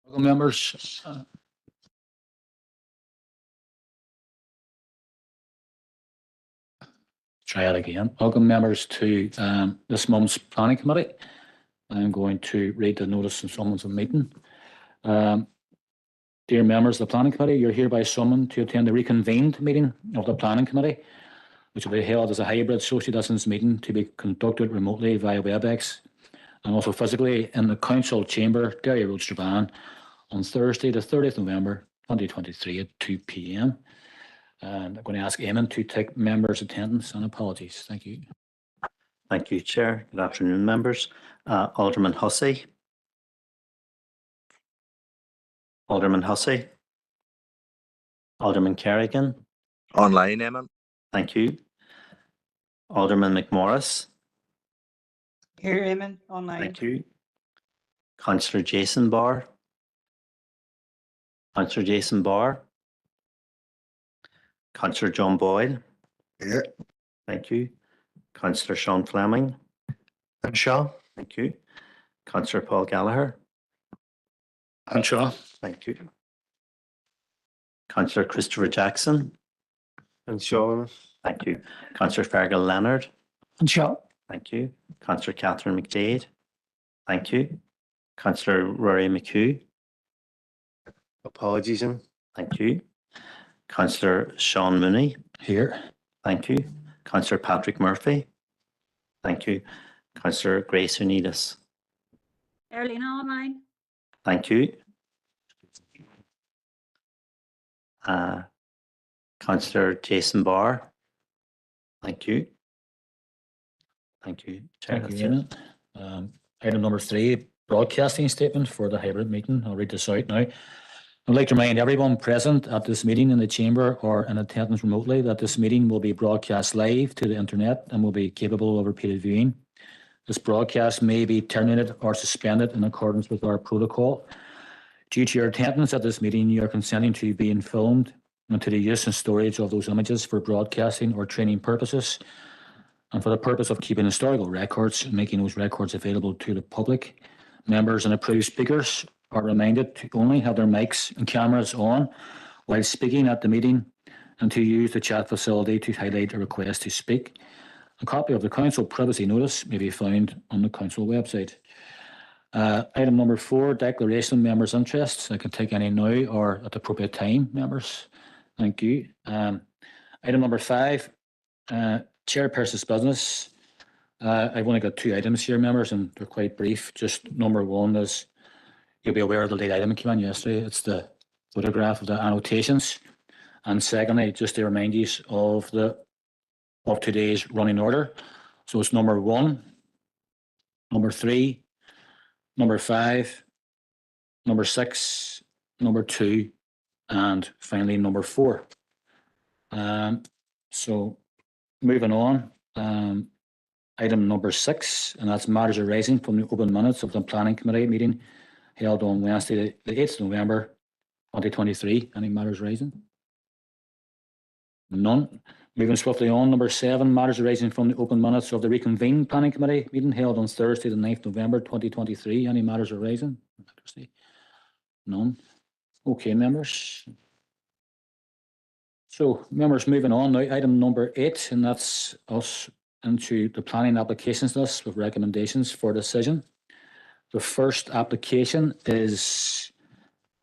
Welcome, members. Try it again. Welcome, members, to this month's planning committee. I'm going to read the notice and summons of meeting. Dear members of the planning committee, you're hereby summoned to attend the reconvened meeting of the planning committee, which will be held as a hybrid social distance meeting to be conducted remotely via WebEx and also physically in the council chamber, Derry Road, Strabane, on Thursday, the 30th November 2023 at 2 p.m. And I'm going to ask Eamon to take members' attendance and apologies. Thank you. Thank you, Chair. Good afternoon, members. Alderman Hussey. Alderman Hussey. Alderman Kerrigan. Online, Eamon. Thank you. Alderman McMorris. Here, Eamon, online. Thank you. Councillor Jason Barr. Councillor Jason Barr. Councillor John Boyle. Here. Thank you. Councillor Sean Fleming. And Sean. Thank you. Councillor Paul Gallagher. And Shaw. Thank you. Councillor Christopher Jackson. And Sean. Thank you. Councillor Fergal Leonard. And Shaw. Thank you. Councillor Catherine McDade. Thank you. Councillor Rory McHugh. Apologies, Eamon. Thank you. Councillor Sean Mooney. Here. Thank you. Councillor Patrick Murphy. Thank you. Councillor Grace Unitas. Erlina, online. Thank you. Councillor Jason Barr. Thank you. Thank you, Chair. Thank you, Eamon. Item number 3, broadcasting statement for the hybrid meeting. I'll read this out now. I'd like to remind everyone present at this meeting in the chamber or in attendance remotely that this meeting will be broadcast live to the internet and will be capable of repeated viewing. This broadcast may be terminated or suspended in accordance with our protocol. Due to your attendance at this meeting, you are consenting to being filmed and to the use and storage of those images for broadcasting or training purposes and for the purpose of keeping historical records and making those records available to the public. Members and approved speakers are reminded to only have their mics and cameras on while speaking at the meeting and to use the chat facility to highlight a request to speak. A copy of the council privacy notice may be found on the council website. Item number 4, declaration of members' interests. I can take any now or at the appropriate time, members. Thank you. Item number 5, chairperson's business. I've only got 2 items here, members, and they're quite brief. Just number 1 is, you'll be aware of the late item that came in yesterday. It's the photograph of the annotations. And secondly, just to remind you of today's running order. So it's number 1, number 3, number 5, number 6, number 2, and finally number 4. So moving on, item number 6, and that's matters arising from the open minutes of the planning committee meeting held on Wednesday, the 8th of November 2023. Any matters arising? None. Moving swiftly on, number 7, matters arising from the open minutes of the reconvened planning committee meeting held on Thursday, the 9th of November 2023. Any matters arising? None. Okay, members. So, members, moving on now, item number 8, and that's us into the planning applications list with recommendations for decision. The first application is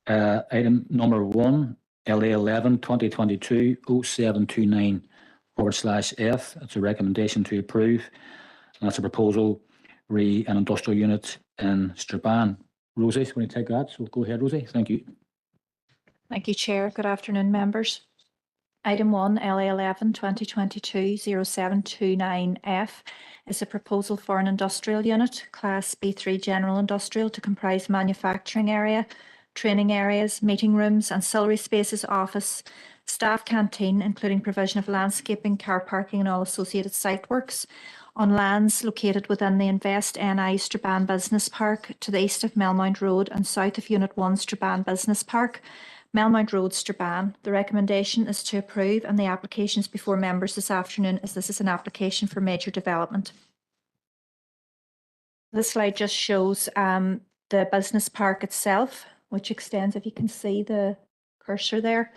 item number 1, LA 11 2022 0729/F. It's a recommendation to approve. And that's a proposal re an industrial unit in Strabane. Rosie, when you take that, so go ahead, Rosie. Thank you. Thank you, Chair. Good afternoon, members. Item 1, LA 11 2022 0729/F is a proposal for an industrial unit, Class B3 General Industrial, to comprise manufacturing area, training areas, meeting rooms, ancillary spaces, office, staff canteen, including provision of landscaping, car parking and all associated site works on lands located within the Invest NI Strabane Business Park to the east of Melmount Road and south of Unit 1 Strabane Business Park, Melmount Road, Strabane. The recommendation is to approve, and the application is before members this afternoon as this is an application for major development. This slide just shows the business park itself which extends, if you can see the cursor there,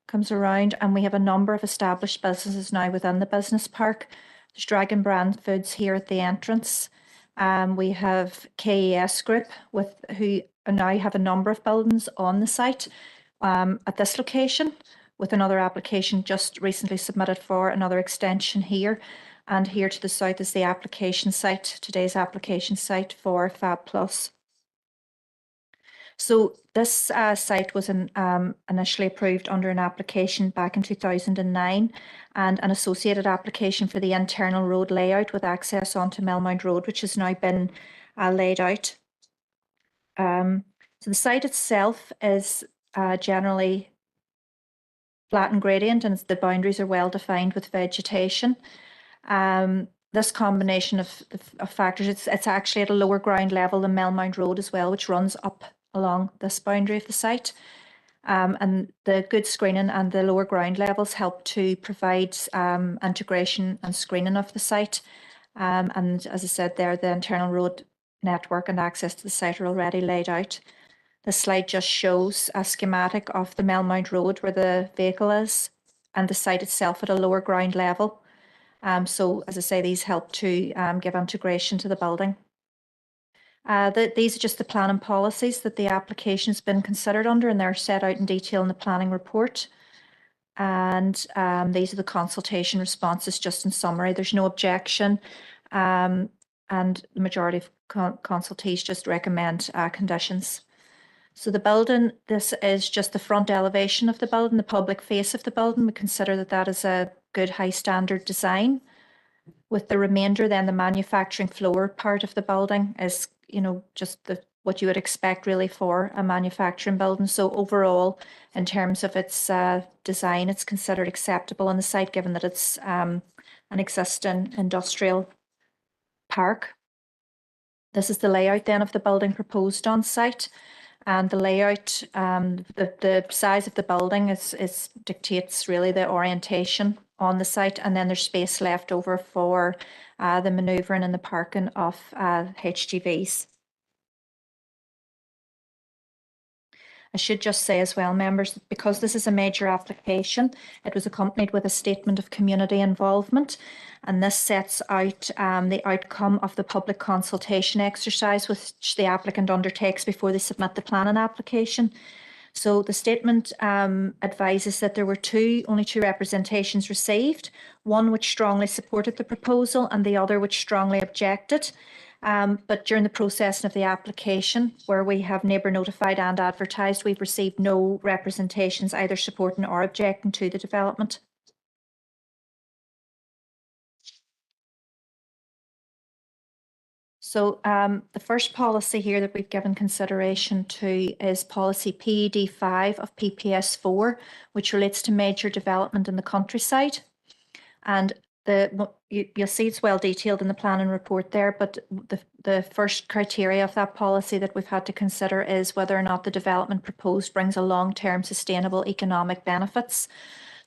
comes around, and we have a number of established businesses now within the business park. There's Dragon Brand Foods here at the entrance. We have KES Group who now have a number of buildings on the site at this location, with another application just recently submitted for another extension here. And here to the south is the application site, today's application site for Fab Plus. So this site was initially approved under an application back in 2009 and an associated application for the internal road layout with access onto Millmount Road, which has now been laid out. So the site itself is generally flat and gradient, and the boundaries are well defined with vegetation. This combination of factors, it's actually at a lower ground level than Millmount Road as well, which runs up along this boundary of the site. And the good screening and the lower ground levels help to provide integration and screening of the site. And as I said there, the internal road network and access to the site are already laid out. The slide just shows a schematic of the Millmount Road where the vehicle is and the site itself at a lower ground level. So as I say, these help to give integration to the building. These are just the planning policies that the application has been considered under, and they're set out in detail in the planning report. And these are the consultation responses, just in summary. There's no objection, and the majority of consultees just recommend conditions. So the building, this is just the front elevation of the building, the public face of the building. We consider that that is a good high standard design. With the remainder, then the manufacturing floor part of the building is, just what you would expect really for a manufacturing building. So overall, in terms of its design, it's considered acceptable on the site, given that it's an existing industrial park. This is the layout then of the building proposed on site. And the layout, the size of the building is dictates really the orientation on the site, and then there's space left over for the manoeuvring and the parking of HGVs. I should just say as well, members, that because this is a major application, it was accompanied with a statement of community involvement, and this sets out the outcome of the public consultation exercise which the applicant undertakes before they submit the planning application. So the statement advises that there were only two representations received, one which strongly supported the proposal and the other which strongly objected. But during the process of the application, where we have neighbour notified and advertised, we've received no representations either supporting or objecting to the development. So the first policy here that we've given consideration to is policy PED 5 of PPS 4, which relates to major development in the countryside. And you'll see it's well detailed in the planning report there, but the first criteria of that policy that we've had to consider is whether or not the development proposed brings a long-term sustainable economic benefits.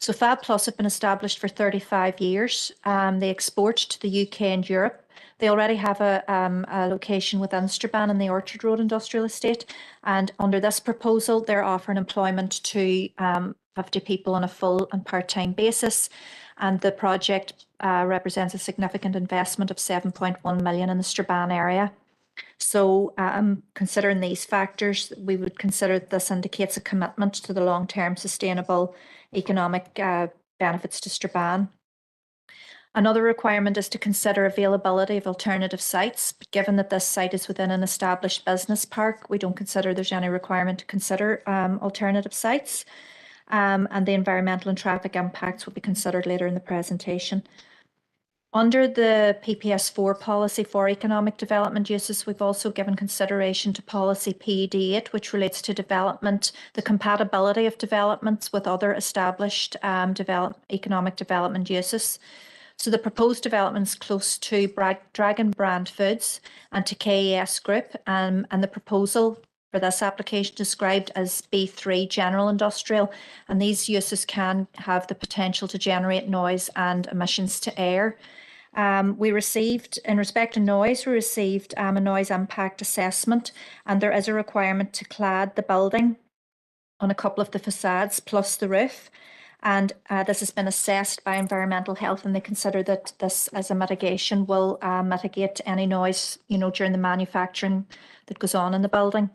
So Fab Plus have been established for 35 years. They export to the UK and Europe. They already have a location within Strabane in the Orchard Road Industrial Estate. And under this proposal, they're offering employment to 50 people on a full and part-time basis. And the project represents a significant investment of 7.1 million in the Strabane area. So considering these factors, we would consider that this indicates a commitment to the long-term sustainable economic benefits to Strabane. Another requirement is to consider availability of alternative sites. But given that this site is within an established business park, we don't consider there's any requirement to consider alternative sites. And the environmental and traffic impacts will be considered later in the presentation. Under the PPS 4 policy for economic development uses, we've also given consideration to policy PED 8, which relates to development, the compatibility of developments with other established economic development uses. So the proposed development is close to Dragon Brand Foods and to KES Group, and the proposal for this application described as B3 general industrial, and these uses can have the potential to generate noise and emissions to air. We received, in respect to noise, we received a noise impact assessment, and there is a requirement to clad the building on a couple of the facades plus the roof. And this has been assessed by environmental health, and they consider that this as a mitigation will mitigate any noise, during the manufacturing that goes on in the building.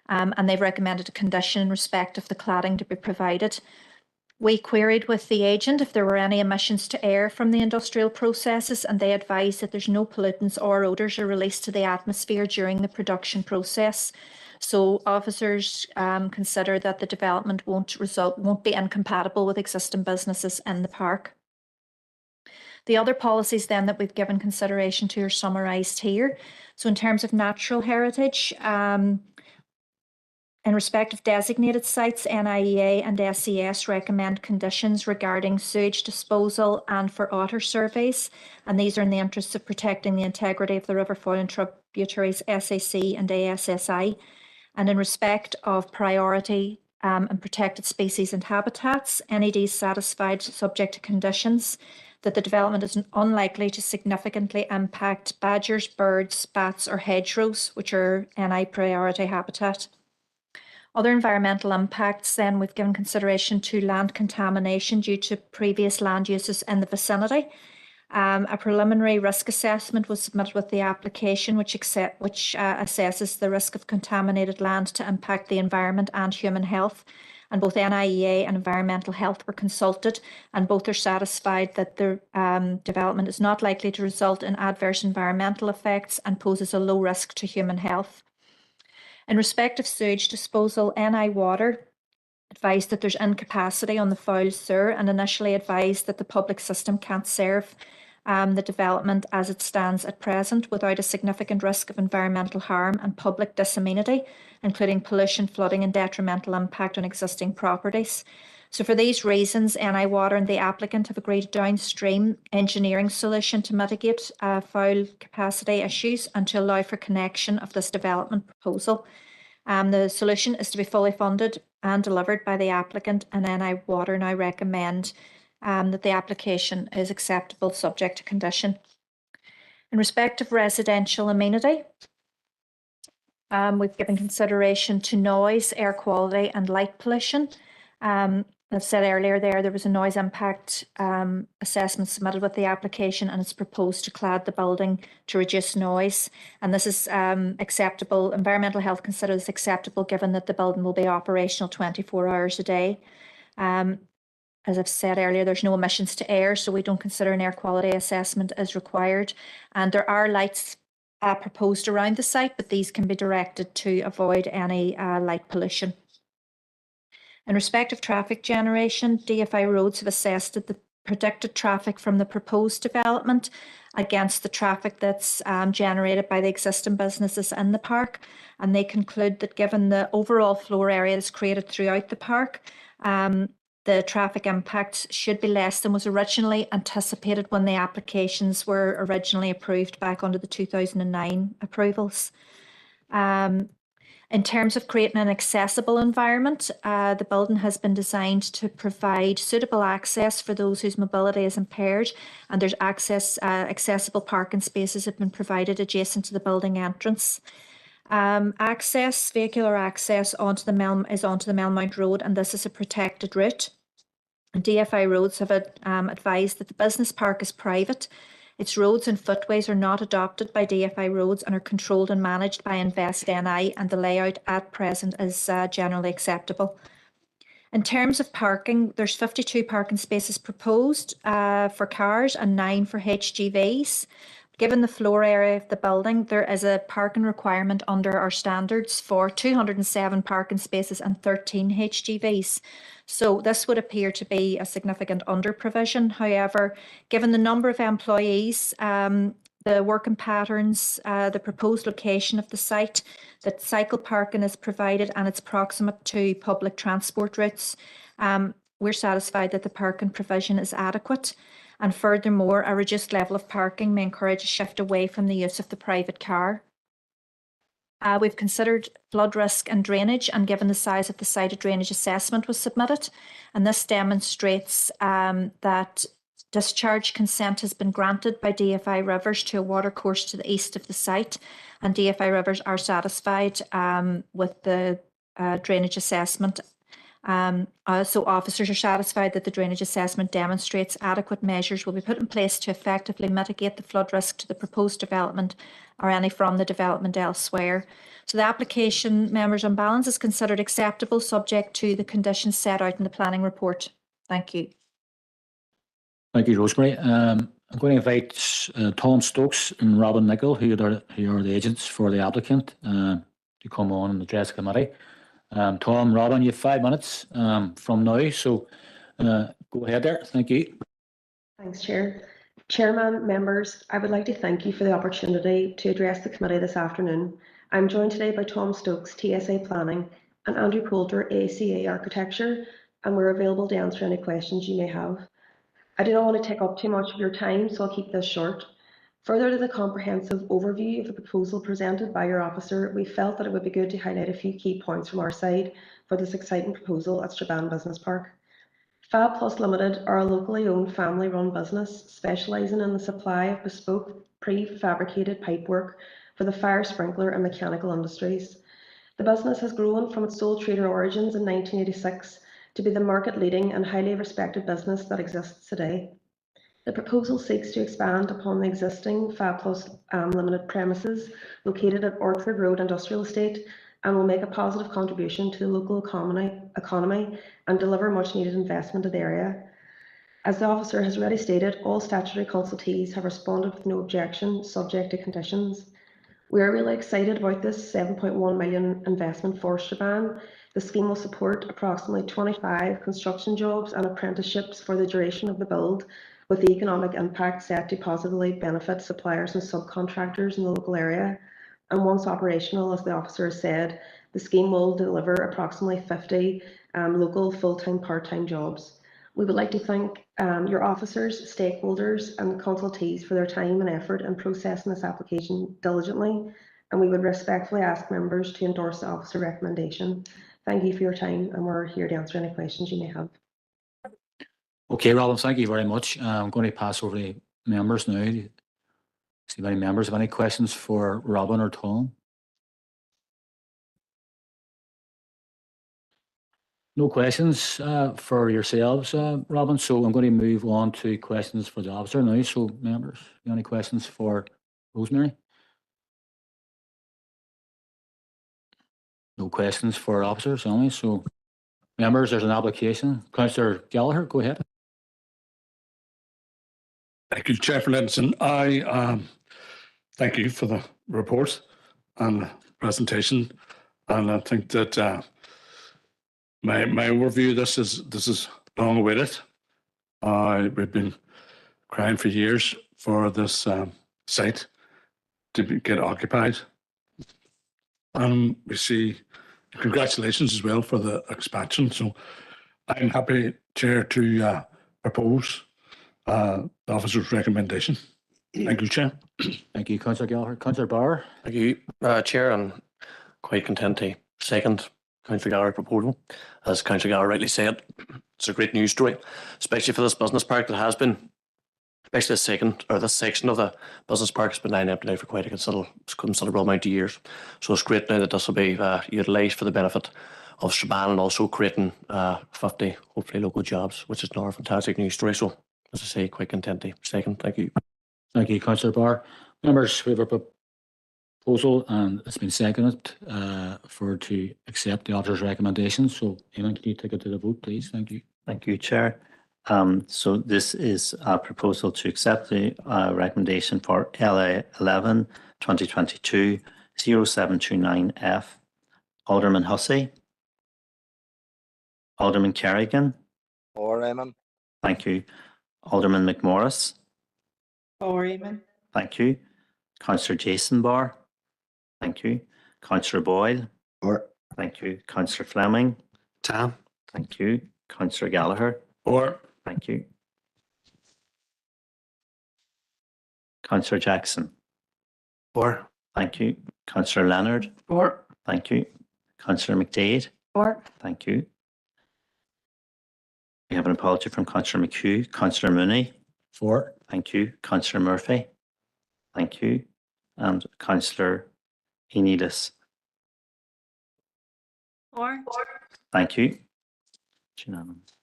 And they've recommended a condition in respect of the cladding to be provided. We queried with the agent if there were any emissions to air from the industrial processes, and they advised that there's no pollutants or odours are released to the atmosphere during the production process. So officers consider that the development won't be incompatible with existing businesses in the park. The other policies then that we've given consideration to are summarised here. So in terms of natural heritage, in respect of designated sites, NIEA and SES recommend conditions regarding sewage disposal and for otter surveys, and these are in the interests of protecting the integrity of the riverfoil and tributaries SAC and ASSI. And in respect of priority and protected species and habitats, NED is satisfied, subject to conditions, that the development is unlikely to significantly impact badgers, birds, bats or hedgerows, which are NI priority habitat. Other environmental impacts, then we've given consideration to land contamination due to previous land uses in the vicinity. A preliminary risk assessment was submitted with the application, which assesses the risk of contaminated land to impact the environment and human health. And both NIEA and environmental health were consulted, and both are satisfied that the development is not likely to result in adverse environmental effects and poses a low risk to human health. In respect of sewage disposal, NI Water advised that there's incapacity on the foul sewer, and initially advised that the public system can't serve the development as it stands at present without a significant risk of environmental harm and public disamenity, including pollution, flooding and detrimental impact on existing properties. So for these reasons, NI Water and the applicant have agreed a downstream engineering solution to mitigate foul capacity issues and to allow for connection of this development proposal. The solution is to be fully funded and delivered by the applicant, and NI Water now recommend that the application is acceptable subject to condition. In respect of residential amenity, we've given consideration to noise, air quality and light pollution. As I said earlier there was a noise impact assessment submitted with the application, and it's proposed to clad the building to reduce noise. And this is acceptable. Environmental health considers acceptable given that the building will be operational 24 hours a day. As I've said earlier, there's no emissions to air, so we don't consider an air quality assessment as required. And there are lights proposed around the site, but these can be directed to avoid any light pollution. In respect of traffic generation, DFI Roads have assessed the predicted traffic from the proposed development against the traffic that's generated by the existing businesses in the park. And they conclude that given the overall floor area that's created throughout the park, the traffic impact should be less than was originally anticipated when the applications were originally approved back under the 2009 approvals. In terms of creating an accessible environment, the building has been designed to provide suitable access for those whose mobility is impaired, and there's accessible parking spaces have been provided adjacent to the building entrance. Vehicular access onto the Melmount Road, and this is a protected route. And DFI Roads have advised that the business park is private. Its roads and footways are not adopted by DFI Roads and are controlled and managed by Invest NI, and the layout at present is generally acceptable. In terms of parking, there's 52 parking spaces proposed for cars and 9 for HGVs. Given the floor area of the building, there is a parking requirement under our standards for 207 parking spaces and 13 HGVs. So this would appear to be a significant under provision. However, given the number of employees, the working patterns, the proposed location of the site, that cycle parking is provided and it's proximate to public transport routes, we're satisfied that the parking provision is adequate. And furthermore, a reduced level of parking may encourage a shift away from the use of the private car. We've considered flood risk and drainage, and given the size of the site, a drainage assessment was submitted. And this demonstrates that Discharge consent has been granted by DFI Rivers to a water course to the east of the site, and DFI Rivers are satisfied with the drainage assessment. So officers are satisfied that the drainage assessment demonstrates adequate measures will be put in place to effectively mitigate the flood risk to the proposed development or any from the development elsewhere. So the application, members, on balance is considered acceptable, subject to the conditions set out in the planning report. Thank you. Thank you, Rosemary. I'm going to invite Tom Stokes and Robin Nichol, who are the agents for the applicant, to come on and address the committee. Tom, Robin, you have 5 minutes from now, so go ahead there. Thank you. Thanks, Chair. Chairman, members, I would like to thank you for the opportunity to address the committee this afternoon. I'm joined today by Tom Stokes, TSA Planning, and Andrew Coulter, ACA Architecture, and we're available to answer any questions you may have. I do not want to take up too much of your time, so I'll keep this short. Further to the comprehensive overview of the proposal presented by your officer, we felt that it would be good to highlight a few key points from our side for this exciting proposal at Strabane Business Park. Fab Plus Limited are a locally owned family-run business specialising in the supply of bespoke prefabricated pipework for the fire sprinkler and mechanical industries. The business has grown from its sole trader origins in 1986 to be the market-leading and highly respected business that exists today. The proposal seeks to expand upon the existing Fab Plus Limited premises located at Orchard Road Industrial Estate and will make a positive contribution to the local economy and deliver much-needed investment to the area. As the officer has already stated, all statutory consultees have responded with no objection, subject to conditions. We are really excited about this 7.1 million investment for Strabane. The scheme will support approximately 25 construction jobs and apprenticeships for the duration of the build, with the economic impact set to positively benefit suppliers and subcontractors in the local area. And once operational, as the officer has said, the scheme will deliver approximately 50 local full-time, part-time jobs. We would like to thank your officers, stakeholders and consultees for their time and effort in processing this application diligently, and we would respectfully ask members to endorse the officer recommendation. Thank you for your time, and we're here to answer any questions you may have. Okay, Robin, thank you very much. I'm going to pass over to members now. See if any members have any questions for Robin or Tom. No questions for yourselves, Robin, so I'm going to move on to questions for the officer now. So members, any questions for Rosemary? No questions for officers only. So members, there's an application. Councillor Gallagher, go ahead. Thank you, Chair Linton. I thank you for the report and the presentation, and I think that my overview of this is long awaited. We've been crying for years for this site to get occupied, and we see congratulations as well for the expansion. So I'm happy, Chair, to propose the officer's recommendation. Thank you, Chair. Thank you, Councillor Gallagher. Councillor Barr. Thank you, Chair, and quite content to second Councillor Gallagher's proposal. As Councillor Gallagher rightly said, it's a great news story, especially for this business park that has been, especially this section of the business park has been lying empty now for quite a considerable amount of years. So it's great now that this will be utilised for the benefit of Strabane and also creating 50 hopefully local jobs, which is now a fantastic news story. So as I say, quite content to second. Thank you. Thank you, Councillor Barr. Members, we have a proposal and it's been seconded to accept the officer's recommendation. So, Eamon, can you take it to the vote, please? Thank you. Thank you, Chair. So this is a proposal to accept the recommendation for LA 11 2022 0729F. Alderman Hussey. Alderman Kerrigan. Or Eamon. Thank you. Alderman McMorris. Or Eamon. Thank you. Councillor Jason Barr. Thank you. Councillor Boyle. Or. Thank you. Councillor Fleming. Tam. Thank you. Councillor Gallagher. Or. Thank you. Councillor Jackson. Or. Thank you. Councillor Leonard. Or. Thank you. Councillor McDade. Or. Thank you. We have an apology from Councillor McHugh. Councillor Mooney. For. Thank you. Councillor Murphy. Thank you. And Councillor Enidis. For. Thank you. It's unanimous.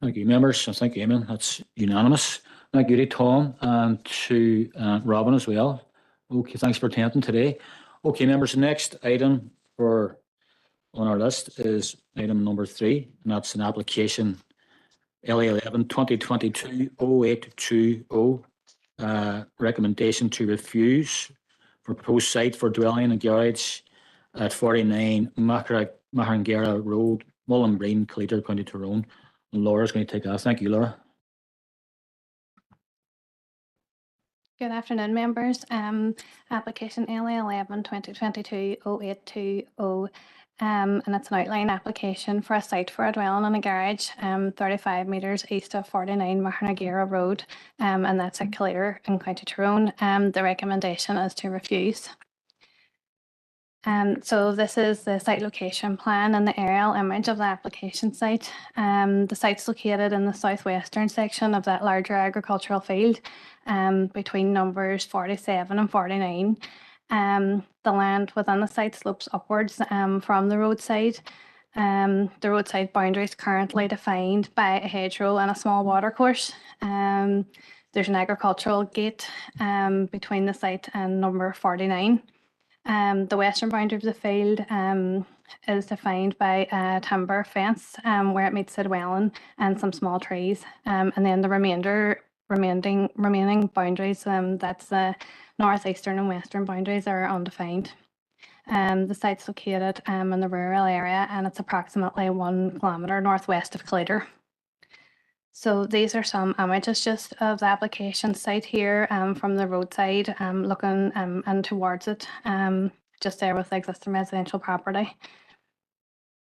Thank you, members. And thank you, Eamon. That's unanimous. Thank you to Tom and to Robin as well. Okay, thanks for attending today. Okay, members, the next item on our list is item number 3, and that's an application LA11 2022-0820, recommendation to refuse for proposed site for dwelling and garage at 49 Mahangara Road, Mullinbreen, Cleator, County Tyrone. Laura's going to take that. Thank you, Laura. Good afternoon, members. Application LA11 2022-0820, and it's an outline application for a site for a dwelling and a garage 35 metres east of 49 Mahangara Road, and that's at Cleator in County Tyrone. The recommendation is to refuse. So this is the site location plan and the aerial image of the application site. The site's located in the southwestern section of that larger agricultural field, between numbers 47 and 49. The land within the site slopes upwards from the roadside. The roadside boundary is currently defined by a hedgerow and a small watercourse. There's an agricultural gate between the site and number 49. The western boundary of the field is defined by a timber fence where it meets the dwelling and some small trees. And then the remaining boundaries, that's the northeastern and western boundaries, are undefined. The site's located in the rural area, and it's approximately 1 kilometre northwest of Cleator. So these are some images just of the application site here from the roadside, looking and towards it, just there with the existing residential property.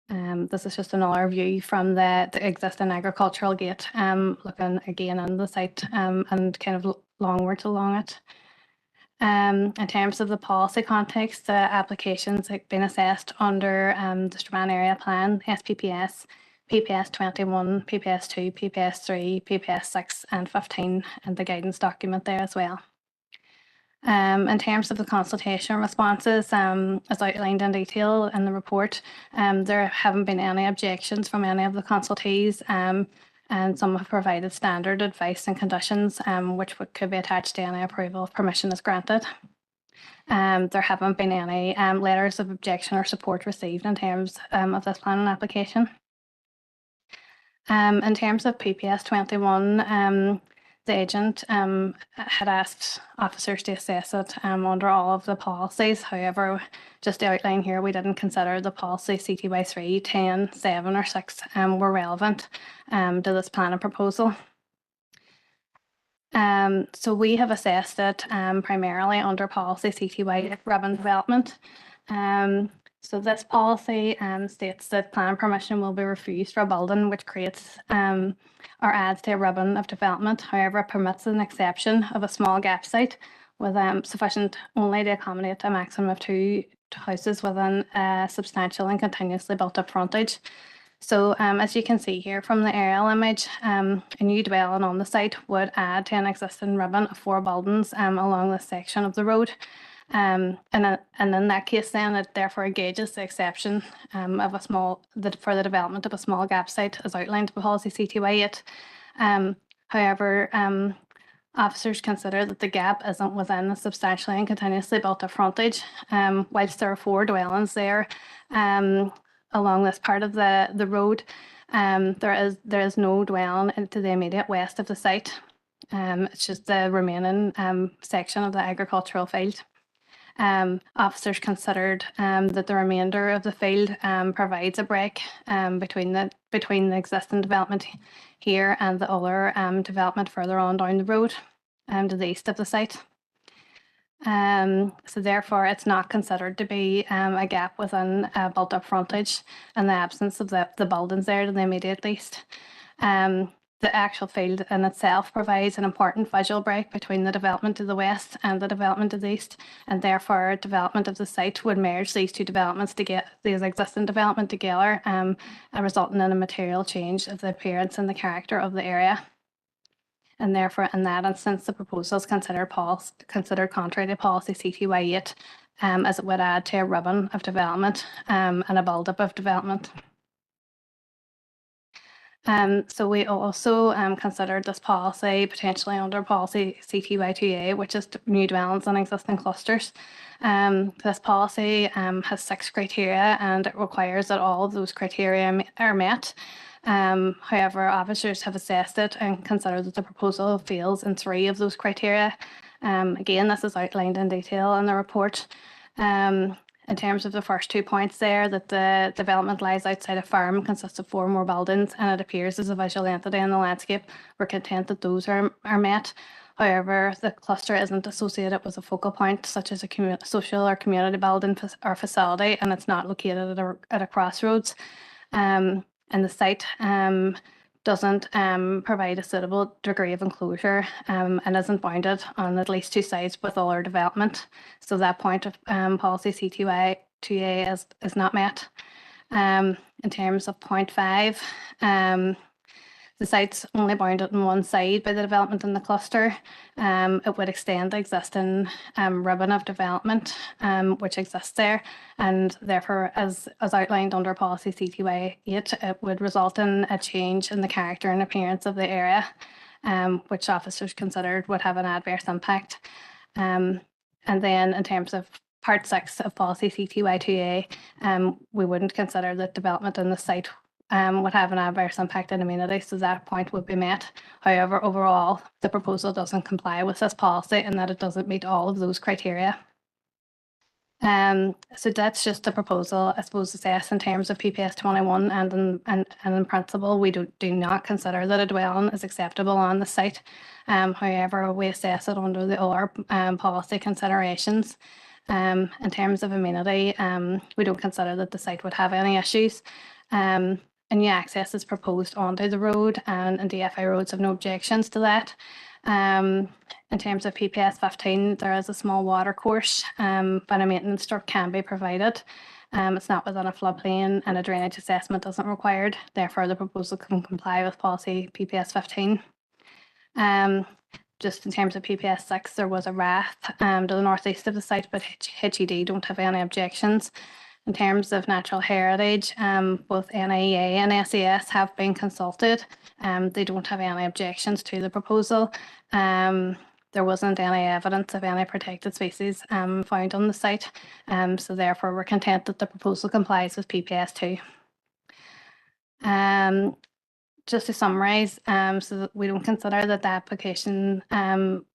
This is just another view from the existing agricultural gate, looking again on the site and kind of longwards along it. In terms of the policy context, the applications have been assessed under the Strabane Area Plan, SPPS, PPS 21, PPS 2, PPS 3, PPS 6 and 15, and the guidance document there as well. In terms of the consultation responses, as outlined in detail in the report, there haven't been any objections from any of the consultees, and some have provided standard advice and conditions, which could be attached to any approval if permission is granted. There haven't been any letters of objection or support received in terms of this planning application. In terms of PPS 21, the agent had asked officers to assess it under all of the policies. However, just to outline here, we didn't consider the policy CTY 3, 10, 7 or 6 were relevant to this planning proposal. So we have assessed it primarily under policy CTY urban development. So this policy states that planning permission will be refused for a building which creates or adds to a ribbon of development. However, it permits an exception of a small gap site with sufficient only to accommodate a maximum of 2 houses within a substantial and continuously built up frontage. So as you can see here from the aerial image, a new dwelling on the site would add to an existing ribbon of 4 buildings along this section of the road. And in that case, then it therefore gauges the exception of for the development of a small gap site as outlined by policy CTY 8. However, officers consider that the gap isn't within a substantially and continuously built up frontage. Whilst there are 4 dwellings there along this part of the road, there is no dwelling to the immediate west of the site. It's just the remaining section of the agricultural field. Officers considered that the remainder of the field provides a break between the existing development here and the other development further on down the road to the east of the site. So therefore, it's not considered to be a gap within a built-up frontage in the absence of the buildings there to the immediate east. The actual field in itself provides an important visual break between the development to the west and the development to the east, and therefore development of the site would merge these 2 developments to get these existing development together, resulting in a material change of the appearance and the character of the area. and therefore in that instance the proposal is considered contrary to policy CTY 8, as it would add to a ribbon of development and a build-up of development. So we also considered this policy potentially under policy CTY 2A, which is new developments in existing clusters. This policy has 6 criteria and it requires that all of those criteria are met. However, officers have assessed it and considered that the proposal fails in 3 of those criteria. Again, this is outlined in detail in the report. In terms of the first 2 points there, that the development lies outside a farm, consists of 4 more buildings, and it appears as a visual entity in the landscape, we're content that those are met. However, the cluster isn't associated with a focal point, such as a social or community building or facility, and it's not located at a crossroads. And the site doesn't provide a suitable degree of enclosure and isn't bounded on at least 2 sides with other development. So that point of policy CTY 2A is not met. In terms of point 5, the site's only bounded on one side by the development in the cluster. It would extend the existing ribbon of development which exists there, and therefore, as outlined under policy CTY 8, it would result in a change in the character and appearance of the area, which officers considered would have an adverse impact. And then in terms of part 6 of policy CTY 2A, we wouldn't consider that development in the site would have an adverse impact on amenity, so that point would be met. However, overall, the proposal doesn't comply with this policy in that it doesn't meet all of those criteria. So that's just the proposal, I suppose, assessed in terms of PPS 21, and in principle, we do not consider that a dwelling is acceptable on the site. However, we assess it under the other policy considerations. In terms of amenity, we don't consider that the site would have any issues. A new access is proposed onto the road, and DFI roads have no objections to that. In terms of PPS 15, there is a small water course, but a maintenance strip can be provided. It's not within a floodplain and a drainage assessment isn't required. Therefore, the proposal can comply with policy PPS 15. Just in terms of PPS 6, there was a rath to the northeast of the site, but HED don't have any objections. In terms of natural heritage, both NIEA and SAS have been consulted. They don't have any objections to the proposal. There wasn't any evidence of any protected species found on the site, so therefore we're content that the proposal complies with PPS 2. Just to summarise, so that we don't consider that the application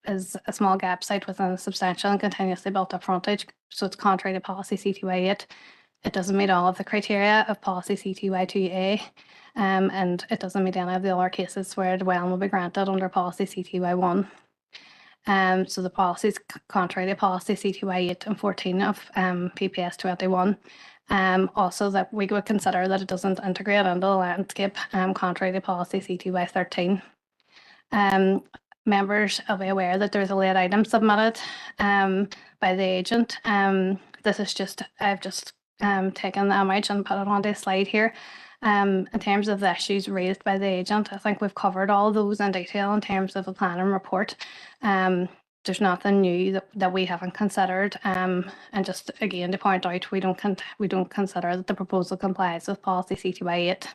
is a small gap site within a substantial and continuously built up frontage, so it's contrary to policy CTY 8. It doesn't meet all of the criteria of policy CTY 2A, and it doesn't meet any of the other cases where a dwelling will be granted under policy CTY 1. So the policy is contrary to policy CTY 8 and 14 of PPS 21. Also, that we would consider that it doesn't integrate into the landscape, contrary to policy CTY 13. Members will be aware that there's a late item submitted by the agent. This is I've just taken the image and put it onto a slide here. In terms of the issues raised by the agent, I think we've covered all those in detail in terms of the planning report. There's nothing new that we haven't considered. And just again to point out, we don't consider that the proposal complies with policy CTY 8.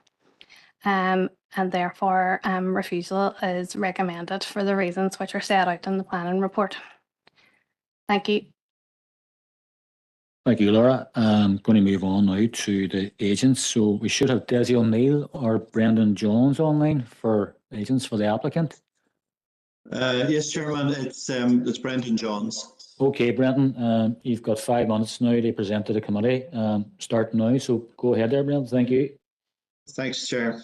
And therefore refusal is recommended for the reasons which are set out in the planning report. Thank you. Thank you, Laura. I'm going to move on now to the agents. So we should have Desi O'Neill or Brendan Jones online for agents for the applicant. Yes, Chairman, it's Brendan Johns. Okay, Brendan, you've got 5 minutes now to present to the committee. Start now, so go ahead there, Brendan. Thank you. Thanks, Chair.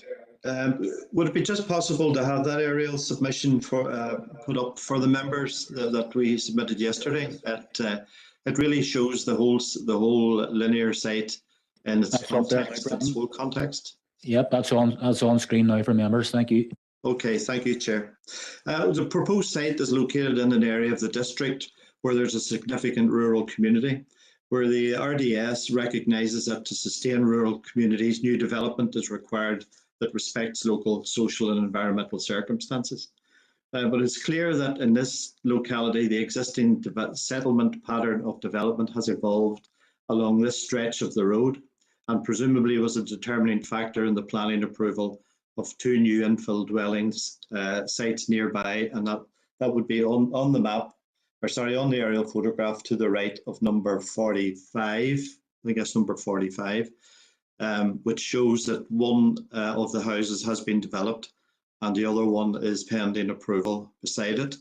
Would it be just possible to have that aerial submission put up for the members that we submitted yesterday? It really shows the whole linear site and its context, its full context. Yep, that's on screen now for members. Thank you. Okay, thank you, Chair. The proposed site is located in an area of the district where there's a significant rural community, where the RDS recognises that to sustain rural communities, new development is required that respects local social and environmental circumstances. But it's clear that in this locality, the existing settlement pattern of development has evolved along this stretch of the road, and presumably was a determining factor in the planning approval of 2 new infill dwellings sites nearby, and that would be on the map, or sorry, on the aerial photograph to the right of number 45. I think that's number 45, which shows that one of the houses has been developed and the other one is pending approval beside it.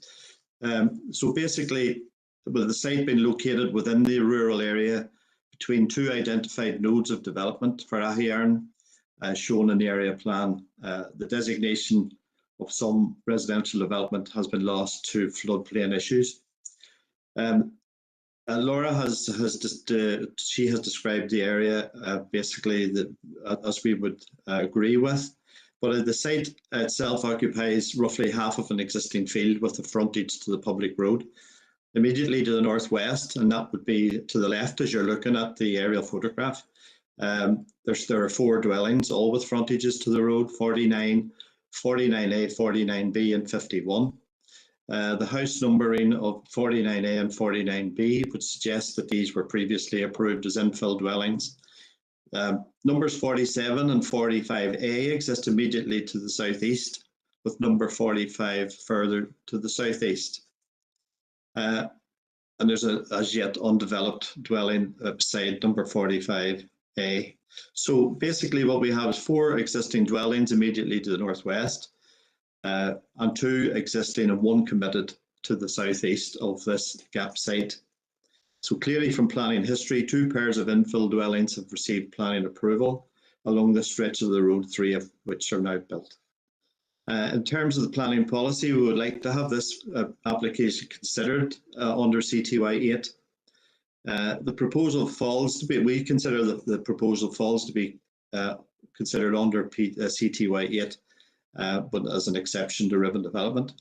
So basically, with the site being located within the rural area between 2 identified nodes of development for Ahiarn, shown in the area plan, the designation of some residential development has been lost to floodplain issues. Laura has described the area basically as we would agree with. But the site itself occupies roughly half of an existing field with a frontage to the public road. Immediately to the northwest, and that would be to the left as you're looking at the aerial photograph, there are 4 dwellings, all with frontages to the road, 49, 49A, 49B and 51. The house numbering of 49A and 49B would suggest that these were previously approved as infill dwellings. Numbers 47 and 45A exist immediately to the southeast, with number 45 further to the southeast. And there's a as yet undeveloped dwelling beside number 45A. So basically what we have is 4 existing dwellings immediately to the northwest, and 2 existing and 1 committed to the southeast of this gap site. So clearly from planning history, 2 pairs of infill dwellings have received planning approval along the stretch of the road, 3 of which are now built. In terms of the planning policy, we would like to have this application considered under CTY 8. The proposal falls to be, we consider the proposal falls to be considered under CTY 8, but as an exception to ribbon development.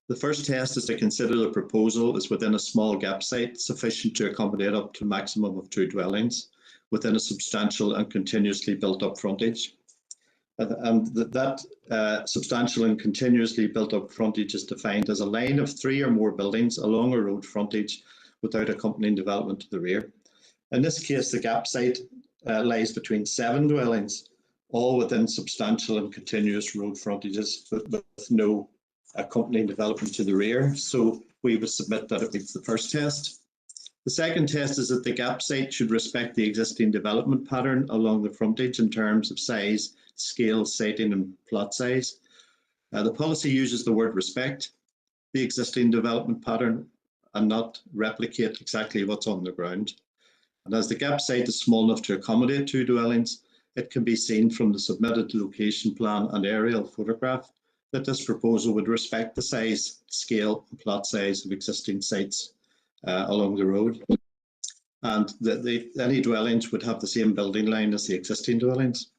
The first test is to consider the proposal is within a small gap site sufficient to accommodate up to a maximum of 2 dwellings within a substantial and continuously built up frontage. And that substantial and continuously built up frontage is defined as a line of 3 or more buildings along a road frontage without accompanying development to the rear. In this case, the gap site lies between 7 dwellings, all within substantial and continuous road frontages with no accompanying development to the rear. So we would submit that it meets the first test. The second test is that the gap site should respect the existing development pattern along the frontage in terms of size, scale, siting and plot size. The policy uses the word respect the existing development pattern and not replicate exactly what's on the ground. And as the gap site is small enough to accommodate 2 dwellings, it can be seen from the submitted location plan and aerial photograph that this proposal would respect the size, scale and plot size of existing sites along the road. And any dwellings would have the same building line as the existing dwellings.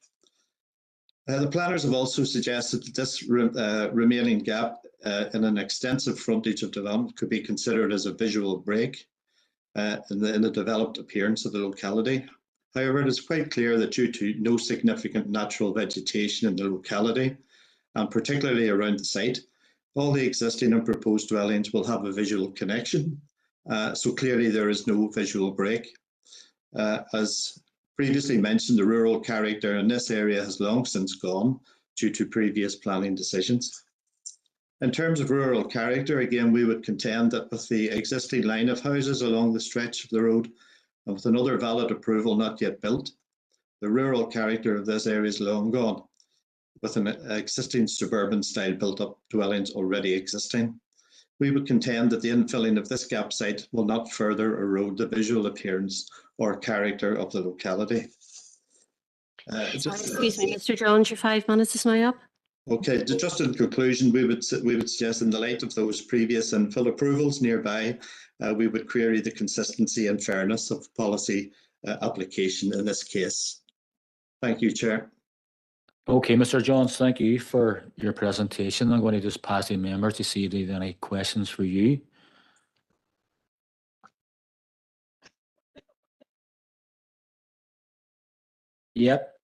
The planners have also suggested that this remaining gap in an extensive frontage of development could be considered as a visual break in the developed appearance of the locality. However, it is quite clear that due to no significant natural vegetation in the locality, and particularly around the site, all the existing and proposed dwellings will have a visual connection. So clearly there is no visual break. As previously mentioned, the rural character in this area has long since gone due to previous planning decisions. In terms of rural character, again, we would contend that with the existing line of houses along the stretch of the road and with another valid approval not yet built, the rural character of this area is long gone, with an existing suburban style built up dwellings already existing. We would contend that the infilling of this gap site will not further erode the visual appearance or character of the locality. Excuse me, Mr. Jones, your 5 minutes is now up. Okay, just in conclusion, we would suggest in the light of those previous infill approvals nearby, we would query the consistency and fairness of policy application in this case. Thank you, Chair. Okay, Mr. Jones, thank you for your presentation. I'm going to just pass the members to see if they have any questions for you. Yep.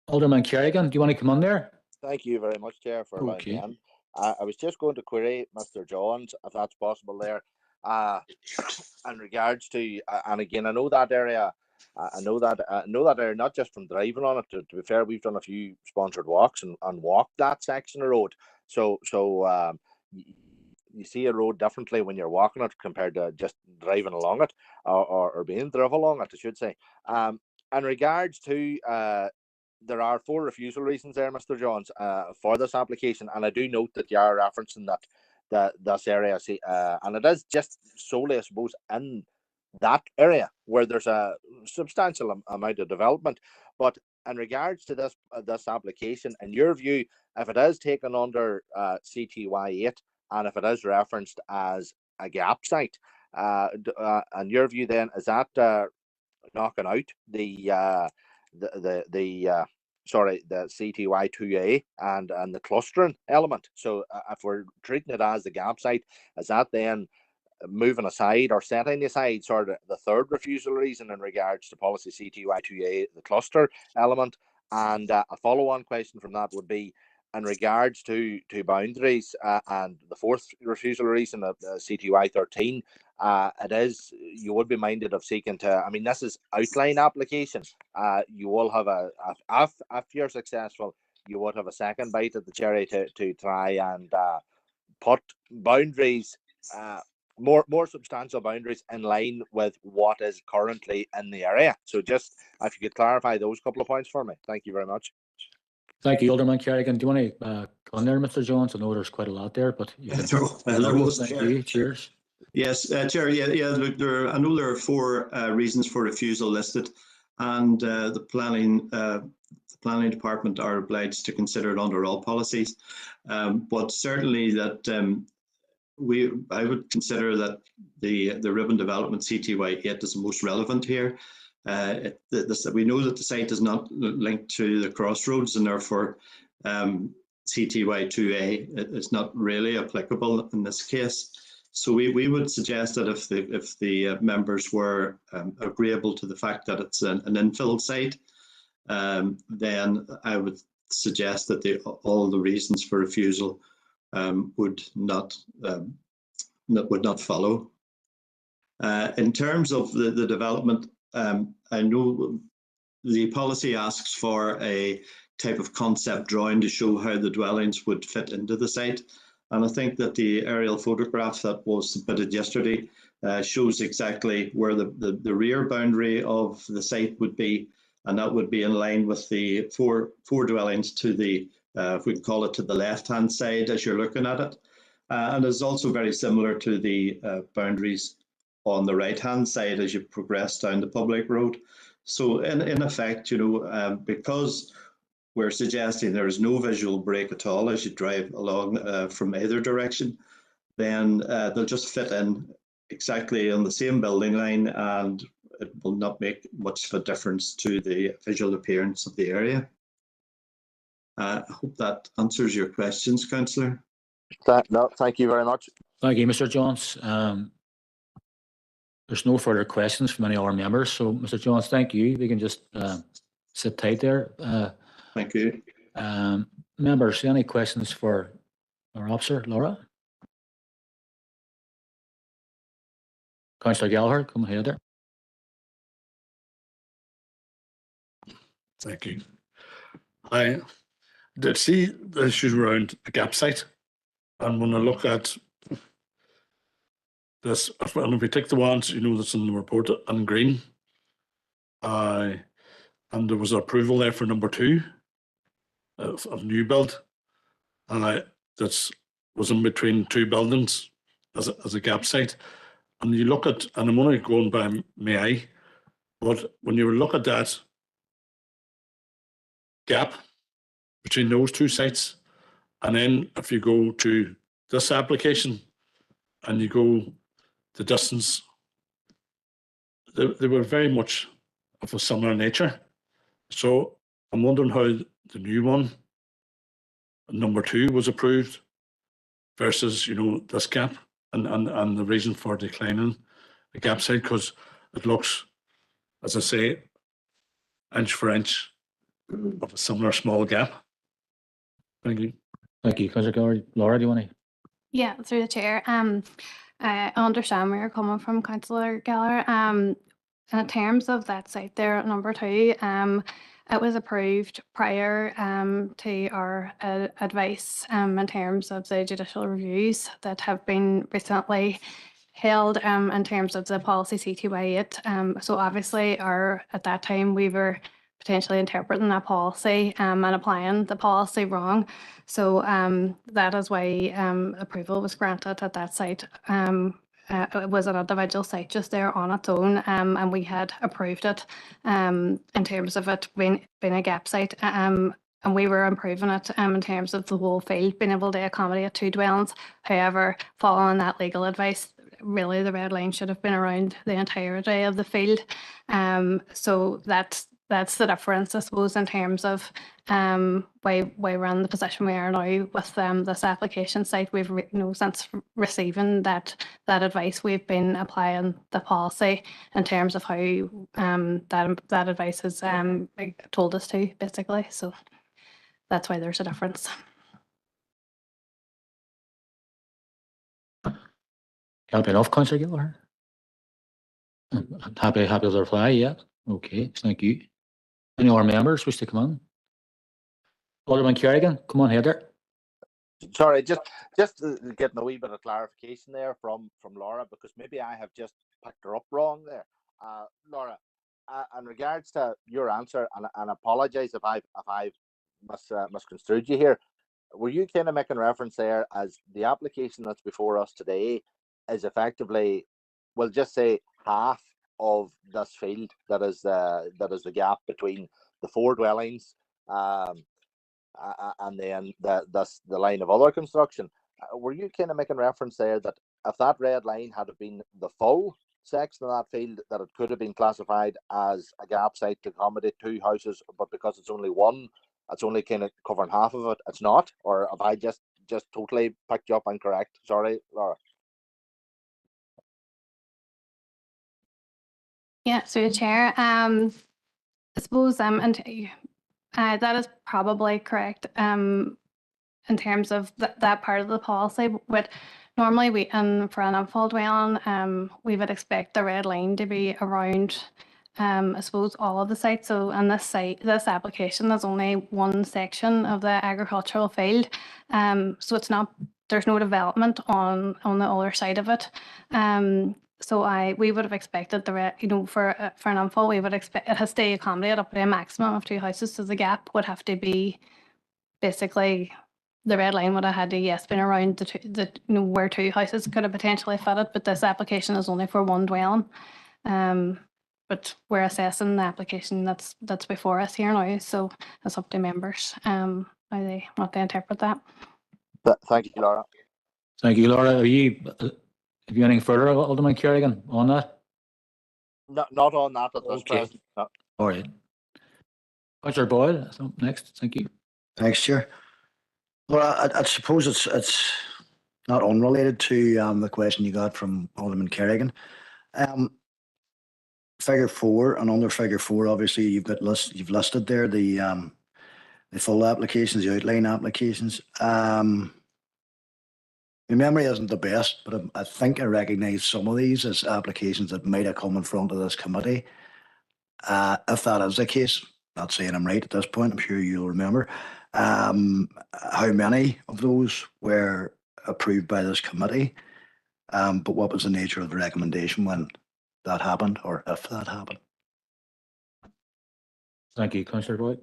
Alderman Kerrigan, do you want to come on there? Thank you very much, Chair, for allowing Okay. me in. I was just going to query Mr. Johns if that's possible there. In regards to, and again, I know that area. I know that area not just from driving on it. To be fair, we've done a few sponsored walks and walked that section of road. So you see a road differently when you're walking it compared to just driving along it or being driven along it, I should say. In regards to there are 4 refusal reasons there, Mr. Johns, for this application, and I do note that you are referencing that this area, and it is just solely, I suppose, in that area where there's a substantial amount of development. But in regards to this application, in your view, if it is taken under CTY 8 and if it is referenced as a gap site, in your view, then is that knocking out the CTY 2A and the clustering element? So if we're treating it as the gap site, is that then moving aside or setting aside sort of the third refusal reason in regards to policy CTY 2A, the cluster element? And a follow-on question from that would be in regards to boundaries and the fourth refusal reason of CTY 13. It is, you would be minded of seeking to, I mean, this is outline application. You will have if you're successful, you would have a second bite at the cherry to try and put boundaries, more substantial boundaries in line with what is currently in the area. So just if you could clarify those couple of points for me. Thank you very much. Thank you, Alderman Kerrigan. Do you want to go on there, Mr. Jones? I know there's quite a lot there, but you can. Thank you. Cheers. Yes, Chair. Yeah. Look, I know there are 4 reasons for refusal listed, and the planning department are obliged to consider it under all policies. But certainly that I would consider that the ribbon development CTY 8 is the most relevant here. We know that the site is not linked to the crossroads, and therefore CTY 2A is not really applicable in this case. So we would suggest that if the members were agreeable to the fact that it's an infill site, then I would suggest that all the reasons for refusal would not follow. In terms of the development, I know the policy asks for a type of concept drawing to show how the dwellings would fit into the site. And I think that the aerial photograph that was submitted yesterday shows exactly where the rear boundary of the site would be, and that would be in line with the four dwellings to the, if we can call it, to the left-hand side as you're looking at it. And it's also very similar to the boundaries on the right-hand side as you progress down the public road. So in effect, because we're suggesting there is no visual break at all as you drive along from either direction, then they'll just fit in exactly on the same building line, and it will not make much of a difference to the visual appearance of the area. I hope that answers your questions, Councillor. No, thank you very much. Thank you, Mr. Jones. There's no further questions from any other members. So, Mr. Jones, thank you. We can just sit tight there. Thank you. Members, any questions for our officer, Laura? Councillor Gallagher, come ahead there. Thank you. I did see the issues around the gap site, and when I look at this, and if we take the ones that's in the report in green, and there was approval there for number 2 of new build, and that was in between 2 buildings as a gap site. And you look at, and I'm only going by May, but when you look at that gap between those 2 sites, and then if you go to this application and you go the distance, they were very much of a similar nature. So I'm wondering how the new one, number 2, was approved versus this gap, and the reason for declining the gap site, because it looks, as I say, inch for inch of a similar small gap. Thank you. Thank you, Councillor Gallagher. Laura, do you want to? Yeah, through the chair. I understand where you're coming from, Councillor Geller. In terms of that site there at number 2, it was approved prior to our advice in terms of the judicial reviews that have been recently held in terms of the policy CTY8. So obviously, at that time we were potentially interpreting that policy and applying the policy wrong. So that is why approval was granted at that site. It was an individual site just there on its own, and we had approved it in terms of it being a gap site. And we were improving it in terms of the whole field being able to accommodate 2 dwellings. However, following that legal advice, really the red line should have been around the entirety of the field. So that's the difference, I suppose, in terms of why we're in the position we are now with this application site. We've since receiving that advice, we've been applying the policy in terms of how that advice has told us to, basically. So that's why there's a difference. Happy enough, Councillor Gallagher? Happy with the reply, yeah. Okay, thank you. Any other members wish to come on? Alderman Kerrigan, come on ahead there. Sorry, just getting a wee bit of clarification there from Laura, because maybe I have just picked her up wrong there. Laura, in regards to your answer, and apologise if I've misconstrued you here, were you kind of making reference there as the application that's before us today is effectively, we'll just say, half of this field that is the gap between the 4 dwellings and then the line of other construction? Were you kind of making reference there that if that red line had been the full section of that field, that it could have been classified as a gap site to accommodate 2 houses, but because it's only one, it's only kind of covering half of it, it's not? Or have I just totally picked you up incorrect? Sorry, Laura. Yeah, through the chair. I suppose and that is probably correct in terms of that part of the policy. But normally for an infill dwelling, we would expect the red line to be around I suppose all of the sites. So on this application, there's only one section of the agricultural field. So there's no development on the other side of it. So we would have expected for an infill, we would expect it has to accommodate up to a maximum of 2 houses. So the gap would have to be basically, the red line would have had to been around where 2 houses could have potentially fitted. But this application is only for 1 dwelling. But we're assessing the application that's before us here now. So it's up to members how they want to interpret that. Thank you, Laura. Thank you, Laura. Have you anything further, Alderman Kerrigan, on that? Not on that at this present. No. All right. Councillor Boyle, next. Thank you. Thanks, Chair. Well, I suppose it's not unrelated to the question you got from Alderman Kerrigan. Figure 4 and under figure 4, obviously you've listed there the full applications, the outline applications. My memory isn't the best, but I think I recognise some of these as applications that might have come in front of this committee. If that is the case, not saying I'm right at this point, I'm sure you'll remember. How many of those were approved by this committee? But what was the nature of the recommendation when that happened, or if that happened? Thank you, Councillor Boyd.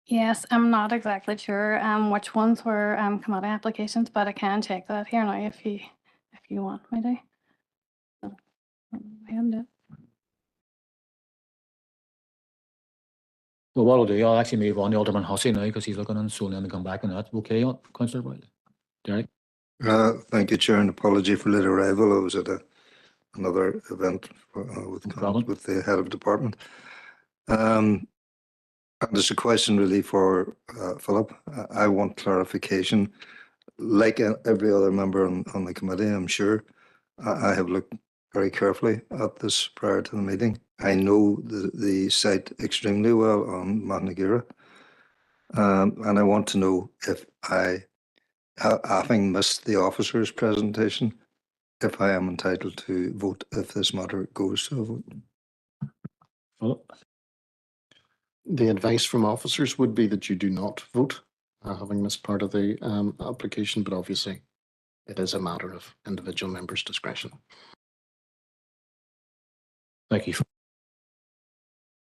Yes, I'm not exactly sure which ones were committee applications, but I can check that here now if you want me to. Well, what I'll do, I'll actually move on to Alderman Hussey now because he's looking on so then to come back on that. Okay, Councillor Boyd. Derek. Thank you, Chair, and apology for late arrival. I was at another event with the head of department. And there's a question really for Philip. I want clarification. Like every other member on the committee, I'm sure, I have looked very carefully at this prior to the meeting. I know the site extremely well on Matnagira. And I want to know if I having missed the officer's presentation, if I am entitled to vote if this matter goes to a vote. Oh, The advice from officers would be that you do not vote, having missed part of the application, but obviously it is a matter of individual members' discretion. thank you.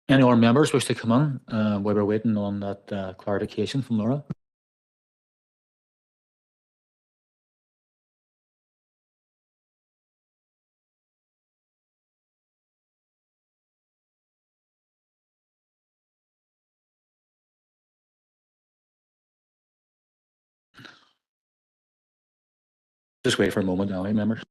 Any more members wish to come on while we're waiting on that clarification from Laura? Just wait for a moment now, members.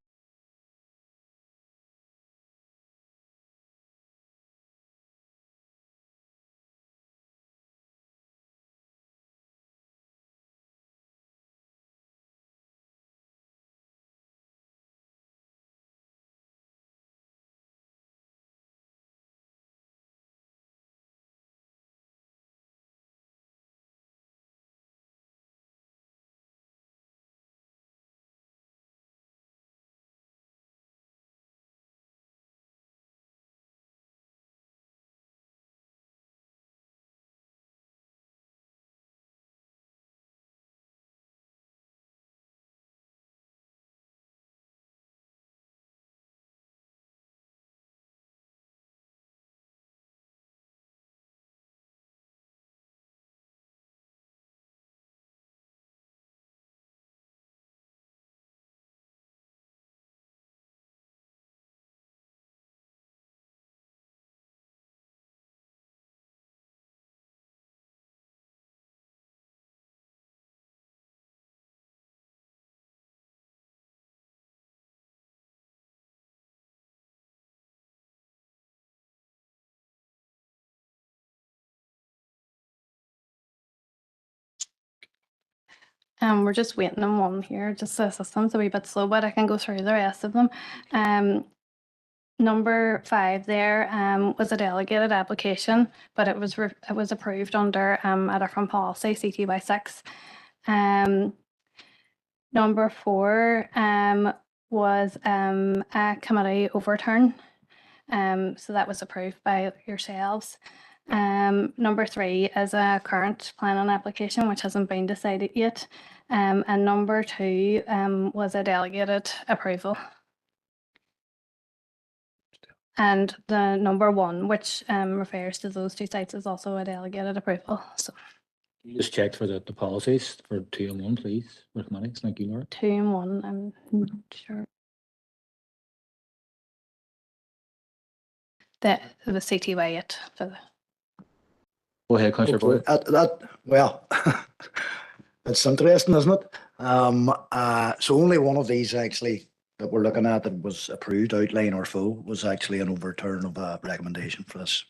We're just waiting on one here, just the system's a wee bit slow, but I can go through the rest of them. Number 5 there was a delegated application, but it was approved under a different policy, CTY 6. Number 4 was a committee overturn. So that was approved by yourselves. Number 3 is a current planning application which hasn't been decided yet. And number 2 was a delegated approval. And the number 1, which refers to those 2 sites, is also a delegated approval. So Can you just check for the policies for 2 and 1, please, with minutes? Thank you, Laura. 2 and 1, I'm not sure. The CTY 8 for the Go ahead, Councillor Boyle. Well, it's interesting, isn't it? So only one of these actually that we're looking at that was approved, outline or full, was actually an overturn of a recommendation for this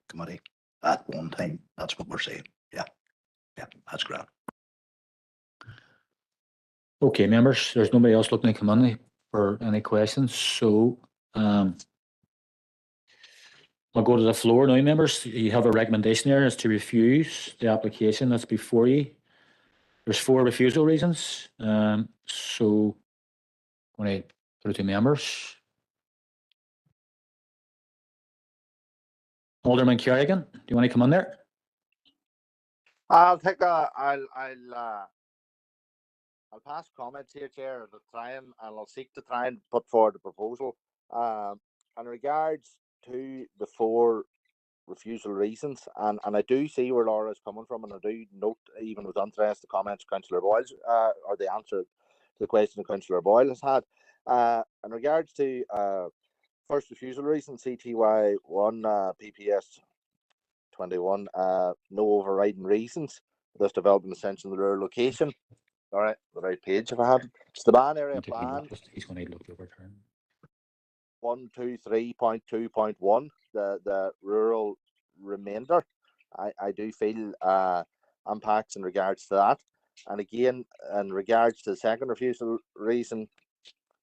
committee at one time. That's what we're saying. Yeah, that's grand. Okay, members, there's nobody else looking to come on for any questions, so I'll go to the floor now, members. You have a recommendation there as to refuse the application that's before you. There's 4 refusal reasons. So when I put it to members. Alderman Kerrigan, do you want to come on there? I'll pass comments here, Chair, and I'll seek to try and put forward a proposal. In regards to the 4 refusal reasons, and I do see where Laura's coming from, and I do note, even with interest, the comments Councillor Boyle or the answer to the question that Councillor Boyle has had. In regards to first refusal reason, CTY 1, PPS 21, no overriding reasons for this development essential in the rural location. All right, the right page if I had. It's the ban area plan. He's going to look to overturn. 123.2.1, the rural remainder. I do feel impacts in regards to that. And again, in regards to the second refusal reason,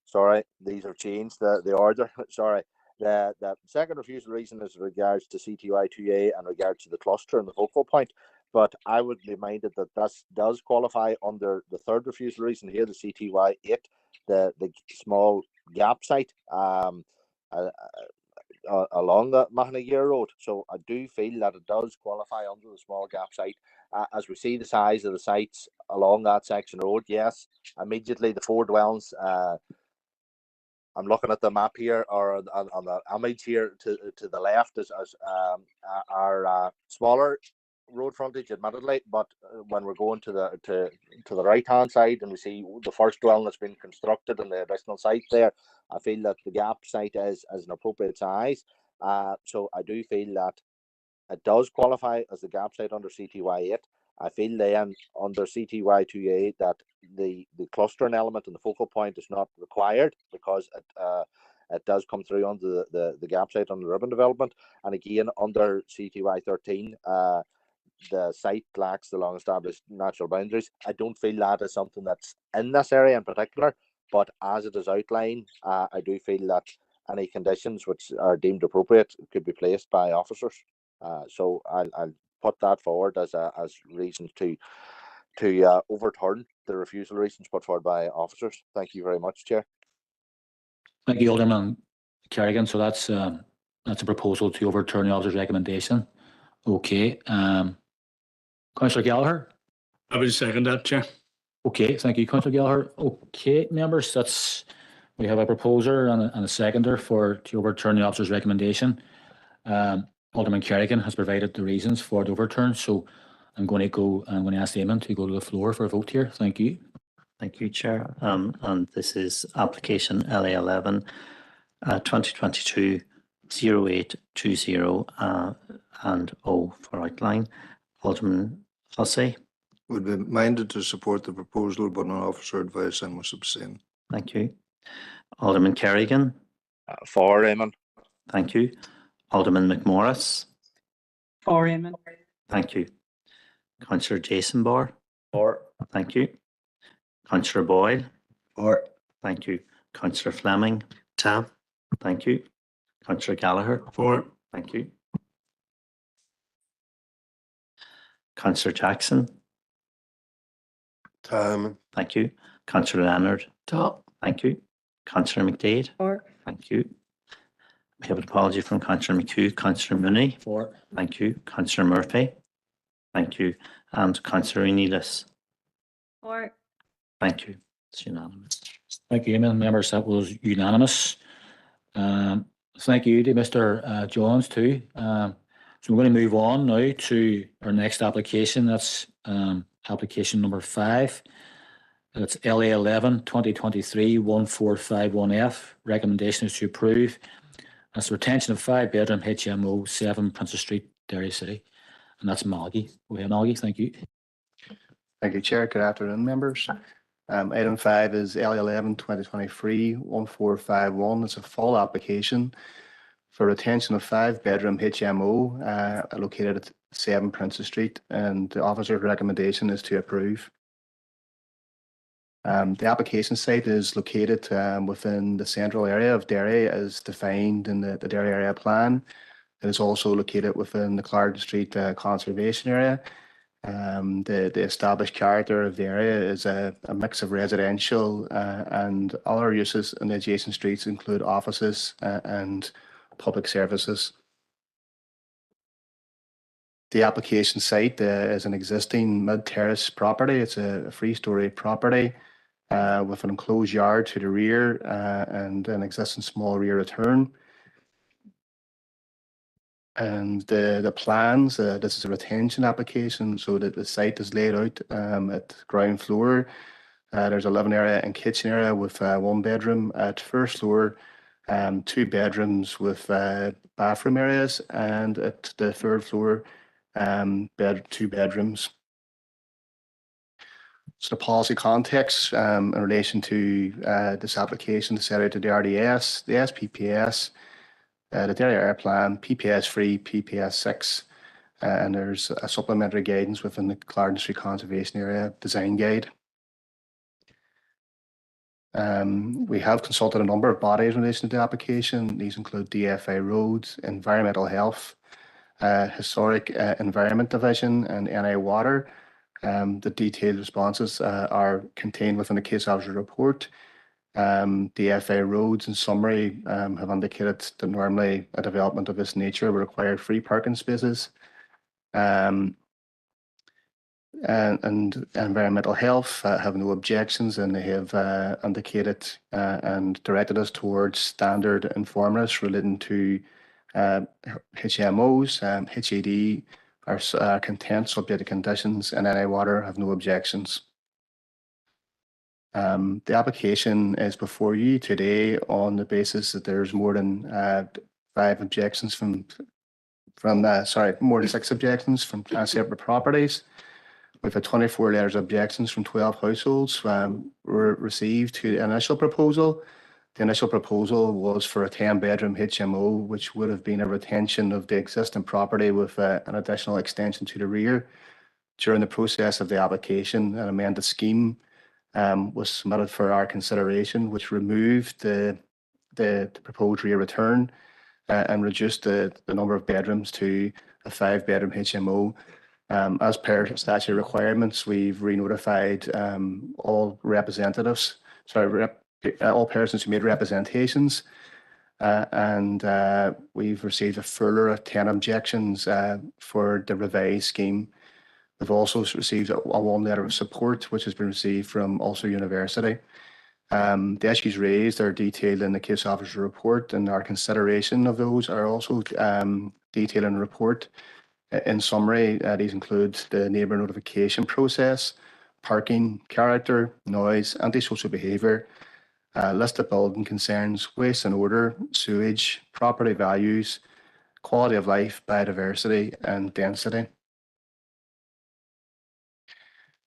sorry, these have changed the order. Sorry. The second refusal reason is in regards to CTY 2A and regards to the cluster and the focal point. but I would be minded that this does qualify under the third refusal reason here, the CTY 8, the small gap site along the Mahanagear Road. So I do feel that it does qualify under the small gap site. As we see the size of the sites along that section of road, yes, immediately the 4 dwellings. I'm looking at the map here, or on the image here to the left, as our smaller road frontage, admittedly, but when we're going to the right hand side and we see the first dwelling that's been constructed and the additional site there, I feel that the gap site is an appropriate size. So I do feel that it does qualify as the gap site under CTY 8. I feel then under CTY 2A that the clustering element and the focal point is not required, because it does come through under the gap site under urban development. And again, under CTY 13, the site lacks the long established natural boundaries. I don't feel that is something that's in this area in particular, but as it is outlined, I do feel that any conditions which are deemed appropriate could be placed by officers. So I'll put that forward as reasons to overturn the refusal reasons put forward by officers. Thank you very much, Chair. Thank you, Alderman Kerrigan. So that's a proposal to overturn the officer's recommendation. Okay. Councillor Gallagher? I would second that, Chair. Okay, thank you, Councillor Gallagher. Okay, members, we have a proposer and a seconder to overturn the officer's recommendation. Alderman Kerrigan has provided the reasons for the overturn, so I'm going to ask Eamon to go to the floor for a vote here. Thank you. Thank you, Chair. And this is application LA11 2022-0820 and O for outline. Alderman Hussey. Would be minded to support the proposal, but on officer advice, I must abstain. Thank you. Alderman Kerrigan. For Eamon. Thank you. Alderman McMorris. For Eamon. Thank you. Councillor Jason Barr. For. Thank you. Councillor Boyle. For. Thank you. Councillor Fleming. Tam. Thank you. Councillor Gallagher. For. Thank you. Councillor Jackson. Tam. Thank you. Councillor Leonard. Top. Thank you. Councillor McDade. For. Thank you. We have an apology from Councillor McHugh. Councillor Mooney. For. Thank you. Councillor Murphy. Thank you. And Councillor Neelis. For. Thank you. It's unanimous. Thank you, Eamon. Members, that was unanimous. Thank you to Mr. Johns too. So we're going to move on now to our next application. That's application number 5. That's LA11 2023-1451F. Recommendation is to approve. That's the retention of 5-bedroom HMO 7 Princess Street, Derry City. And that's Malgi. Go ahead, Malgi. Thank you. Thank you, Chair. Good afternoon, members. Item 5 is LA11 2023-1451. It's a full application for retention of 5-bedroom HMO located at 7 Princess Street, and the officer's recommendation is to approve. The application site is located within the central area of Derry as defined in the Derry Area Plan. It is also located within the Clarendon Street Conservation Area. The established character of the area is a mix of residential and other uses, and the adjacent streets include offices and public services. The application site is an existing mid-terrace property. It's a 3-story property with an enclosed yard to the rear and an existing small rear return. And the plans, this is a retention application, so that the site is laid out at ground floor. There's a living area and kitchen area with 1 bedroom at first floor, 2 bedrooms with bathroom areas, and at the third floor, 2 bedrooms. So the policy context in relation to this application is set out to the RDS, the SPPS, the Derry Area Plan, PPS 3, PPS 6, and there's a supplementary guidance within the Clarendon Street Conservation Area Design Guide. We have consulted a number of bodies in relation to the application. These include DFA Roads, Environmental Health, Historic Environment Division and NI Water. The detailed responses are contained within the case officer report. The FA Roads, in summary, have indicated that normally a development of this nature would require free parking spaces. And environmental health have no objections, and they have indicated and directed us towards standard informatives relating to HMOs. HAD are content subject to conditions, and NI Water have no objections. The application is before you today on the basis that there's more than 5 objections from more than 6 objections from separate properties. We've had 24 letters of objections from 12 households were received to the initial proposal. The initial proposal was for a 10-bedroom HMO, which would have been a retention of the existing property with an additional extension to the rear. During the process of the application, an amended scheme was submitted for our consideration, which removed the proposed rear return and reduced the number of bedrooms to a 5-bedroom HMO. As per statute requirements, we've re-notified all persons who made representations, and we've received a further 10 objections for the revised scheme. We've also received a 1 letter of support, which has been received from Ulster University. The issues raised are detailed in the case officer report, and our consideration of those are also detailed in the report. In summary, these include the neighbour notification process, parking, character, noise, antisocial behaviour, list of building concerns, waste and odour, sewage, property values, quality of life, biodiversity and density.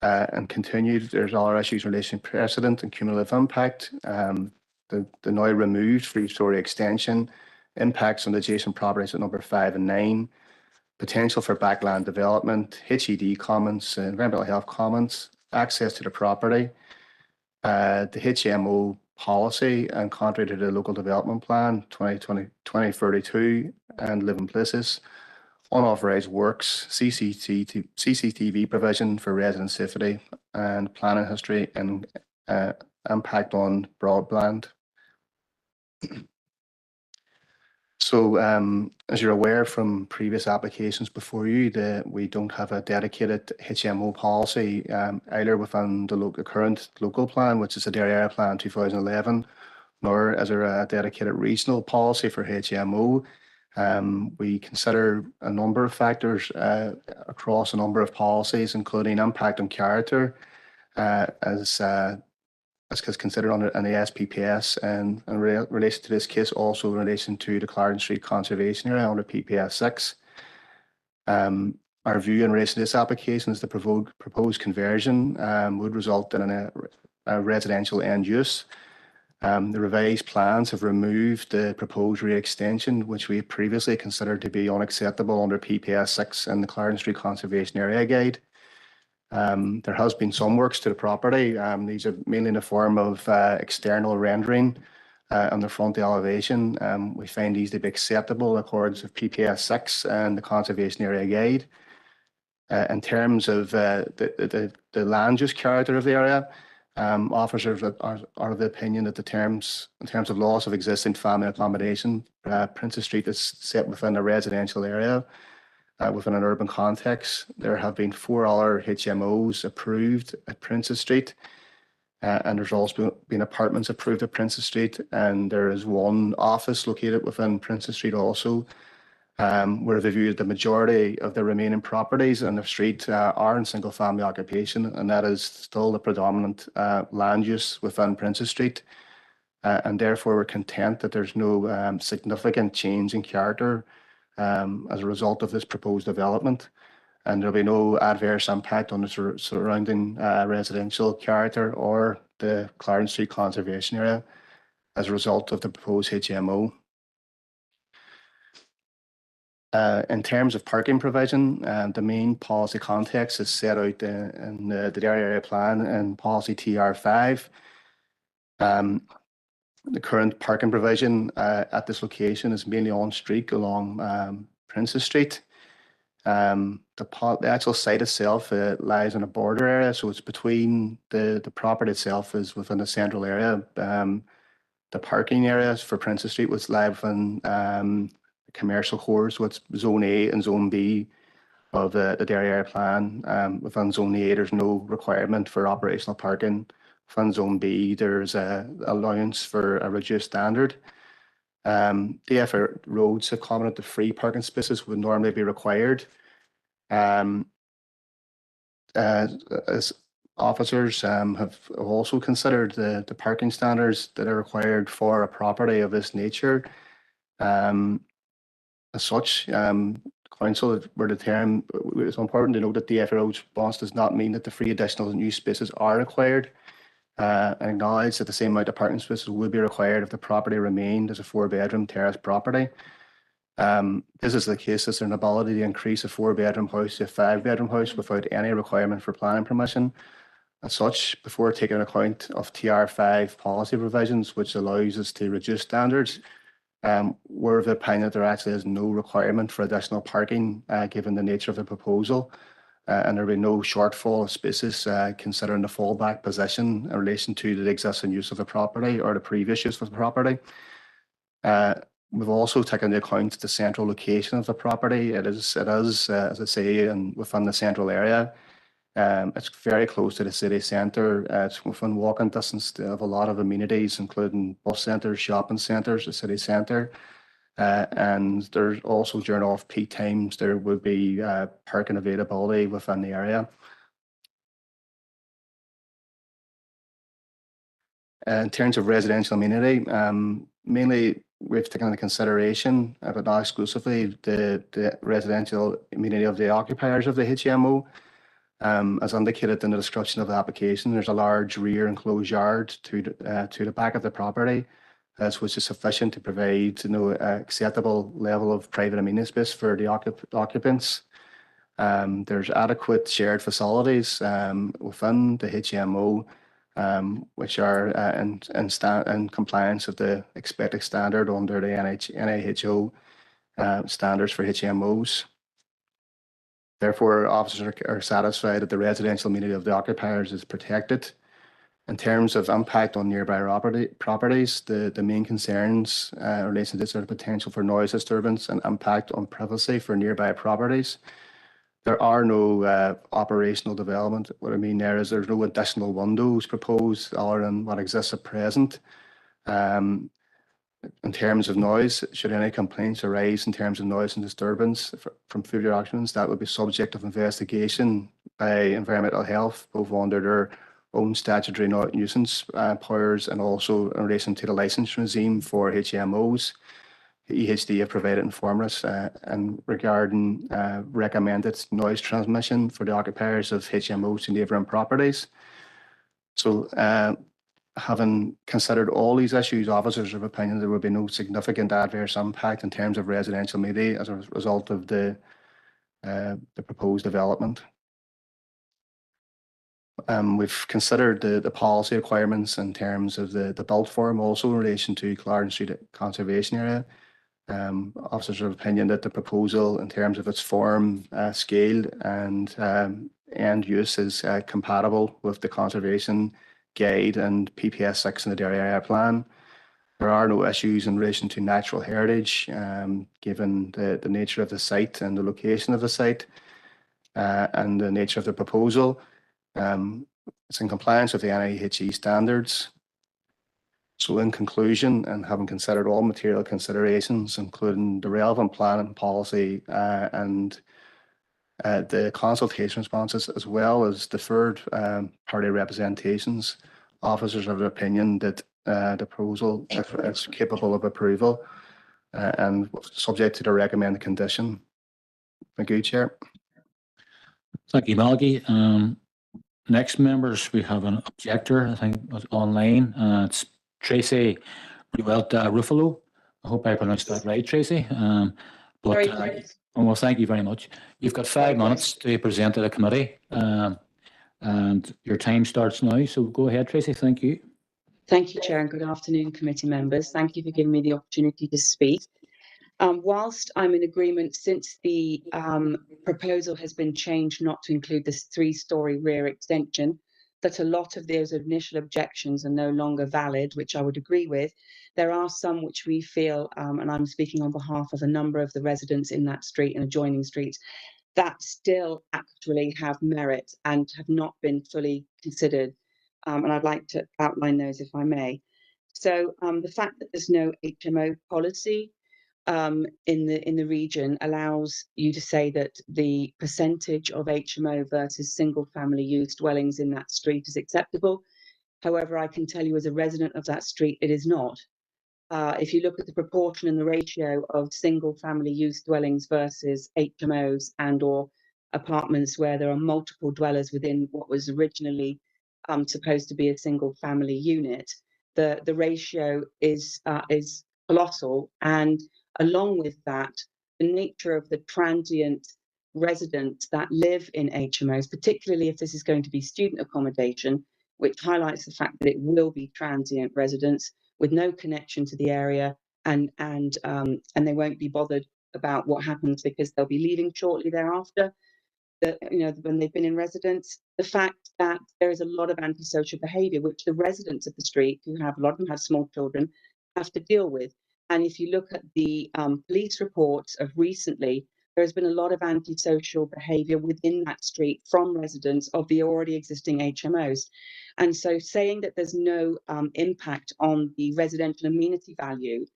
And continued, there's other issues in relation to precedent and cumulative impact. The now removed 3-storey extension, impacts on adjacent properties at number 5 and 9, potential for backland development, HED comments, environmental health comments, access to the property, the HMO policy, and contrary to the local development plan 2032 and living places, unauthorized works, CCTV provision for resident safety, and planning history and impact on broadband. So, as you're aware from previous applications before you, that we don't have a dedicated HMO policy either within the current local plan, which is the Derry Area Plan 2011, nor is there a dedicated regional policy for HMO. We consider a number of factors across a number of policies, including impact on character, as considered under in the SPPS, and in relation to this case, also in relation to the Clarendon Street Conservation Area under PPS 6. Our view in relation to this application is the proposed conversion would result in a residential end use. The revised plans have removed the proposed re-extension, which we previously considered to be unacceptable under PPS 6 and the Clarendon Street Conservation Area Guide. There has been some works to the property. These are mainly in the form of external rendering on the front elevation. We find these to be acceptable in accordance with PPS 6 and the Conservation Area Guide. In terms of the land use character of the area, officers are of the opinion that in terms of loss of existing family accommodation, Princess Street is set within a residential area. Within an urban context, there have been 4 other HMOs approved at Princess Street, and there's also been apartments approved at Princess Street, and there is 1 office located within Princess Street also, where the view the majority of the remaining properties on the street are in single family occupation, and that is still the predominant land use within Princess Street, and therefore we're content that there's no significant change in character as a result of this proposed development, and there'll be no adverse impact on the surrounding residential character or the Clarendon Street Conservation Area as a result of the proposed HMO. In terms of parking provision, the main policy context is set out in the Derry Area Plan and Policy TR5. The current parking provision at this location is mainly on street along Princess Street. The actual site itself lies in a border area, so it's between the property itself is within the central area. The parking areas for Princess Street was lie within commercial core, so it's Zone A and Zone B of the Derry area plan. Within Zone A, there's no requirement for operational parking. Within Zone B, there's a allowance for a reduced standard. DFR roads have commented that free parking spaces would normally be required. As officers have also considered the parking standards that are required for a property of this nature. As such, council were determined it's important to note that DFR response does not mean that the free additional new spaces are required. And acknowledge that the same amount of parking spaces would be required if the property remained as a 4-bedroom terrace property. This is the case as an ability to increase a 4-bedroom house to a 5-bedroom house without any requirement for planning permission. As such, before taking account of TR5 policy provisions, which allows us to reduce standards, we're of the opinion that there actually is no requirement for additional parking given the nature of the proposal. And there will be no shortfall of spaces considering the fallback position in relation to the existing use of the property or the previous use of the property. We've also taken into account the central location of the property. It is, as I say, within the central area. It's very close to the city centre. It's within walking distance of a lot of amenities, including bus centres, shopping centres, the city centre. And there's also during off-peak times, there would be parking availability within the area. In terms of residential amenity, mainly we've taken into consideration, but not exclusively, the residential amenity of the occupiers of the HMO. As indicated in the description of the application, there's a large rear enclosed yard to the back of the property, which is sufficient to provide acceptable level of private amenity space for the occupants. There's adequate shared facilities within the HMO, which are in compliance with the expected standard under the NIHO standards for HMOs. Therefore, officers are satisfied that the residential amenity of the occupiers is protected. In terms of impact on nearby properties, the main concerns relate to the potential for noise disturbance and impact on privacy for nearby properties. There are no operational development. What I mean there is there's no additional windows proposed other than what exists at present. In terms of noise, should any complaints arise in terms of noise and disturbance from future actions, that would be subject of investigation by environmental health, both under their own statutory nuisance powers and also in relation to the licence regime for HMOs. The EHD have provided informers regarding recommended noise transmission for the occupiers of HMOs to neighbouring properties. So having considered all these issues, officers are of opinion there will be no significant adverse impact in terms of residential amenity as a result of the proposed development. We've considered the policy requirements in terms of the built form, also in relation to Clarendon Street Conservation Area. Officers are of opinion that the proposal in terms of its form, scale and end use is compatible with the conservation guide and PPS 6 in the Derry area plan. There are no issues in relation to natural heritage, given the nature of the site and the location of the site and the nature of the proposal. It's in compliance with the NIHE standards. So in conclusion, and having considered all material considerations, including the relevant plan and policy and the consultation responses, as well as deferred party representations, officers have the opinion that the proposal is capable of approval and subject to the recommended condition. Thank you, Chair. Thank you, Malky. Next, members, we have an objector, I think, online. It's Tracy Ruffalo. I hope I pronounced that right, Tracy. Well, thank you very much. You've got 5 minutes to present to the committee, and your time starts now. So go ahead, Tracy. Thank you. Thank you, Chair, and good afternoon, committee members. Thank you for giving me the opportunity to speak. Whilst I'm in agreement, since the proposal has been changed not to include this 3-storey rear extension, that a lot of those initial objections are no longer valid, which I would agree with. There are some which we feel, and I'm speaking on behalf of a number of the residents in that street and adjoining streets, that still actually have merit and have not been fully considered. And I'd like to outline those if I may. So the fact that there's no HMO policy in the region allows you to say that the percentage of HMO versus single family use dwellings in that street is acceptable. However, I can tell you as a resident of that street, it is not. If you look at the proportion and the ratio of single family use dwellings versus HMOs and or apartments where there are multiple dwellers within what was originally supposed to be a single family unit, the ratio is colossal. And along with that, the nature of the transient residents that live in HMOs, particularly if this is going to be student accommodation, which highlights the fact that it will be transient residents with no connection to the area, and they won't be bothered about what happens because they'll be leaving shortly thereafter. When they've been in residence, the fact that there is a lot of antisocial behaviour, which the residents of the street, who have a lot of them have small children, have to deal with. And if you look at the police reports of recently, there has been a lot of antisocial behaviour within that street from residents of the already existing HMOs. And so saying that there's no impact on the residential amenity value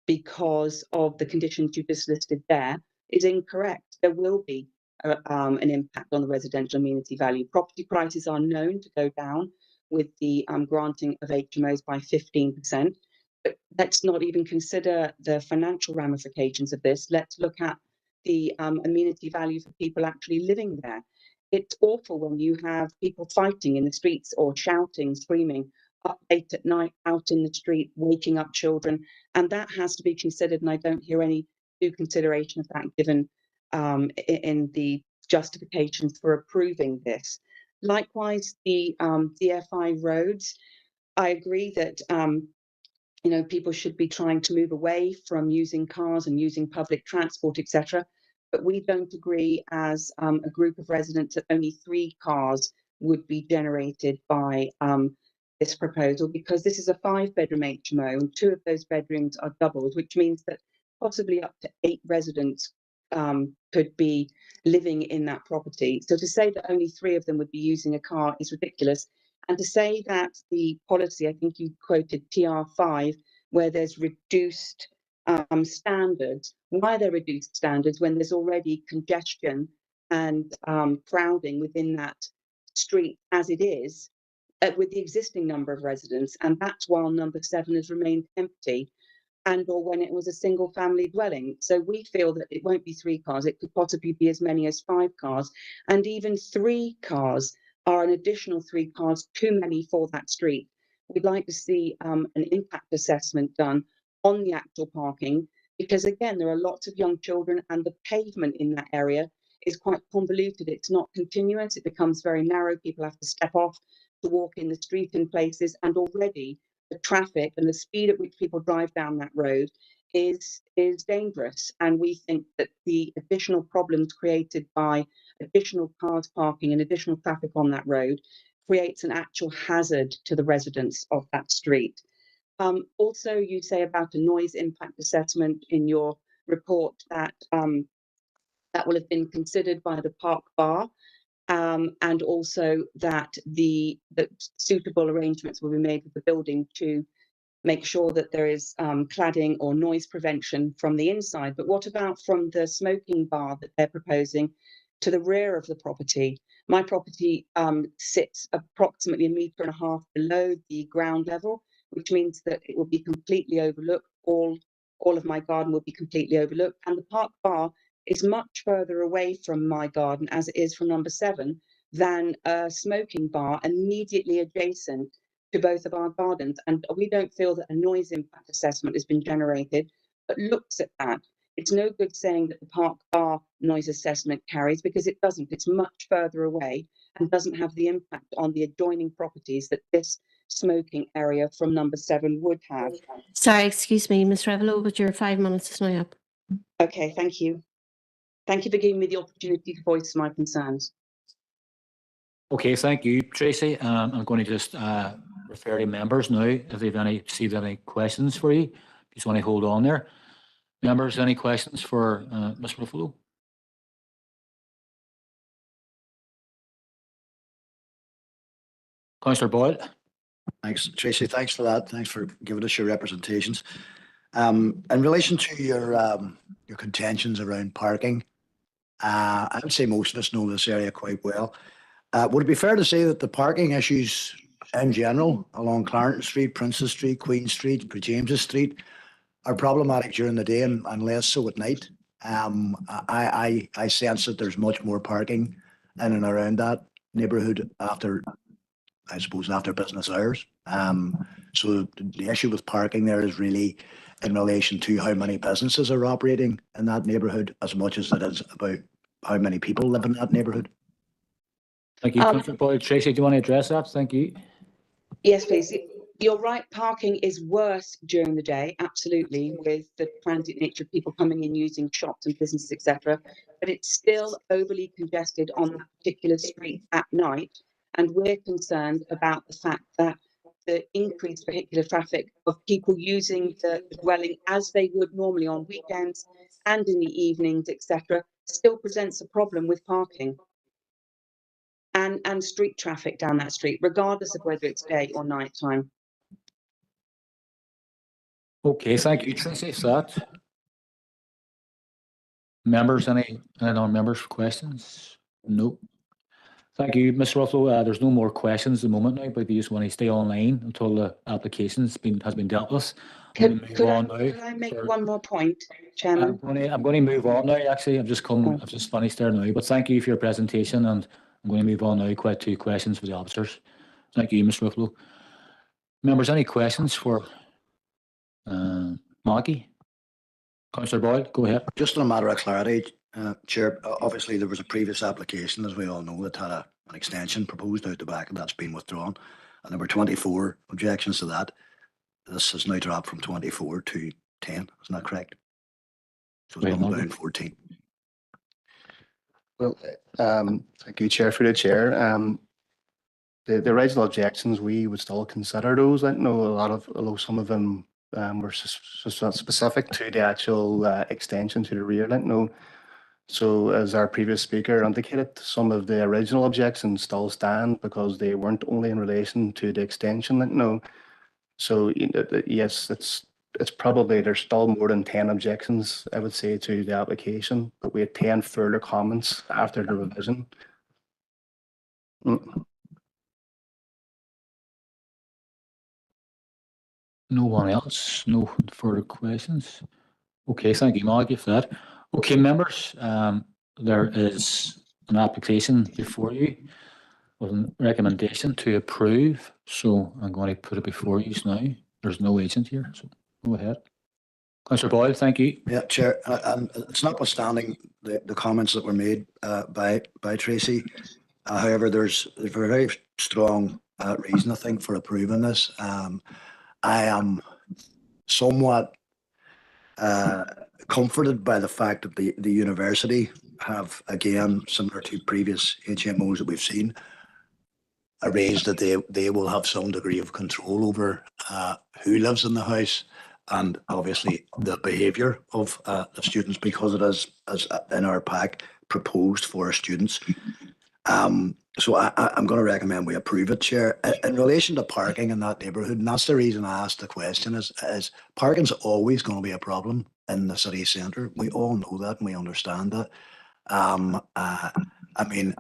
because of the conditions you just listed there is incorrect. There will be an impact on the residential amenity value. Property prices are known to go down with the granting of HMOs by 15%. But let's not even consider the financial ramifications of this. Let's look at the amenity value for people actually living there. It's awful when you have people fighting in the streets or shouting, screaming up late at night out in the street, waking up children, and that has to be considered. And I don't hear any due consideration of that given in the justifications for approving this. Likewise, the DFI roads, I agree that people should be trying to move away from using cars and using public transport, etc. But we don't agree as a group of residents that only 3 cars would be generated by this proposal, because this is a 5-bedroom HMO and 2 of those bedrooms are doubles, which means that possibly up to 8 residents could be living in that property. So to say that only 3 of them would be using a car is ridiculous. And to say that the policy, I think you quoted TR5, where there's reduced standards. Why are there reduced standards when there's already congestion and crowding within that street as it is with the existing number of residents? And that's while number 7 has remained empty, and or when it was a single family dwelling. So we feel that it won't be 3 cars, it could possibly be as many as 5 cars, and even 3 cars are an additional 3 cars too many for that street. We'd like to see an impact assessment done on the actual parking, because again, there are lots of young children and the pavement in that area is quite convoluted. It's not continuous, it becomes very narrow. People have to step off to walk in the street in places, and already the traffic and the speed at which people drive down that road is dangerous. And we think that the additional problems created by additional cars parking and additional traffic on that road creates an actual hazard to the residents of that street. Also, you say about a noise impact assessment in your report that that will have been considered by the park bar, and also that that suitable arrangements will be made with the building to make sure that there is cladding or noise prevention from the inside. But what about from the smoking bar that they're proposing to the rear of the property? My property sits approximately 1.5 meters below the ground level, which means that it will be completely overlooked. All of my garden will be completely overlooked. And the park bar is much further away from my garden, as it is from number 7, than a smoking bar immediately adjacent to both of our gardens. And we don't feel that a noise impact assessment has been generated that looks at that. It's no good saying that the park bar noise assessment carries, because it doesn't. It's much further away and doesn't have the impact on the adjoining properties that this smoking area from number 7 would have. Sorry, excuse me, Ms. Revelo, but your 5 minutes is now up. Okay, thank you. Thank you for giving me the opportunity to voice my concerns. Okay, thank you, Tracy. I'm going to just refer to members now if they've received any questions for you. Just want to hold on there. Members, any questions for Ms. Ruffalo? Councillor Boyle. Thanks, Tracy. Thanks for that. Thanks for giving us your representations. In relation to your contentions around parking, I would say most of us know this area quite well. Would it be fair to say that the parking issues in general along Clarendon Street, Princess Street, Queen Street, James's Street are problematic during the day and less so at night? I sense that there's much more parking in and around that neighbourhood after business hours. So the issue with parking there is really in relation to how many businesses are operating in that neighbourhood as much as it is about how many people live in that neighbourhood. Thank you, Councillor Boyle. Tracy, do you want to address that? Thank you. Yes, please. You're right, parking is worse during the day, absolutely, with the transit nature of people coming in using shops and businesses, etc. But it's still overly congested on that particular street at night. And we're concerned about the fact that the increased vehicular traffic of people using the dwelling as they would normally on weekends and in the evenings, etc., still presents a problem with parking and street traffic down that street, regardless of whether it's day or night time. Okay, thank you, Tracy, for that. Members, any other members for questions? No. Thank you, Ms. Ruffalo. There's no more questions at the moment now, but if you just want to stay online until the application has been dealt with. Could I make one more point, Chairman? I'm going to move on now. Actually, I've just finished there now. But thank you for your presentation, and I'm going to move on now. Quite two questions for the officers. Thank you, Ms. Ruffalo. Members, any questions for Maggie? Councillor Boyle, go ahead. Just on a matter of clarity, Chair, obviously there was a previous application, as we all know, that had an extension proposed out the back, and that's been withdrawn. And there were 24 objections to that. This has now dropped from 24 to 10, isn't that correct? So it's gone down 14. Well, thank you, Chair, for the chair. The original objections, we would still consider those. I know although some of them were specific to the actual extension to the rear link. No. So as our previous speaker indicated, some of the original objections still stand because they weren't only in relation to the extension link. No. So yes, it's probably there's still more than 10 objections, I would say, to the application, but we had 10 further comments after the revision. No one else? No further questions? Okay, thank you, Maggie, for that. Okay, members, there is an application before you with a recommendation to approve. So I'm going to put it before you now. There's no agent here, so go ahead. Councillor Boyle, thank you. Yeah, Chair, it's notwithstanding the comments that were made by Tracy. However, there's a very strong reason, I think, for approving this. I am somewhat comforted by the fact that the university have, again, similar to previous HMOs that we've seen, arranged that they will have some degree of control over who lives in the house and obviously the behaviour of the students, because it is, as in our pack, proposed for our students. So I'm going to recommend we approve it, Chair. In relation to parking in that neighbourhood, and that's the reason I asked the question, is parking's always going to be a problem in the city centre. We all know that and we understand that. I mean,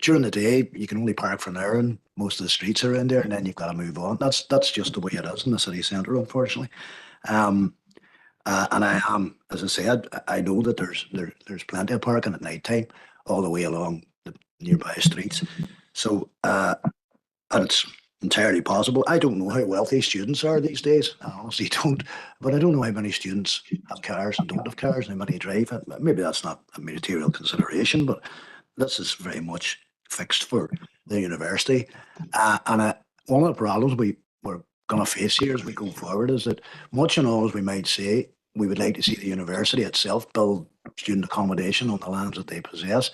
during the day, you can only park for an hour and most of the streets are in there, and then you've got to move on. That's just the way it is in the city centre, unfortunately. And I am, as I said, I know that there's plenty of parking at night time all the way along the nearby streets. So, and it's entirely possible. I don't know how wealthy students are these days. I honestly don't. But I don't know how many students have cars and don't have cars, and how many drive. Maybe that's not a material consideration, but this is very much fixed for the university. And one of the problems we're going to face here as we go forward is that much and all as we might say, we would like to see the university itself build student accommodation on the lands that they possess.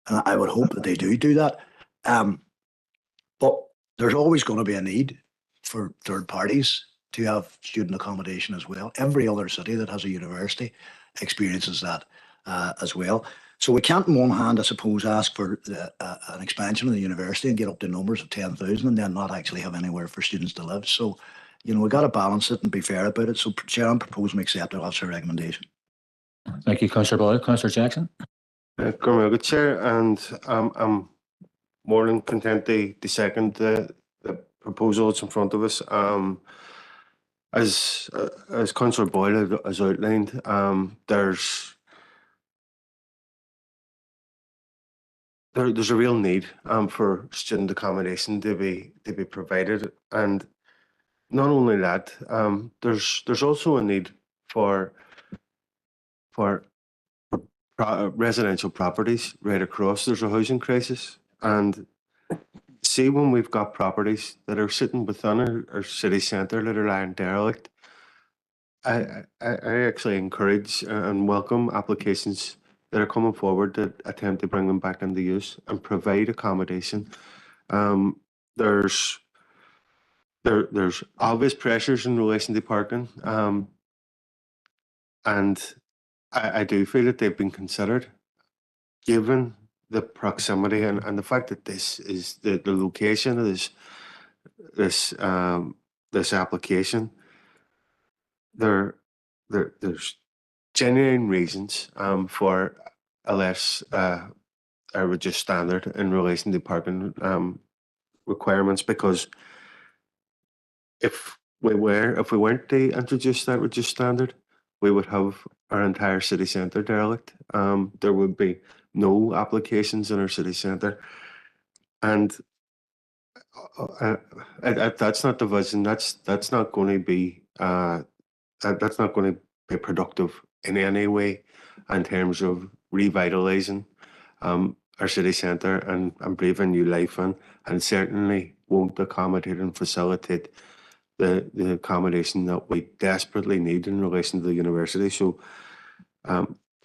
And I would hope that they do that. But there's always going to be a need for third parties to have student accommodation as well. Every other city that has a university experiences that as well. So we can't, on one hand, I suppose, ask for an expansion of the university and get up to numbers of 10,000 and then not actually have anywhere for students to live. So, we've got to balance it and be fair about it. So, Chair, I'm proposing we accept it. That's our recommendation. Thank you, Councillor Boyle. Councillor Jackson. Good Chair, and I'm more than content to second the proposal that's in front of us. As Councillor Boyle has outlined, there's a real need for student accommodation to be provided, and not only that, there's also a need for residential properties right across. There's a housing crisis, and see, when we've got properties that are sitting within our city centre that are lying derelict, I actually encourage and welcome applications that are coming forward that attempt to bring them back into use and provide accommodation. There's obvious pressures in relation to parking, and I do feel that they've been considered, given the proximity and the fact that this is the location of this application. There's genuine reasons for a less a reduced standard in relation to parking requirements, because if we weren't to introduce that reduced standard, we would have our entire city centre derelict. There would be no applications in our city centre, and that's not the vision. That's not going to be that's not going to be productive in any way in terms of revitalising our city centre and breathing new life in, and certainly won't accommodate and facilitate the accommodation that we desperately need in relation to the university. So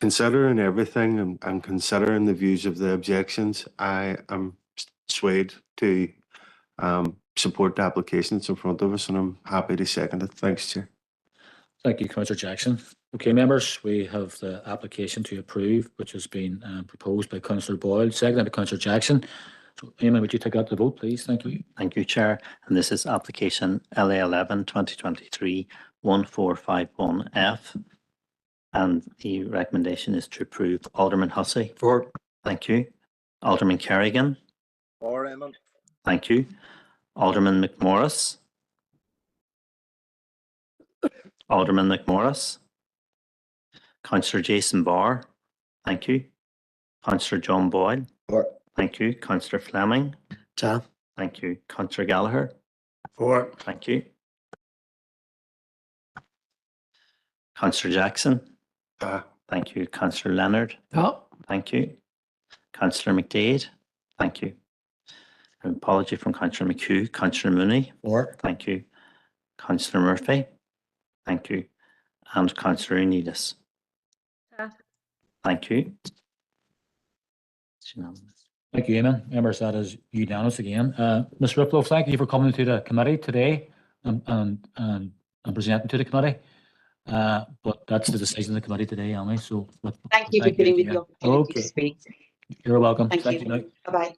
considering everything and considering the views of the objections, I am swayed to support the applications in front of us, and I'm happy to second it. Thanks, Chair. Thank you, Councillor Jackson. Okay, members, we have the application to approve, which has been proposed by Councillor Boyle, seconded by Councillor Jackson. So, Eamon, would you take out the vote, please? Thank you. Thank you, Chair. And this is application LA11 2023 1451F. And the recommendation is to approve. Alderman Hussey. For. Thank you. Alderman Kerrigan. For, Eamon. Thank you. Alderman McMorris. Alderman McMorris. Councillor Jason Barr. Thank you. Councillor John Boyle. For. Thank you. Councillor Fleming. Ta. Thank you. Councillor Gallagher. For. Thank you. Councillor Jackson. Thank you. Councillor Leonard. Thank you. Councillor McDade. Thank you. An apology from Councillor McHugh. Councillor Mooney. For. Thank you. Councillor Murphy. Thank you. And Councillor Unidis. Thank you. It's unanimous. Thank you, Eamon. Members, that is unanimous again. Ms. Riplow, thank you for coming to the committee today and presenting to the committee. But that's the decision of the committee today, Emily. So thank you for giving me the opportunity to speak. You're welcome. Thank you. Bye-bye.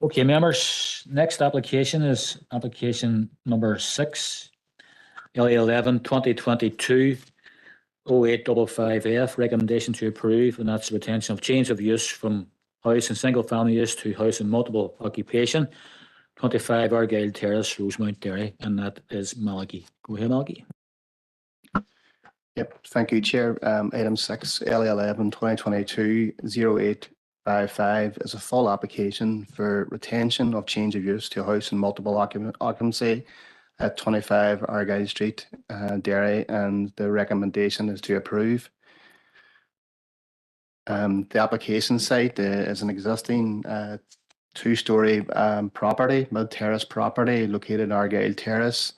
Okay, members, next application is application number 6, LA11 2022 0855F, recommendation to approve, and that's the retention of change of use from house and single family use to house and multiple occupation, 25 Argyle Terrace, Rosemount, Derry, and that is Malachy. Go ahead, Malachy. Yep, thank you, Chair. Item 6, LA11 2022 0855 is a full application for retention of change of use to a house and multiple occupancy at 25 Argyle Street, Derry, and the recommendation is to approve. The application site is an existing two-storey property, mid-terrace property located in Argyle Terrace.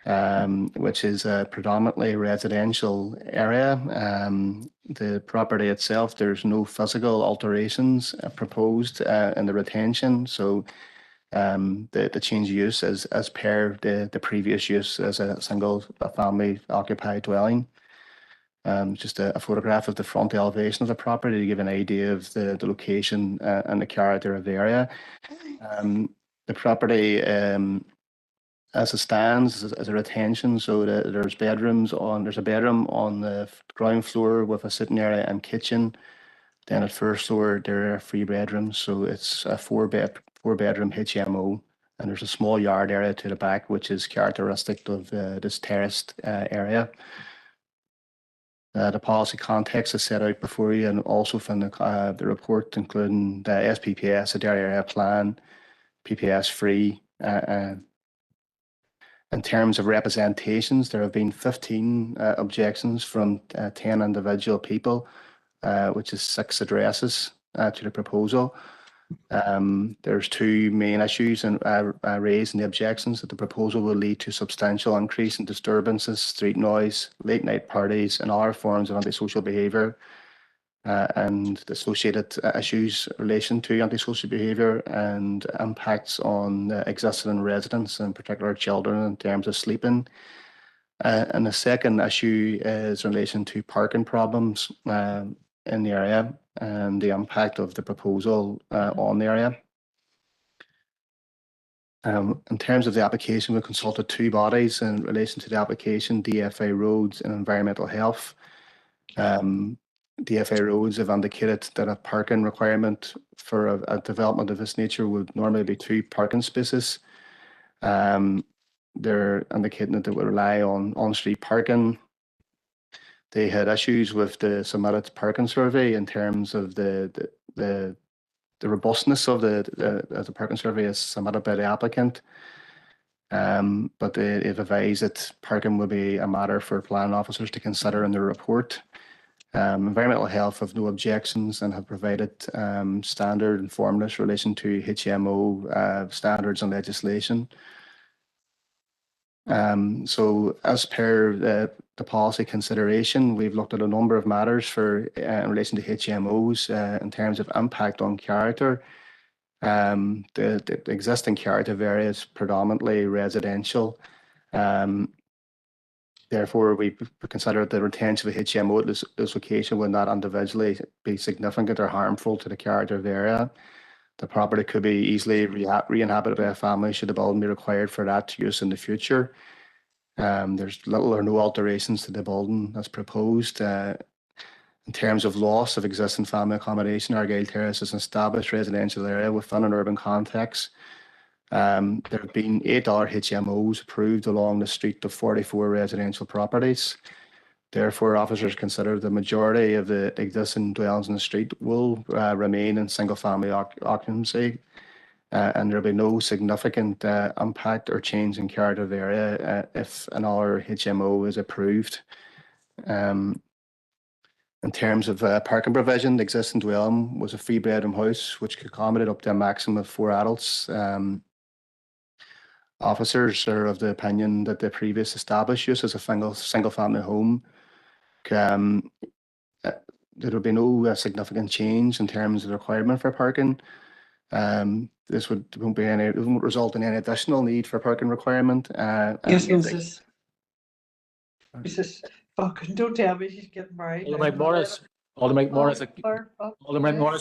which is a predominantly residential area. The property itself, there's no physical alterations proposed in the retention. So the change of use is as per the previous use as a single family occupied dwelling. Just a photograph of the front elevation of the property to give an idea of the location and the character of the area. The property as it stands as a retention, so there's bedrooms on, there's a bedroom on the ground floor with a sitting area and kitchen. Then at first floor there are 3 bedrooms, so it's a 4-bedroom HMO, and there's a small yard area to the back which is characteristic of this terraced area. The policy context is set out before you, and also from the report, including the SPPS, the Dairy Area Plan, PPS free. In terms of representations, there have been 15 objections from 10 individual people, which is 6 addresses to the proposal. There's 2 main issues raised in the objections: that the proposal will lead to substantial increase in disturbances, street noise, late night parties, and other forms of antisocial behaviour, and the associated issues in relation to antisocial behaviour and impacts on existing residents, in particular children, in terms of sleeping. And the second issue is in relation to parking problems in the area and the impact of the proposal on the area. In terms of the application, we consulted 2 bodies in relation to the application: DFA Roads and Environmental Health. DFA Roads have indicated that a parking requirement for a development of this nature would normally be 2 parking spaces. They're indicating that they would rely on street parking. They had issues with the submitted parking survey in terms of the robustness of the parking survey as submitted by the applicant. But they've advised that parking will be a matter for planning officers to consider in their report. Environmental Health have no objections and have provided standard and formulas in relation to HMO standards and legislation. So as per the policy consideration, we've looked at a number of matters in relation to HMOs in terms of impact on character. The existing character of area is predominantly residential. Therefore, we consider the retention of a HMO at this location would not individually be significant or harmful to the character of the area. The property could be easily re-inhabited by a family should the building be required for that use in the future. There's little or no alterations to the building as proposed. In terms of loss of existing family accommodation, Argyle Terrace is an established residential area within an urban context. There have been $8 HMOs approved along the street of 44 residential properties. Therefore, officers consider the majority of the existing dwellings in the street will remain in single-family occupancy, and there will be no significant impact or change in character of the area if another HMO is approved. In terms of parking provision, the existing dwelling was a 3-bedroom house which could accommodate up to a maximum of 4 adults. Officers are of the opinion that the previous established use as a single-family home, there will be no significant change in terms of the requirement for parking. This won't result in any additional need for parking requirement. Yes, Moses. Jesus, fucking don't tell me she's getting married. Alderman Morris,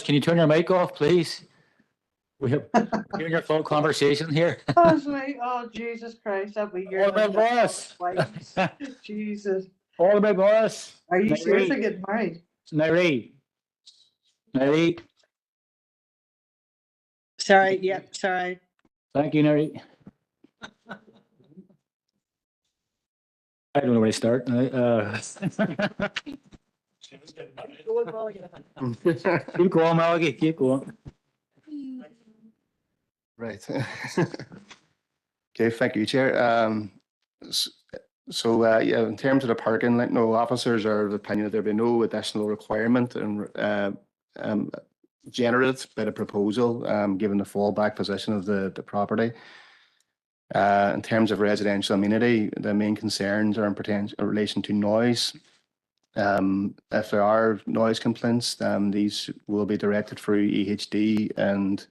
can you turn your mic off, please? We have hearing your phone conversation here. Oh, Jesus Christ, that'll be your Morris. Jesus. Alderman Morris. Are you seriously getting married? Nairy. Sorry, yeah, sorry. Thank you, Nairy. I don't know where to start. Keep going, Malachy. Keep going. Right. Okay, thank you, Chair. Yeah, in terms of the parking, no, officers are of the opinion that there will be no additional requirement generated by the proposal, given the fallback position of the property. In terms of residential amenity, the main concerns are in relation to noise. If there are noise complaints, these will be directed through EHD and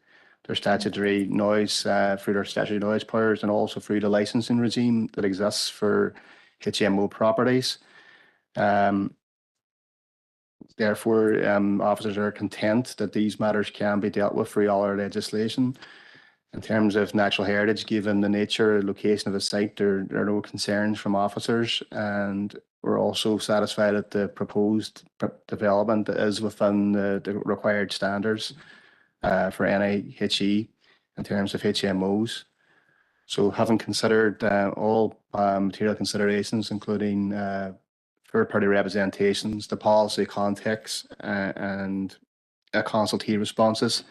their statutory noise through their statutory noise powers, and also through the licensing regime that exists for HMO properties. Therefore, officers are content that these matters can be dealt with through all our legislation. In terms of natural heritage, given the nature and location of the site, there are no concerns from officers, and we're also satisfied that the proposed development is within the required standards for NIHE in terms of HMOs. So having considered all material considerations, including third-party representations, the policy context, and consultative responses,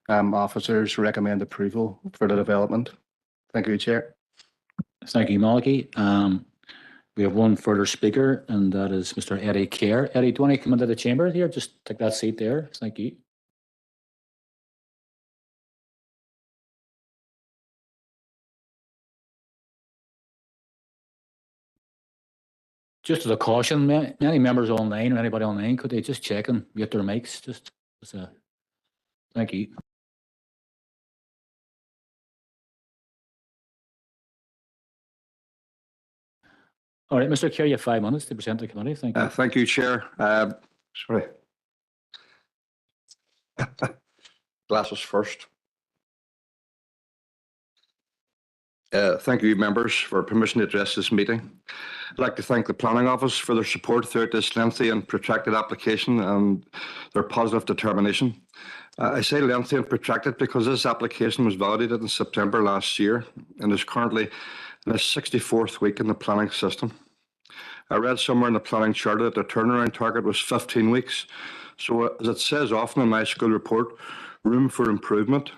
officers recommend approval for the development. Thank you, Chair. Thank you, Malachy. We have one further speaker, and that is Mr. Eddie Kerr. Eddie, do you want to come into the chamber here? Just take that seat there. Thank you. Just as a caution, many members online or anybody online, could they just check and get their mics? Just thank you. All right, Mr. Kerr, you have 5 minutes to present the committee. Thank you. Thank you, Chair. Sorry. Glasses first. Thank you, members, for permission to address this meeting. I'd like to thank the Planning Office for their support throughout this lengthy and protracted application and their positive determination. I say lengthy and protracted because this application was validated in September last year and is currently in its 64th week in the planning system. I read somewhere in the planning charter that the turnaround target was 15 weeks. So as it says often in my school report, room for improvement.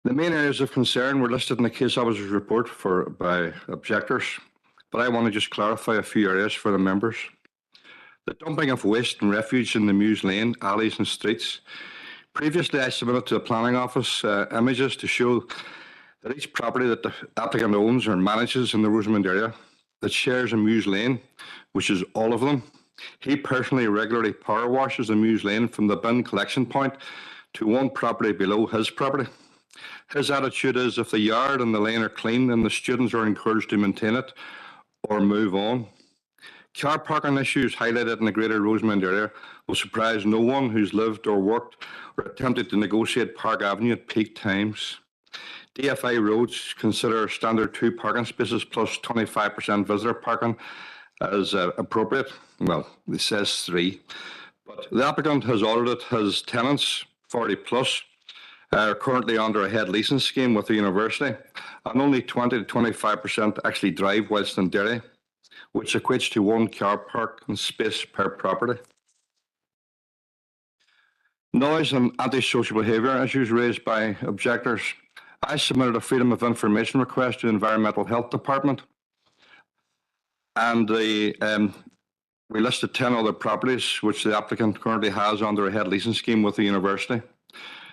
The main areas of concern were listed in the case officer's report by objectors, but I want to just clarify a few areas for the members. The dumping of waste and refuse in the Muse Lane, alleys and streets. Previously, I submitted to the Planning Office images to show that each property that the applicant owns or manages in the Rosamond area that shares a Muse Lane, which is all of them. He personally regularly power washes the Muse Lane from the bin collection point to one property below his property. His attitude is if the yard and the lane are clean, then the students are encouraged to maintain it or move on. Car parking issues highlighted in the Greater Rosamond area will surprise no one who's lived or worked or attempted to negotiate Park Avenue at peak times. DFI roads consider standard 2 parking spaces plus 25% visitor parking as appropriate. Well, it says 3. But the applicant has audited his tenants, 40 plus, are currently under a head leasing scheme with the university, and only 20 to 25% actually drive whilst in Derry, which equates to 1 car parking space per property. Noise and antisocial behaviour issues raised by objectors. I submitted a Freedom of Information request to the Environmental Health Department, and we listed 10 other properties which the applicant currently has under a head leasing scheme with the university.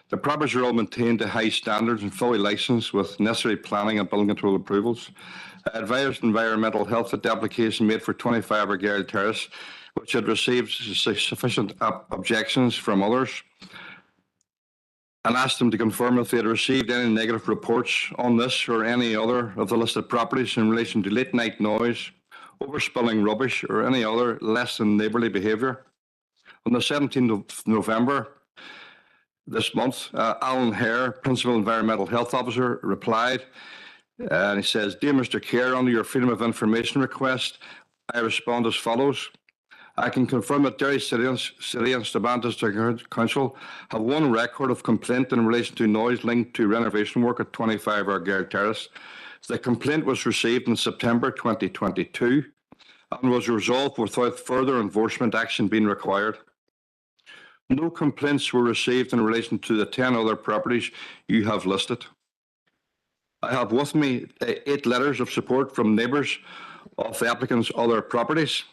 The properties are all maintained to high standards and fully licensed with necessary planning and building control approvals. I advised Environmental Health that the application made for 25 Argyll Terrace, which had received sufficient objections from others, and asked them to confirm if they had received any negative reports on this or any other of the listed properties in relation to late night noise, overspilling rubbish, or any other less than neighbourly behaviour. On the 17th of November this month, Alan Hare, Principal Environmental Health Officer, replied, and he says, "Dear Mr. Kerr, under your Freedom of Information request, I respond as follows. I can confirm that Derry City and Staban District Council have one record of complaint in relation to noise linked to renovation work at 25 Argyll Terrace. The complaint was received in September 2022 and was resolved without further enforcement action being required. No complaints were received in relation to the 10 other properties you have listed. I have with me 8 letters of support from neighbours of the applicant's other properties,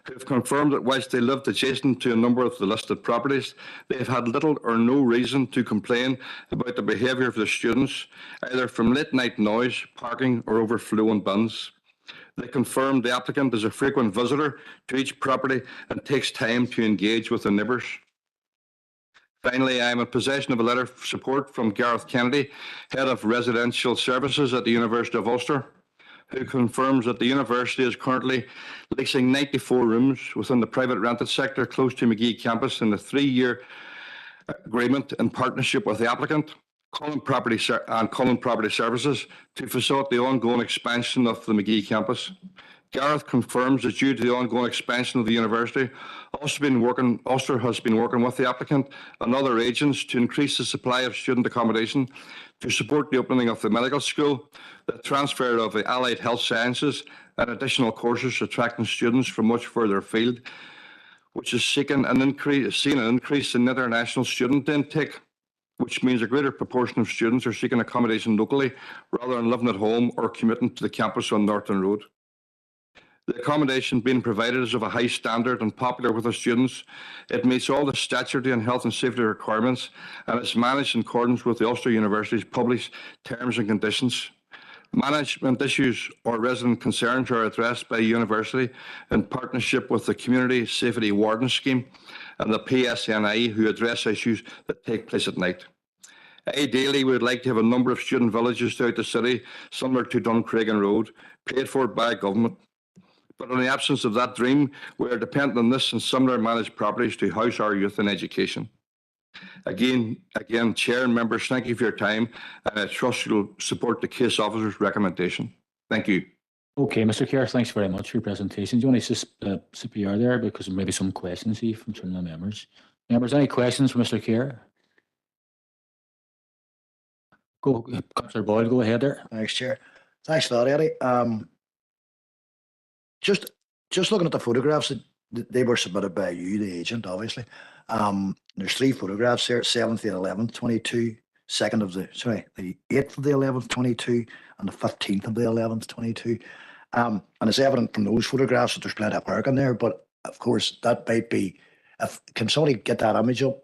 who have confirmed that whilst they lived adjacent to a number of the listed properties, they have had little or no reason to complain about the behaviour of the students, either from late night noise, parking or overflowing bins. They confirmed the applicant is a frequent visitor to each property and takes time to engage with the neighbours. Finally, I am in possession of a letter of support from Gareth Kennedy, Head of Residential Services at the University of Ulster, who confirms that the university is currently leasing 94 rooms within the private rented sector close to McGee campus in a 3-year agreement in partnership with the applicant, Cullen Property Services, to facilitate the ongoing expansion of the McGee campus. Gareth confirms that due to the ongoing expansion of the university, Ulster has been working with the applicant and other agents to increase the supply of student accommodation to support the opening of the medical school, the transfer of the allied health sciences and additional courses attracting students from much further afield, which is seeing an increase in international student intake, which means a greater proportion of students are seeking accommodation locally rather than living at home or commuting to the campus on Norton Road. The accommodation being provided is of a high standard and popular with the students. It meets all the statutory and health and safety requirements and is managed in accordance with the Ulster University's published terms and conditions. Management issues or resident concerns are addressed by the university in partnership with the Community Safety Warden Scheme and the PSNI, who address issues that take place at night. Ideally, we would like to have a number of student villages throughout the city, similar to Duncragan Road, paid for by government. But in the absence of that dream, we are dependent on this and similar managed properties to house our youth in education. Again, Chair and members, thank you for your time, and I trust you'll support the case officer's recommendation. Thank you. Okay, Mr. Kerr, thanks very much for your presentation. Do you want to CPR there, because there may be some questions here from some of the members. Members, any questions for Mr. Kerr? Go, Councillor Boyle, go ahead there. Thanks, Chair. Thanks for that, Eddie. Just looking at the photographs, they were submitted by you, the agent, obviously. There's 3 photographs here, 7th of the 11th, 22, the 8th of the 11th, 22, and the 15th of the 11th, 22. And it's evident from those photographs that there's plenty of parking there, but of course that might be, can somebody get that image up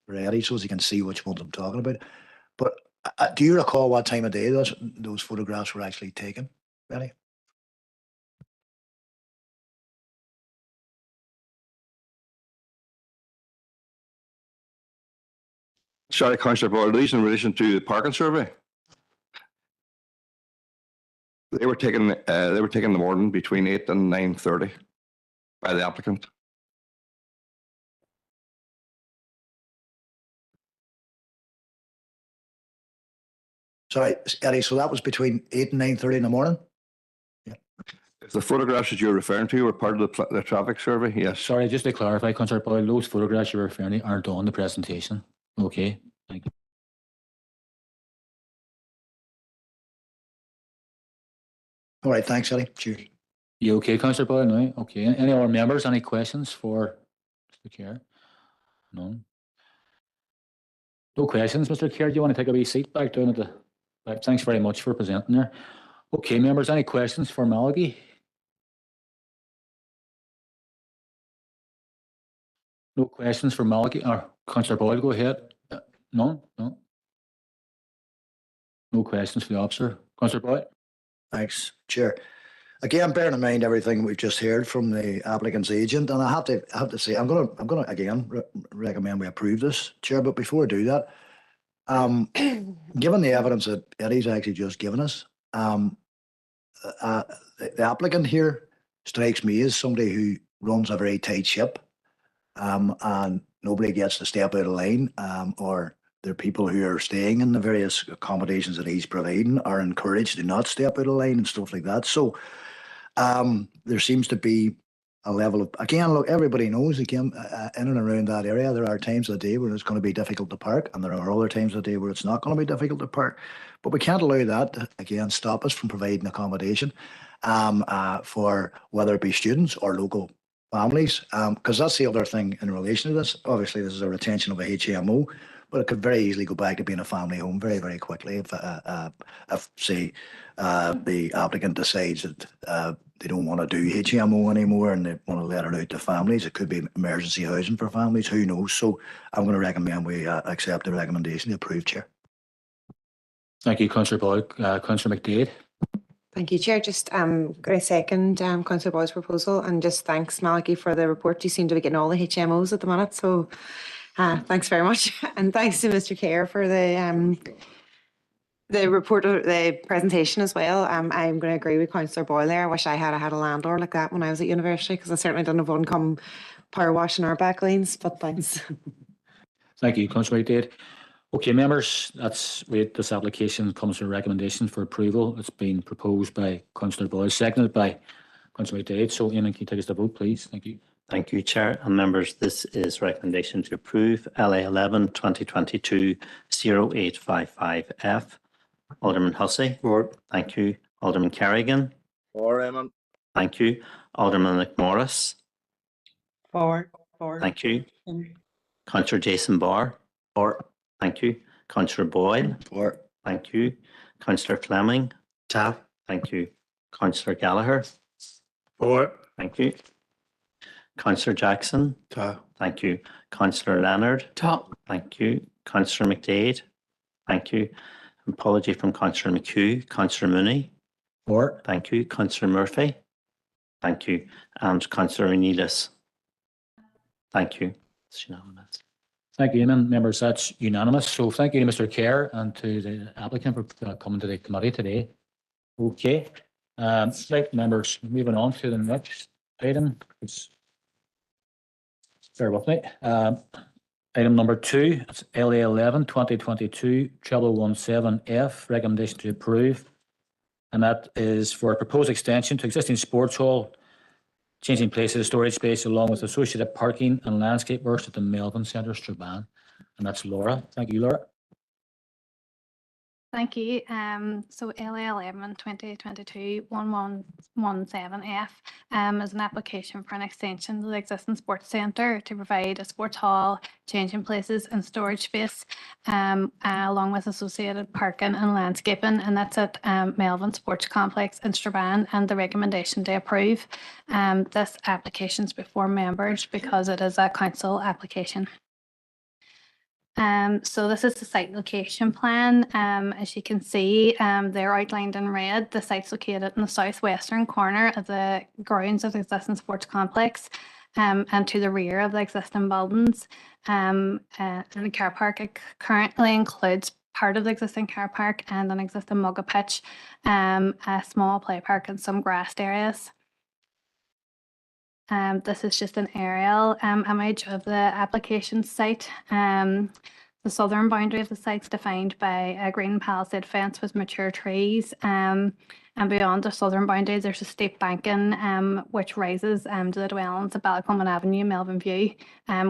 ready so as you can see which ones I'm talking about? But do you recall what time of day those photographs were actually taken, Ready? Sorry, Councillor Boyle, these in relation to the parking survey. They were taken in the morning between 8 and 9:30 by the applicant. Sorry, Eddie, so that was between 8 and 9:30 in the morning? Yeah. If the photographs that you're referring to were part of the traffic survey, yes. Sorry, just to clarify, Councillor Boyle, those photographs you're referring to aren't on the presentation. Okay, thank you. All right, thanks, Eddie. Cheers. You okay, Councillor Boyle? No? Okay. Any other members? Any questions for Mr. Kerr? None. No questions, Mr. Kerr. Do you want to take a wee seat back down at the back? Thanks very much for presenting there. Okay, members, any questions for Malachy? No questions for Malachy or Councillor Boyle, go ahead. None? No. No questions for the officer. Councillor Boyle? Thanks, Chair. Again, bearing in mind everything we've just heard from the applicant's agent, and I have to say, I'm gonna again recommend we approve this, Chair. But before I do that, given the evidence that Eddie's actually just given us, the applicant here strikes me as somebody who runs a very tight ship, and nobody gets to step out of line, or there are people who are staying in the various accommodations that he's providing are encouraged to not step out of line and stuff like that. So there seems to be a level of, again, look, everybody knows, again, in and around that area, there are times of the day where it's going to be difficult to park, and there are other times of the day where it's not going to be difficult to park. But we can't allow that to, again, stop us from providing accommodation for whether it be students or local families, because that's the other thing in relation to this. Obviously, this is a retention of a HMO, but it could very easily go back to being a family home very, very quickly if say, the applicant decides that they don't want to do HMO anymore and they want to let it out to families. It could be emergency housing for families, who knows? So I'm going to recommend we accept the recommendation to approve, Chair. Thank you, Councillor Boyd. Councillor McDade. Thank you, Chair. Just going to second Councillor Boyd's proposal, and just thanks, Malachy, for the report. You seem to be getting all the HMOs at the minute, so thanks very much. And thanks to Mr. Kerr for the report, the presentation as well. I'm going to agree with Councillor Boyle there. I wish I had a landlord like that when I was at university, because I certainly didn't have one come power washing our back lanes, but thanks. Thank you, Councillor McDade. Okay, members, this application comes to a recommendation for approval. It's been proposed by Councillor Boyle, seconded by Councillor McDade. So, Eamon, can you take us to vote, please? Thank you. Thank you, Chair. And members, this is recommendation to approve LA 11 2022 0855F. Alderman Hussey. For. Thank you. Alderman Kerrigan. For, Eamon. Thank you. Alderman McMorris. For. Thank you. Councillor Jason Barr. For. Thank you. Councillor Boyle. For. Thank you. Councillor Fleming. Tap. Thank you. Councillor Gallagher. For. Thank you. Councillor Jackson. Ta. Thank you. Councillor Leonard. Ta. Thank you. Councillor McDade. Thank you. Apology from Councillor McHugh. Councillor Mooney. For. Thank you. Councillor Murphy. Thank you. And Councillor Neelis. Thank you. It's unanimous. Thank you, Eamon. Members, that's unanimous. So thank you to Mr. Kerr and to the applicant for coming to the committee today. Okay. Right, members, moving on to the next item. Bear with me. Item number 2, it's LA 11 2022 0017F, recommendation to approve. And that is for a proposed extension to existing sports hall, changing places, storage space, along with associated parking and landscape works at the Melvin Centre, Strabane. And that's Laura. Thank you, Laura. Thank you. So LA 11 2022 1117F is an application for an extension to the existing sports centre to provide a sports hall, changing places and storage space, along with associated parking and landscaping, and that's at Melvin Sports Complex in Strabane, and the recommendation to approve. This application is before members because it is a council application. So this is the site location plan. As you can see, they're outlined in red. The site's located in the southwestern corner of the grounds of the existing sports complex, and to the rear of the existing buildings. And the car park, it currently includes part of the existing car park and an existing mugga pitch, a small play park and some grassed areas. This is just an aerial image of the application site. The southern boundary of the site is defined by a green palisade fence with mature trees. And beyond the southern boundary, there's a steep banking which rises to the dwellings of Ballycommon Avenue, Melvin View,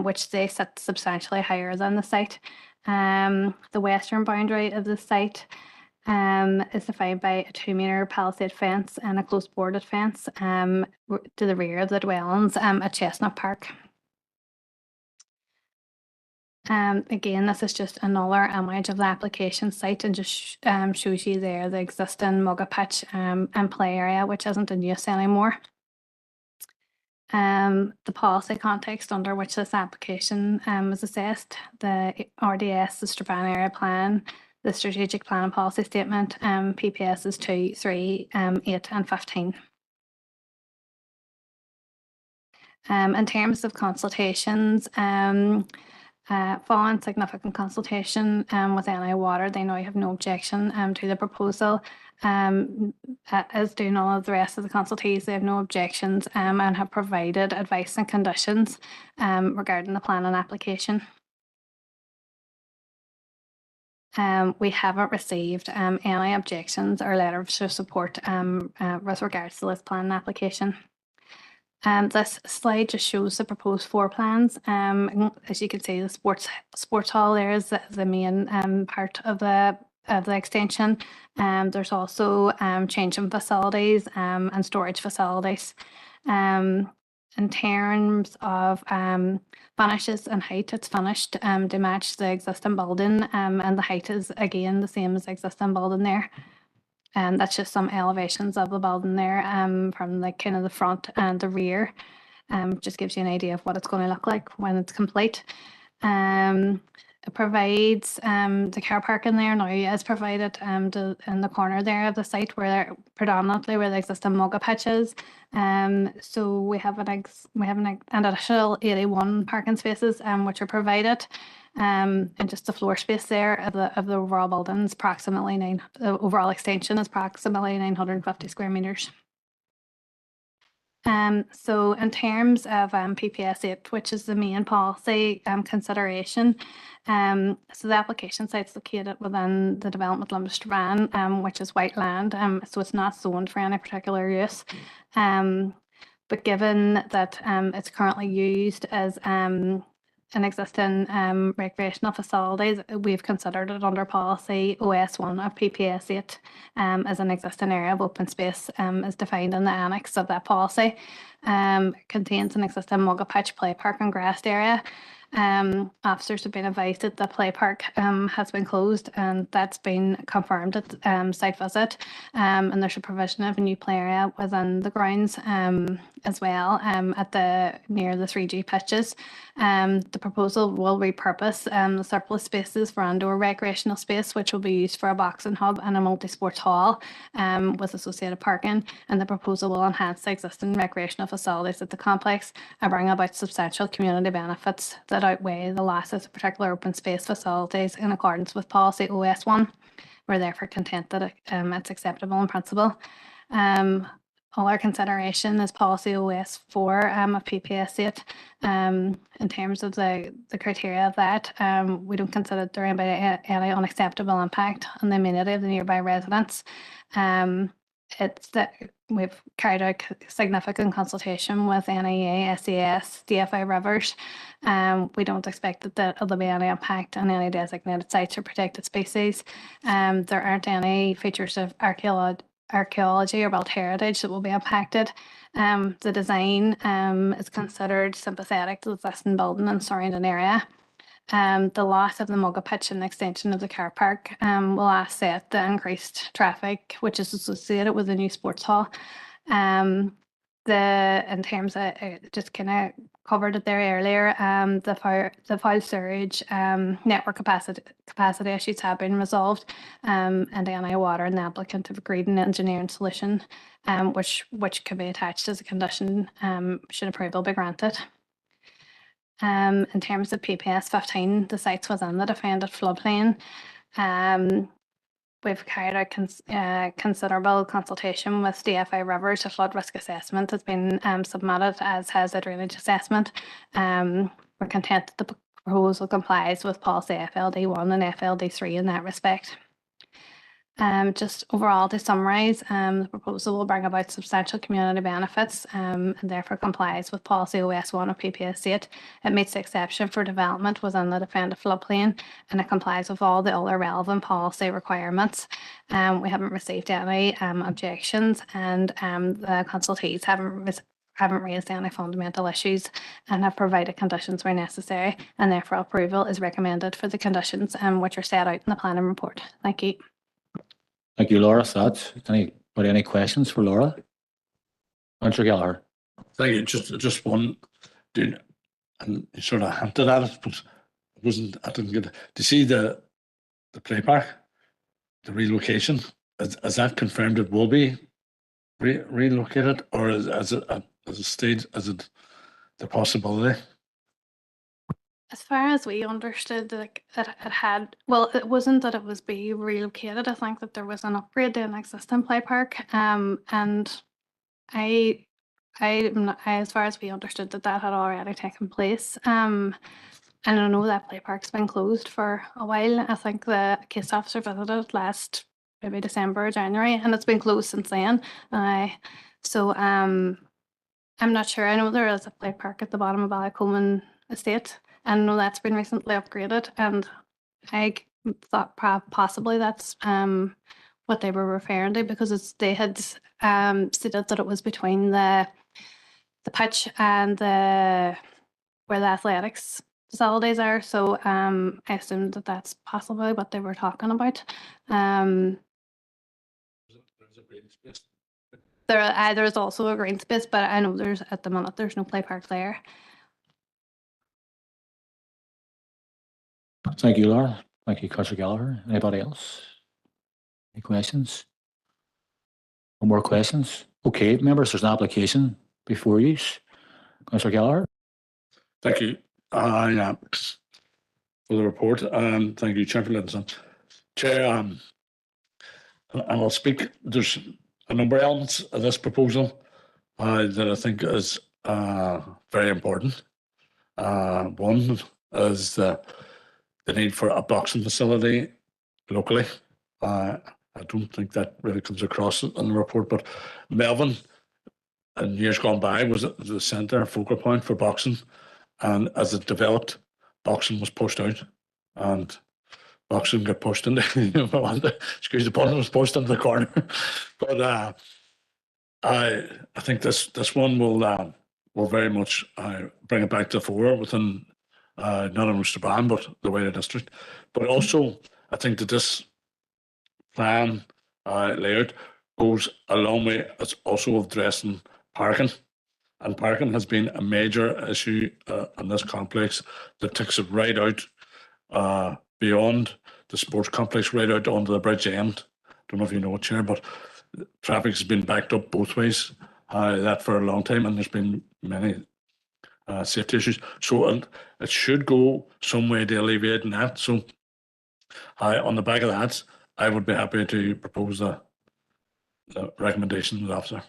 which they sit substantially higher than the site. The western boundary of the site is defined by a 2-metre palisade fence and a close boarded fence to the rear of the dwellings at Chestnut Park. Again, this is just another image of the application site, and just shows you there the existing mugga pitch and play area, which isn't in use anymore. The policy context under which this application was assessed, the RDS, the Strabane Area Plan, the Strategic Plan and Policy Statement, PPSs 2, 3, 8 and 15. In terms of consultations, following significant consultation with NI Water, they now have no objection to the proposal, as do all of the rest of the consultees. They have no objections and have provided advice and conditions regarding the plan and application. We haven't received any objections or letters of support with regards to this plan and application. This slide just shows the proposed floor plans. As you can see, the sports hall there is the main part of the extension. There's also changing facilities and storage facilities. In terms of finishes and height, it's finished to match the existing building, and the height is again the same as the existing building there. that's just some elevations of the building there from the kind of the front and the rear. Just gives you an idea of what it's going to look like when it's complete. It provides the car parking there now is provided in the corner there of the site where predominantly where the existing mugga pitch is. So we have an additional 81 parking spaces which are provided. And just the floor space there of the overall building is approximately the overall extension is approximately 950 square meters. So in terms of PPS 8, which is the main policy consideration, so the application site's located within the development limit strand, which is white land, so it's not zoned for any particular use. But given that it's currently used as an existing recreational facilities, we've considered it under policy OS1 of PPS 8 as an existing area of open space as defined in the annex of that policy. Contains an existing mugga pitch play park and grassed area. Officers have been advised that the play park has been closed, and that's been confirmed at site visit. And there's a provision of a new play area within the grounds as well at near the 3G pitches. The proposal will repurpose the surplus spaces for indoor recreational space, which will be used for a boxing hub and a multi-sports hall with associated parking. And the proposal will enhance the existing recreational facilities at the complex and bring about substantial community benefits that outweigh the losses of particular open space facilities in accordance with policy OS1. We're therefore content that it's acceptable in principle. All our consideration is policy OS4 of PPS 8. In terms of the criteria of that, we don't consider there any unacceptable impact on the amenity of the nearby residents. It's that we've carried out significant consultation with NIA, SAS, DFI Rivers. We don't expect that there'll be any impact on any designated sites or protected species. There aren't any features of archaeology or built heritage that will be impacted. The design is considered sympathetic to the existing building and surrounding area. The loss of the mugga pitch and the extension of the car park will offset the increased traffic which is associated with the new sports hall. In terms of just kind of covered it there earlier, the foul sewage network capacity issues have been resolved, and NI Water and the applicant have agreed an engineering solution, which can be attached as a condition should approval be granted. In terms of PPS 15, the sites within the defended floodplain, we've carried out considerable consultation with DFI Rivers. A flood risk assessment has been submitted, as has a drainage assessment. We're content that the proposal complies with policy FLD1 and FLD3 in that respect. Just overall, to summarise, the proposal will bring about substantial community benefits and therefore complies with policy OS1 of PPS 8. It meets the exception for development within the defended floodplain, and it complies with all the other relevant policy requirements. We haven't received any objections, and the consultees haven't raised any fundamental issues and have provided conditions where necessary, and therefore approval is recommended for the conditions which are set out in the planning report. Thank you. Thank you, Laura, for that. Any questions for Laura? Councillor Gallagher. Thank you. Just one, and you sort of hinted at it, but I didn't get it. To see the play park, the relocation, is that confirmed it will be relocated, or is it the possibility? As far as we understood, like it had, well, it wasn't that it was being relocated. I think that there was an upgrade to an existing play park, and I, as far as we understood, that had already taken place. And I know that play park's been closed for a while. I think the case officer visited last maybe December or January, and it's been closed since then. So I'm not sure. I know there is a play park at the bottom of Ballycoman Estate. I know that's been recently upgraded, and I thought possibly that's what they were referring to, because they had stated that it was between the pitch and where the athletics facilities are. So I assumed that that's possibly what they were talking about. There is also a green space, but I know there's at the minute there's no play park there. Thank you, Laura. Thank you, Councillor Gallagher. Anybody else? Any questions? No more questions? Okay, members, there's an application before you. Councillor Gallagher. Thank you. For the report. Thank you, Chair, for letting us. Chair, and I'll speak. There's a number of elements of this proposal that I think is very important. One is the need for a boxing facility locally. I don't think that really comes across in the report, but Melvin, in years gone by, was the centre focal point for boxing, and as it developed, boxing was pushed out, and boxing got pushed into excuse the pun, was pushed into the corner. But I think this one will very much bring it back to the fore within not only Strabane but the wider district. But also, I think that this plan layout goes a long way. It's also addressing parking, and parking has been a major issue in this complex that takes it right out beyond the sports complex, right out onto the bridge end. Don't know if you know it, Chair, but traffic has been backed up both ways that for a long time, and there's been many safety issues. So it should go some way to alleviating that. So on the back of that, I would be happy to propose the recommendation of the officer.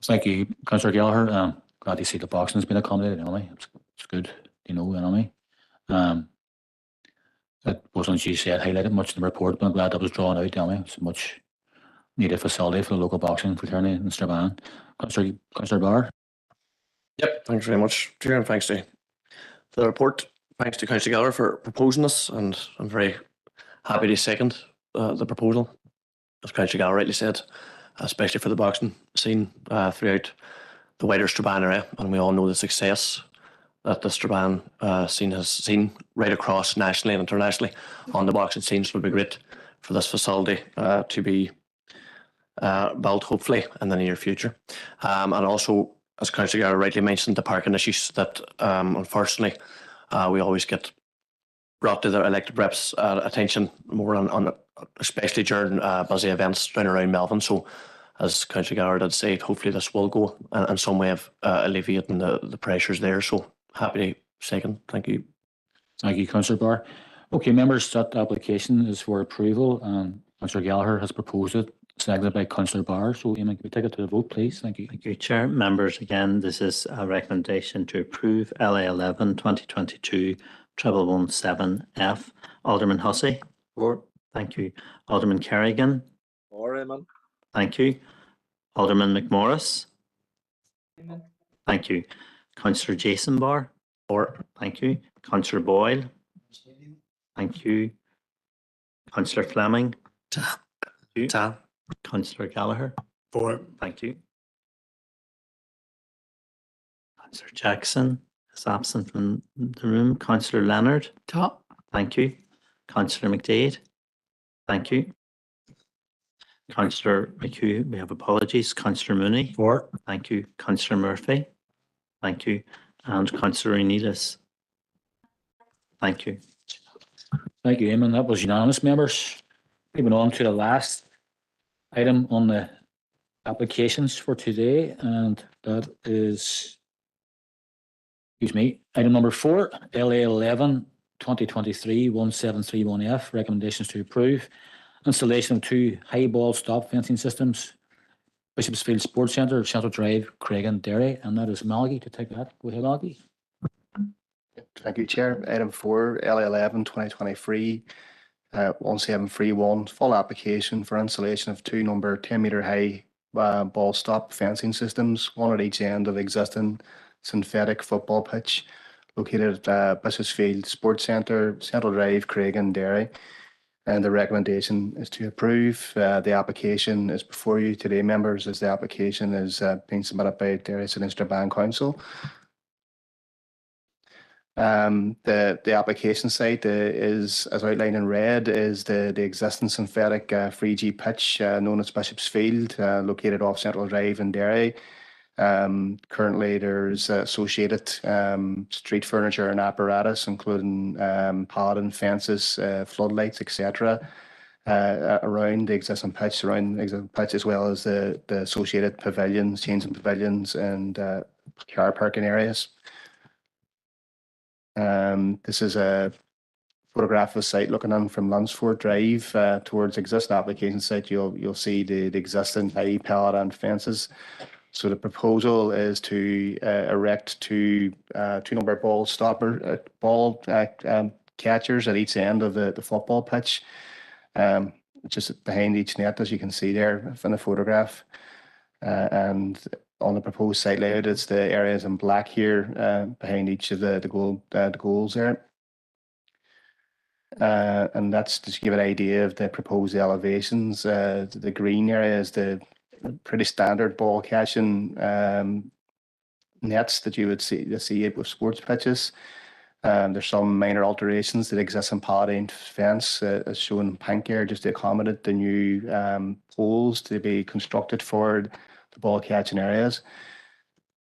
Thank you, Councillor Gallagher. Glad to see the boxing has been accommodated anyway. It's good, anyway. It wasn't, as you said, highlighted much in the report, but I'm glad that was drawn out anyway. It's a much needed facility for the local boxing fraternity in Strabane. Councillor Barr. Yep, thanks very much, Chair, and thanks to the report. Thanks to Councillor Gallagher for proposing this, and I'm very happy to second the proposal, as Councillor Gallagher rightly said, especially for the boxing scene throughout the wider Strabane area, and we all know the success that the Strabane scene has seen right across nationally and internationally on the boxing scene. So it would be great for this facility to be built, hopefully, in the near future. And also, as Councillor Gallagher rightly mentioned, the parking issues that unfortunately we always get brought to the elected reps' attention more on especially during busy events down around Melvin. So as Councillor Gallagher did say, hopefully this will go in some way of alleviating the pressures there. So happy to second. Thank you. Thank you, Councillor Barr. Okay, members, that application is for approval, and Councillor Gallagher has proposed it, seconded by Councillor Barr. So, Eamon, can we take it to the vote, please? Thank you. Thank you, Chair. Members, again, this is a recommendation to approve LA 11 2022 1117F. Alderman Hussey. For. Thank you. Alderman Kerrigan. For, Eamon. Thank you. Alderman McMorris. Amen. Thank you. Councillor Jason Barr. For. Thank you. Councillor Boyle. Thank you. Councillor Fleming. Ta. Councillor Gallagher. For. Thank you. Councillor Jackson is absent from the room. Councillor Leonard. Ta. Thank you. Councillor McDade. Thank you. Councillor McHugh, we have apologies. Councillor Mooney. For. Thank you. Councillor Murphy. Thank you. And Councillor Enides. Thank you. Thank you, Eamon. That was unanimous, members. Moving on to the last item on the applications for today, and that is, item number 4, LA 11 2023 1731F, recommendations to approve installation of 2 high ball stop fencing systems, Bishopsfield Sports Centre, Central Drive, Craig Derry, and that is Malachy to take that. Go ahead, Malachy. Thank you, Chair. Item 4, LA 11 2023 1731, full application for installation of 2 number 10-metre high ball stop fencing systems, one at each end of the existing synthetic football pitch located at Bishopsfield Sports Centre, Central Drive, Craig Derry. And the recommendation is to approve. The application is before you today, members, as the application is being submitted by Derry City and Strabane Council. The application site is, as outlined in red, is the existing synthetic 3G pitch known as Bishop's Field, located off Central Drive in Derry. Currently, there's associated street furniture and apparatus, including padding, fences, floodlights, etc., around the existing pitch, as well as the associated pavilions, changing pavilions, and car parking areas. This is a photograph of the site looking in from Lunsford Drive towards existing application site. You'll see the existing IE pallet and fences. So the proposal is to erect two number ball catchers at each end of the football pitch, just behind each net, as you can see there from the photograph. And on the proposed site layout, it's the areas in black here behind each of the goals there. And that's just to give an idea of the proposed elevations. The green area is the pretty standard ball catching nets that you would see with sports pitches. There's some minor alterations that exist in padding fence, as shown in pink here, just to accommodate the new poles to be constructed for the ball catching areas.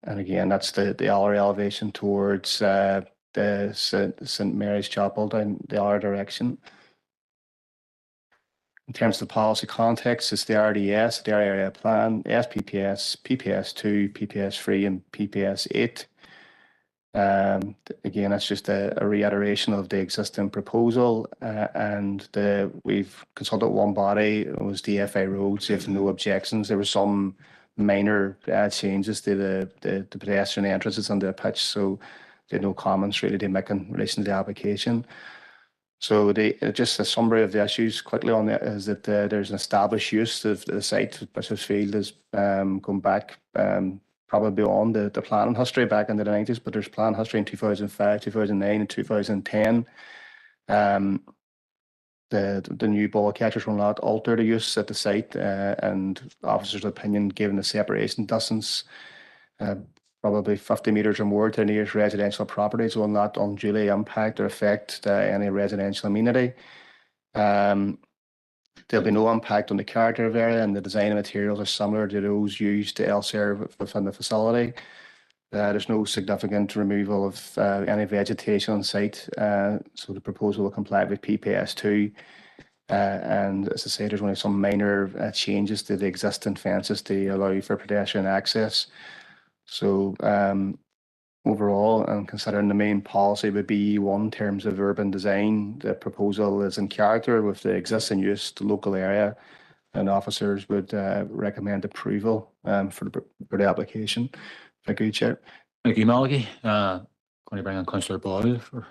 And again, that's the other elevation towards the St. Mary's Chapel down the other direction. In terms of the policy context, it's the RDS, the Area Plan, SPPS, PPS2, PPS3, and PPS8. Again, that's just a reiteration of the existing proposal, and we've consulted one body. It was DFA Roads. They have no objections. There were some minor changes to the pedestrian entrances on the pitch, so they had no comments really to make in relation to the application. So just a summary of the issues quickly on that is that there's an established use of the site. Bishop's Field is going back probably beyond the planning history back in the 90s, but there's plan history in 2005, 2009, and 2010. The new ball catchers will not alter the use at the site, and officers' opinion, given the separation distance, probably 50 metres or more to nearest residential properties, will not unduly impact or affect any residential amenity. There'll be no impact on the character of the area, and the design and materials are similar to those used elsewhere within the facility. There's no significant removal of any vegetation on site, so the proposal will comply with PPS2. And as I say, there's only some minor changes to the existing fences to allow for pedestrian access. So overall, and considering the main policy would be BE1 in terms of urban design, the proposal is in character with the existing use, the local area, and officers would recommend approval for the application. Thank you, Chair. Thank you, Malachy. Going to bring on Councillor Boyle for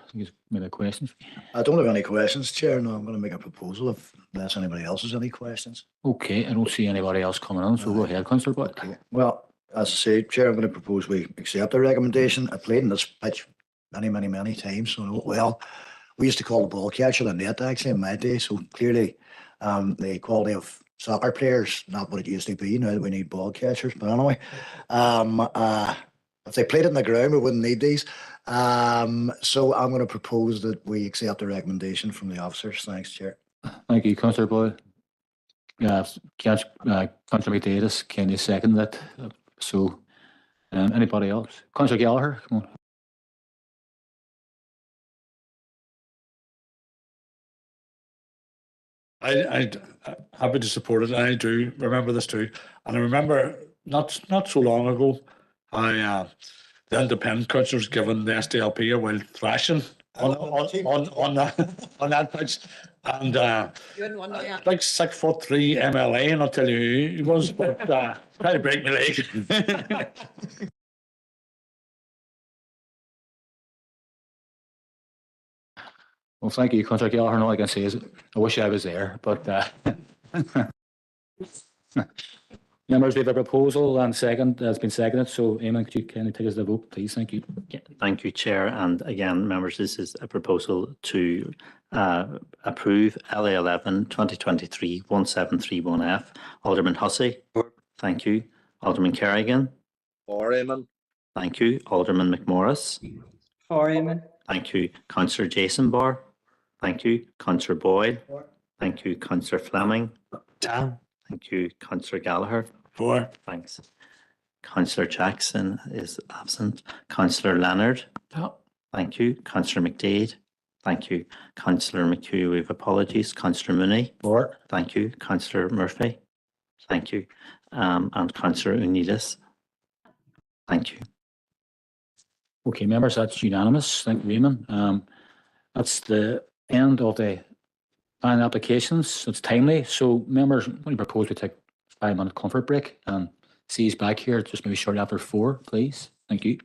maybe questions. I don't have any questions, Chair. No, I'm going to make a proposal unless anybody else has any questions. Okay, I don't see anybody else coming on, so go ahead, Councillor Boyle. Okay. Well, as I say, Chair, I'm going to propose we accept the recommendation. I played in this pitch many times, so I know it well. We used to call the ball catcher the net actually in my day, so clearly the quality of soccer players, not what it used to be. Now that we need ball catchers, but anyway, if they played it in the ground, we wouldn't need these. So I'm going to propose that we accept the recommendation from the officers. Thanks, Chair. Thank you, Councillor Boyle. Councillor McDavis, can you second that? So, anybody else? Councillor Gallagher, come on. I'm happy to support it. I do remember this too, and I remember not so long ago, the independent councillors given the SDLP a wild thrashing on that pitch, and like 6'3" MLA, and I'll tell you who he was, but trying to break my leg. Well, thank you, Councillor Gallagher. All I can say is I wish I was there, but members, we have a proposal and second that's been seconded. So, Eamon, could you kindly take us to the vote, please? Thank you. Yeah, thank you, Chair. And again, members, this is a proposal to approve LA 11 2023 1731F. Alderman Hussey. Thank you. Alderman Kerrigan. For Eamon. Thank you. Alderman McMorris. For Eamon. Thank you. Councillor Jason Barr. Thank you. Councillor Boyle. Thank you. Councillor Fleming. Dan. Thank you. Councillor Gallagher. 4. Thanks. Councillor Jackson is absent. Councillor Leonard. Thank you. Councillor McDade. Thank you. Councillor McHugh, we have apologies. Councillor Mooney. 4. Thank you. Councillor Murphy. Thank you. And Councillor Unitas. Thank you. Okay, members, that's unanimous. Thank you, Raymond. That's the end of the final applications. It's timely. So members, I'm going to propose we take a 5-minute comfort break and see you back here just maybe shortly after 4, please. Thank you.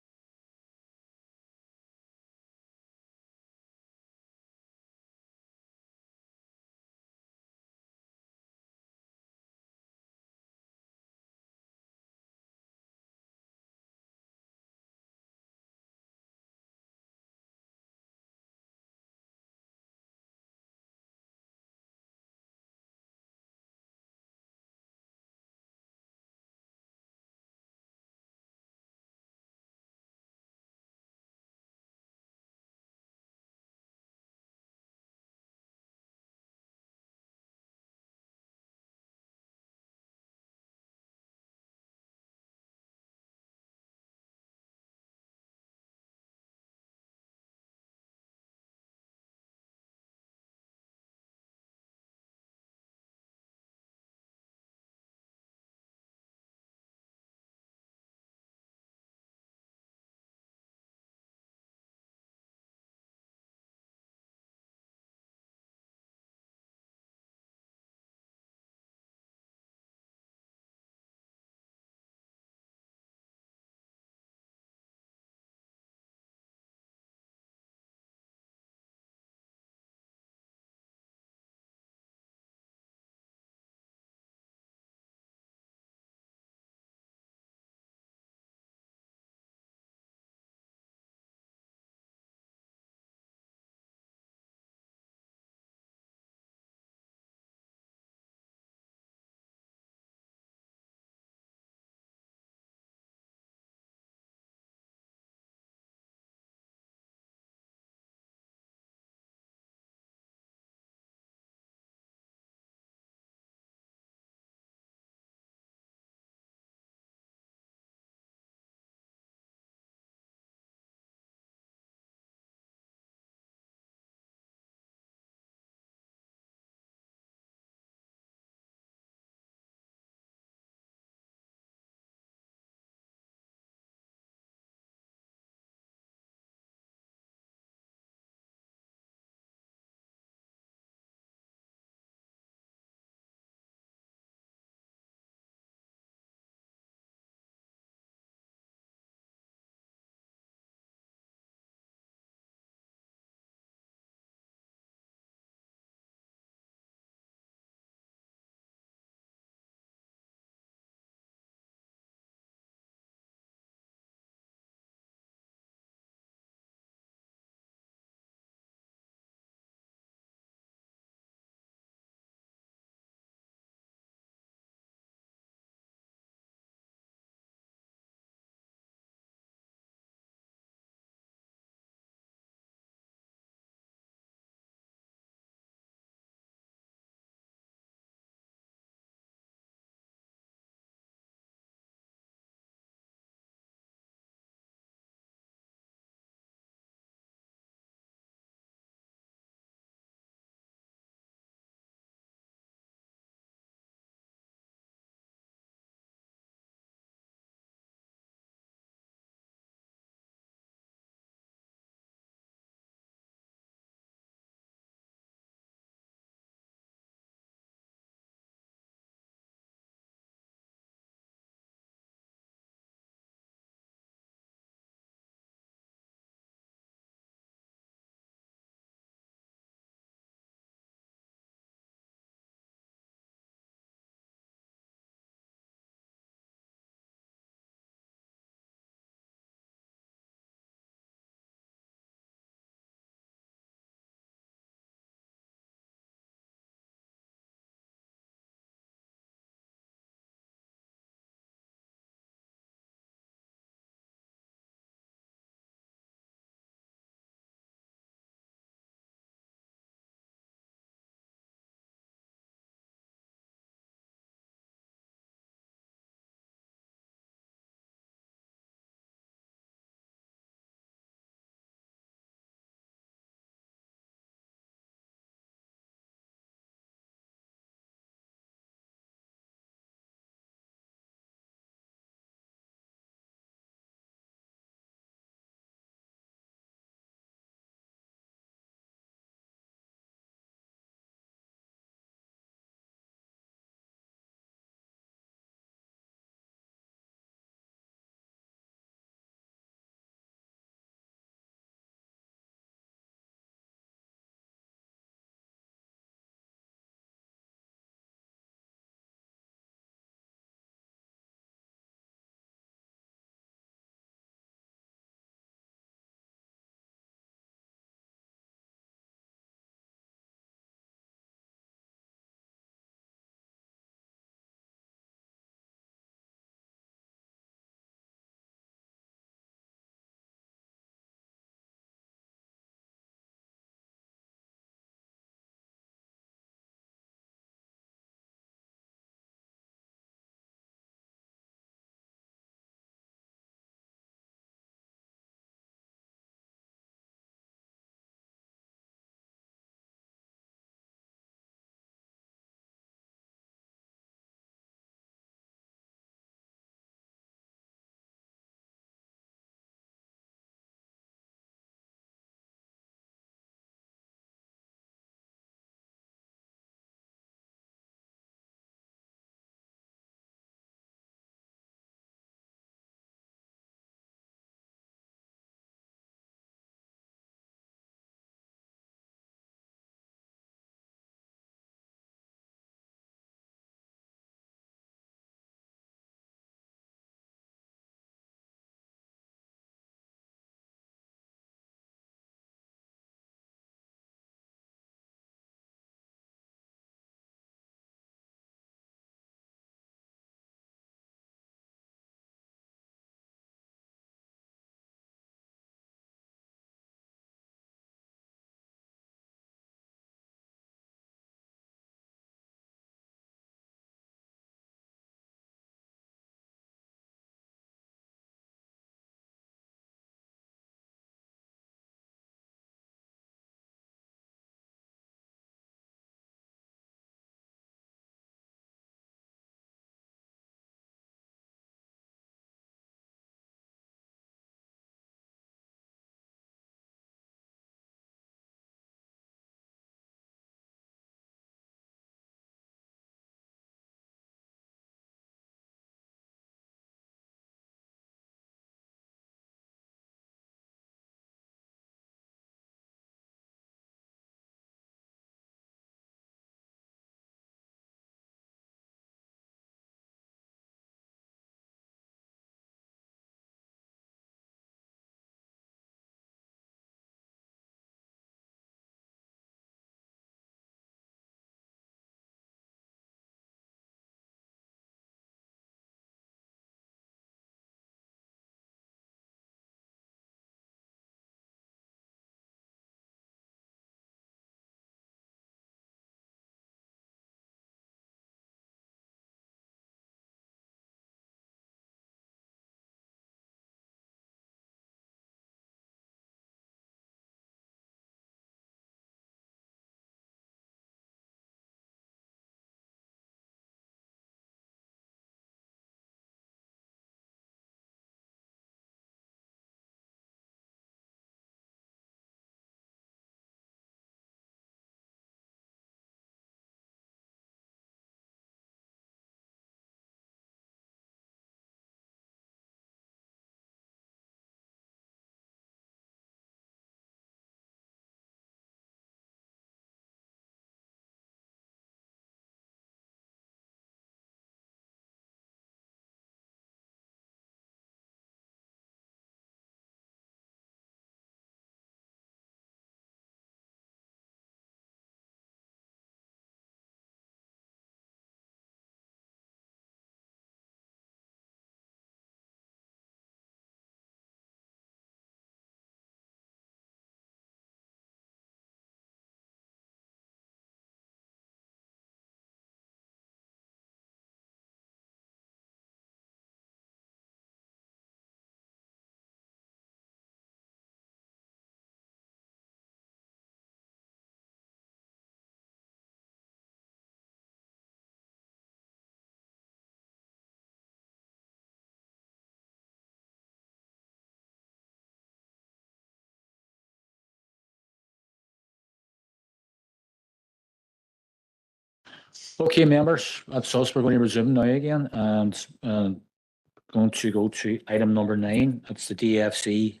Okay, members, that's us. We're going to resume now again, and going to go to item number 9. It's the DFC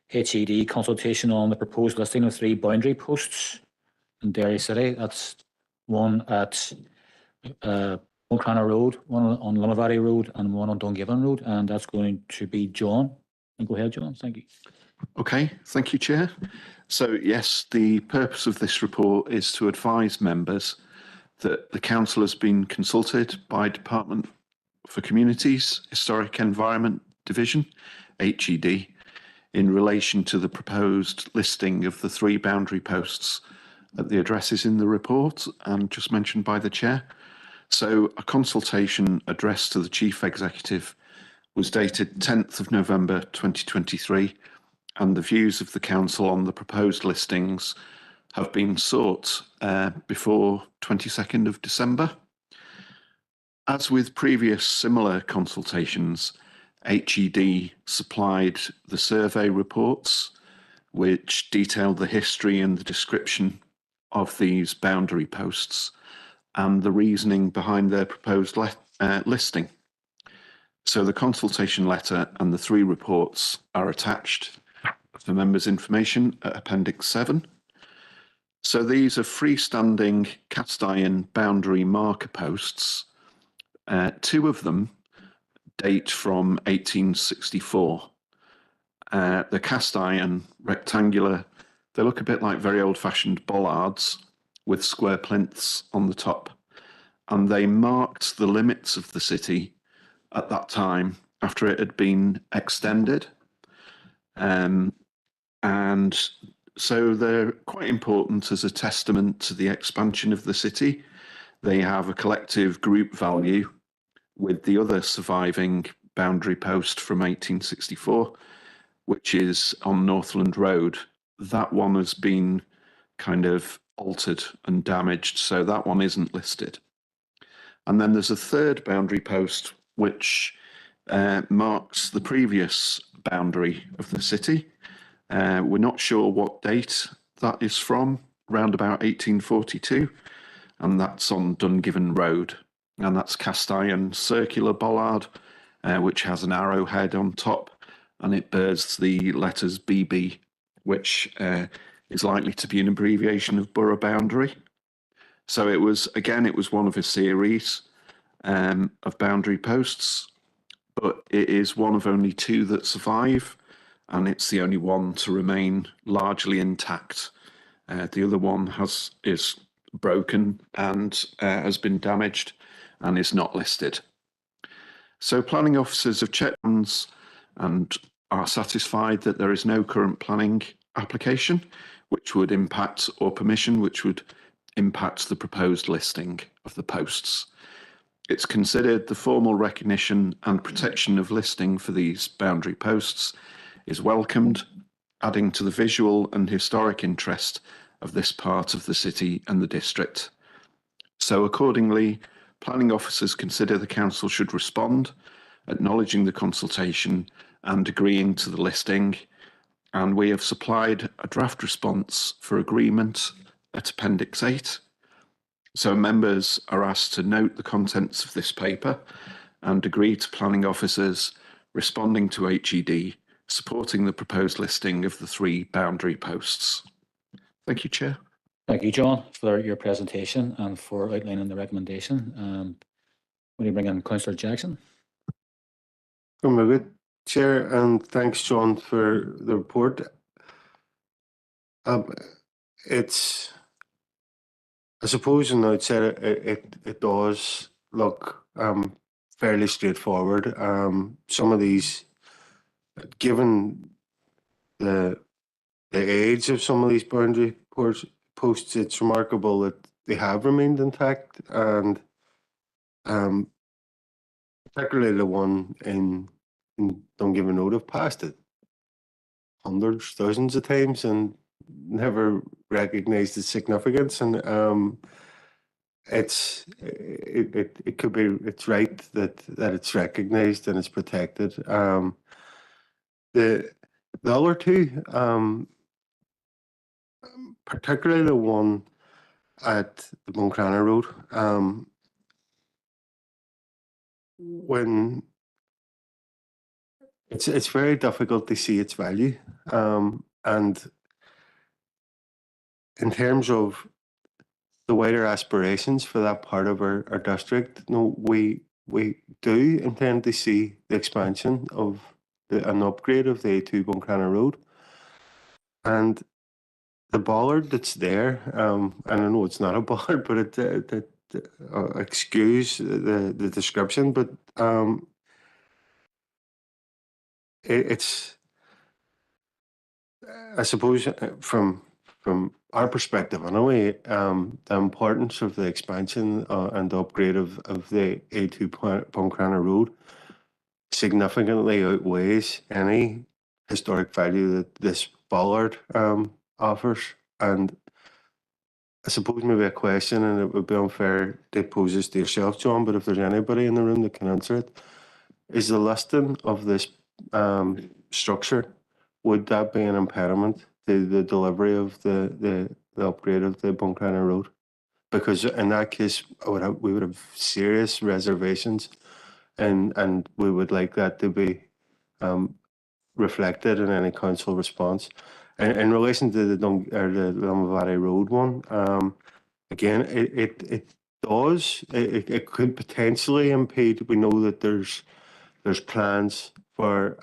HED consultation on the proposed listing of 3 boundary posts in Derry City. That's one at Mulcrana Road, one on Limavady Road, and one on Dungiven Road, and that's going to be John. And go ahead, John. Thank you. Okay, thank you, Chair. So yes, the purpose of this report is to advise members that the Council has been consulted by Department for Communities, Historic Environment Division, HED, in relation to the proposed listing of the 3 boundary posts at the addresses in the report and just mentioned by the Chair. So a consultation addressed to the Chief Executive was dated 10th of November 2023, and the views of the Council on the proposed listings have been sought before 22nd of December. As with previous similar consultations, HED supplied the survey reports which detailed the history and the description of these boundary posts and the reasoning behind their proposed listing. So the consultation letter and the 3 reports are attached for members' information at Appendix 7. So these are freestanding cast iron boundary marker posts. 2 of them date from 1864. The cast iron, rectangular, they look a bit like very old-fashioned bollards with square plinths on the top. And they marked the limits of the city at that time after it had been extended. And so they're quite important as a testament to the expansion of the city. They have a collective group value with the other surviving boundary post from 1864, which is on Northland Road. That one has been kind of altered and damaged, so that one isn't listed. And then there's a 3rd boundary post which marks the previous boundary of the city. We're not sure what date that is from, around about 1842, and that's on Dungiven Road. And that's cast iron circular bollard, which has an arrowhead on top, and it bears the letters BB, which is likely to be an abbreviation of borough boundary. So it was one of a series of boundary posts, but it is one of only 2 that survive, and it's the only one to remain largely intact. The other one is broken and has been damaged and is not listed. So planning officers have checked and are satisfied that there is no current planning application which would impact, or permission which would impact the proposed listing of the posts. It's considered the formal recognition and protection of listing for these boundary posts is welcomed, adding to the visual and historic interest of this part of the city and the district. So accordingly, planning officers consider the council should respond, acknowledging the consultation and agreeing to the listing, and we have supplied a draft response for agreement at Appendix 8. So members are asked to note the contents of this paper and agree to planning officers responding to HED, supporting the proposed listing of the 3 boundary posts. Thank you, Chair. Thank you, John, for your presentation and for outlining the recommendation. Will you bring in Councillor Jackson? Very good, Chair, and thanks, John, for the report. It's, I suppose, on the outset, it does look fairly straightforward. Some of these, given the age of some of these boundary posts, it's remarkable that they have remained intact, and particularly the one in Dungiven Road, have passed it hundreds, thousands of times and never recognised its significance. And it's right that it's recognised and it's protected. The other 2, particularly the one at the Buncrana Road. When it's very difficult to see its value, and in terms of the wider aspirations for that part of our district, no, we do intend to see the expansion of an upgrade of the A2 Buncrana Road, and the bollard that's there. And I know it's not a bollard, but excuse the description, but it's, I suppose, from our perspective anyway, the importance of the expansion and the upgrade of the A2 Buncrana Road significantly outweighs any historic value that this bollard offers. And I suppose maybe a question, and it would be unfair to pose this to yourself, John, but if there's anybody in the room that can answer it, is the listing of this structure, would that be an impediment to the delivery of the upgrade of the Buncrana Road? Because in that case, we would have serious reservations, and we would like that to be reflected in any council response. In relation to the Lamavati Road one, again, it could potentially impede. We know that there's plans for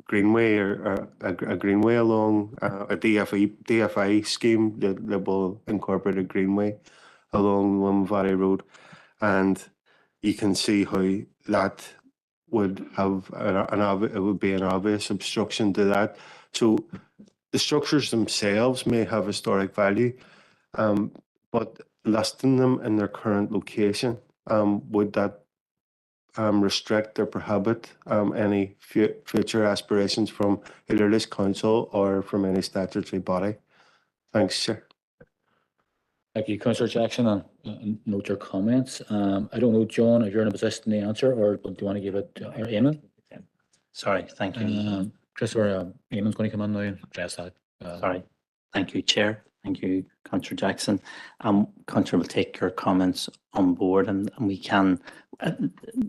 greenway or a greenway along a DFI scheme that will incorporate a greenway along Lamavati Road, and you can see how that would have it would be an obvious obstruction to that. So the structures themselves may have historic value, but listing them in their current location, would that restrict or prohibit any future aspirations from either this council or from any statutory body? Thanks, Chair. Thank you, Councillor Jackson, and note your comments. I don't know, John, if you're in a position to answer, or do you want to give it to Eamon? Sorry, thank you. Christopher, Eamon's going to come on now and address that. Sorry. Thank you, Chair. Thank you, Councillor Jackson. Councillor will take your comments on board, and we can,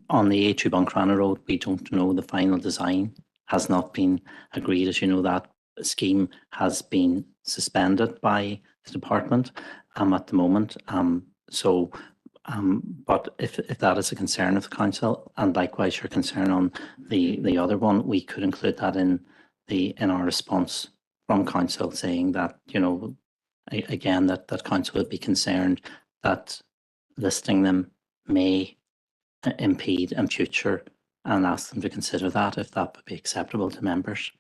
on the A2 Buncrana Road, we don't know the final design, has not been agreed. As you know, that scheme has been suspended by the department at the moment. But if that is a concern of the council, and likewise your concern on the other one, we could include that in our response from council, saying that, you know, again, that council would be concerned that listing them may impede in future, and ask them to consider that, if that would be acceptable to members.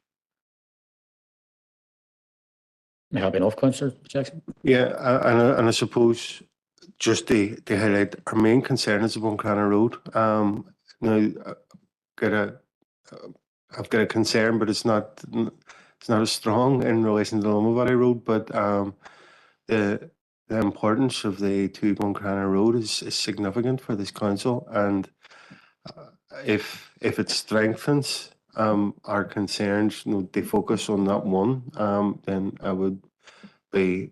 May I have enough, Councillor Jackson? Yeah, and I suppose just to highlight, our main concern is the Buncrana Road. Now, I've got a concern, but it's not as strong in relation to the Lamavati Road. But the importance of the A2 Buncrana Road is significant for this council, and if it strengthens our concerns, you know, they focus on that one, then I would be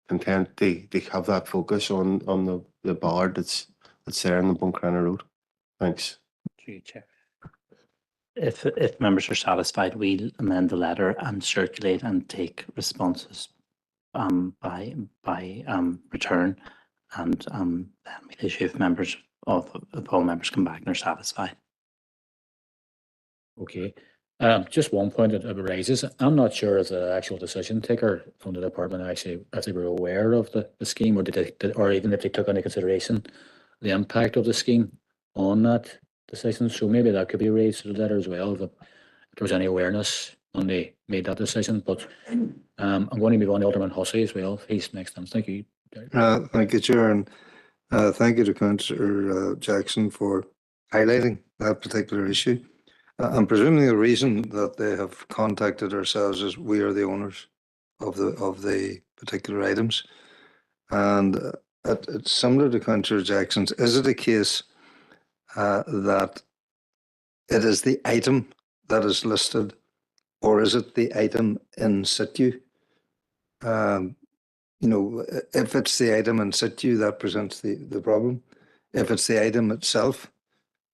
content to have that focus on the bollard that's there in the Buncrana Road. Thanks. Through you, Chair. If members are satisfied, we'll amend the letter and circulate and take responses by return, and then we'll issue if all members come back and are satisfied. Okay. Just one point that arises. I'm not sure if the actual decision taker from the department actually, if they were aware of the scheme, or or even if they took into consideration the impact of the scheme on that decision. So maybe that could be raised to the letter as well, if there was any awareness when they made that decision. But I'm going to move on to Alderman Hussey as well. He's next time. Thank you. Thank you, Chair, and thank you to Councillor Jackson for highlighting that particular issue. I'm presuming the reason that they have contacted ourselves is we are the owners of the particular items, and it's similar to Councillor Jackson's. Is it a case that it is the item that is listed, or is it the item in situ? you know, if it's the item in situ that presents the problem. If it's the item itself,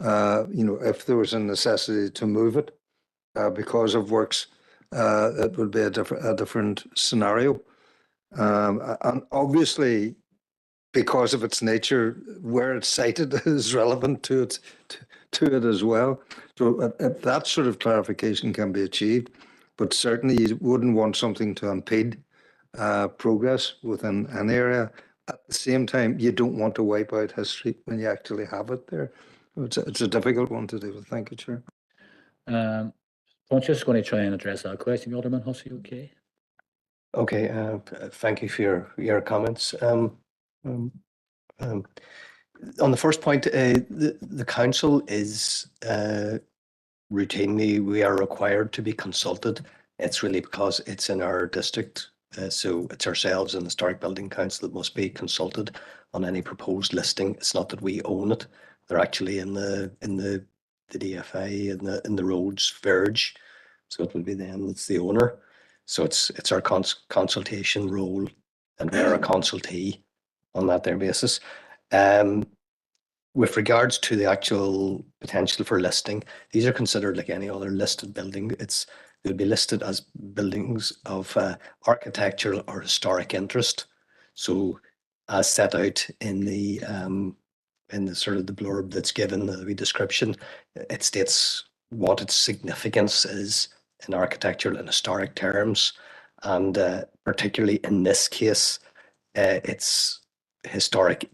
you know, if there was a necessity to move it because of works, it would be a different scenario. And obviously, because of its nature, where it's sited is relevant to it as well. So if that sort of clarification can be achieved, but certainly you wouldn't want something to impede progress within an area. At the same time, you don't want to wipe out history when you actually have it there. It's a difficult one to do. Thank you, Chair. I'm just going to try and address that question, Alderman Hussey, okay? Okay, thank you for your comments. On the first point, the council is routinely, we are required to be consulted. It's really because it's in our district. So it's ourselves and the Historic Building Council that must be consulted on any proposed listing. It's not that we own it. They're actually in the DFA, in the roads verge. So it will be them that's the owner. So it's our consultation role, and we're a consultee on that there basis. With regards to the actual potential for listing, these are considered like any other listed building. They'll be listed as buildings of architectural or historic interest. So as set out in the sort of the blurb that's given, the description, it states what its significance is in architectural and historic terms. And particularly in this case, its historic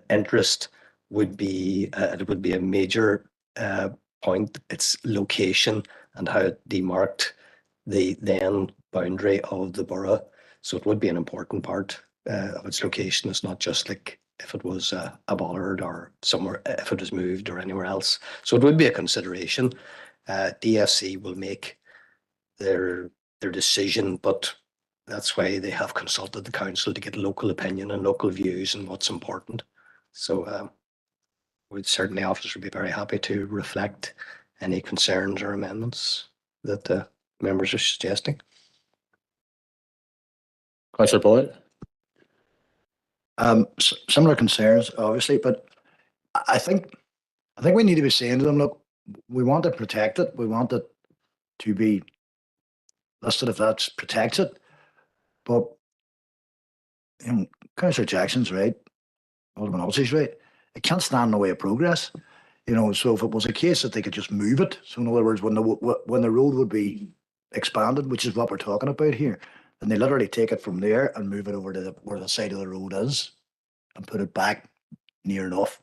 interest would be it would be a major point. Its location and how it demarked the then boundary of the borough. So it would be an important part of its location. It's not just like if it was a bollard or somewhere, if it was moved or anywhere else. So it would be a consideration. DFC will make their decision, but that's why they have consulted the council to get local opinion and local views and what's important. So we'd certainly, officers would be very happy to reflect any concerns or amendments that the members are suggesting. Councillor Boyd. Similar concerns, obviously, but I think we need to be saying to them, look, we want to protect it. We want it to be listed if that protects it. But you know, Councillor Jackson's right. Alderman Hussey's right. It can't stand in the way of progress. You know, so if it was a case that they could just move it, so in other words, when the road would be expanded, which is what we're talking about here, then they literally take it from there and move it over to where the side of the road is, and put it back near enough,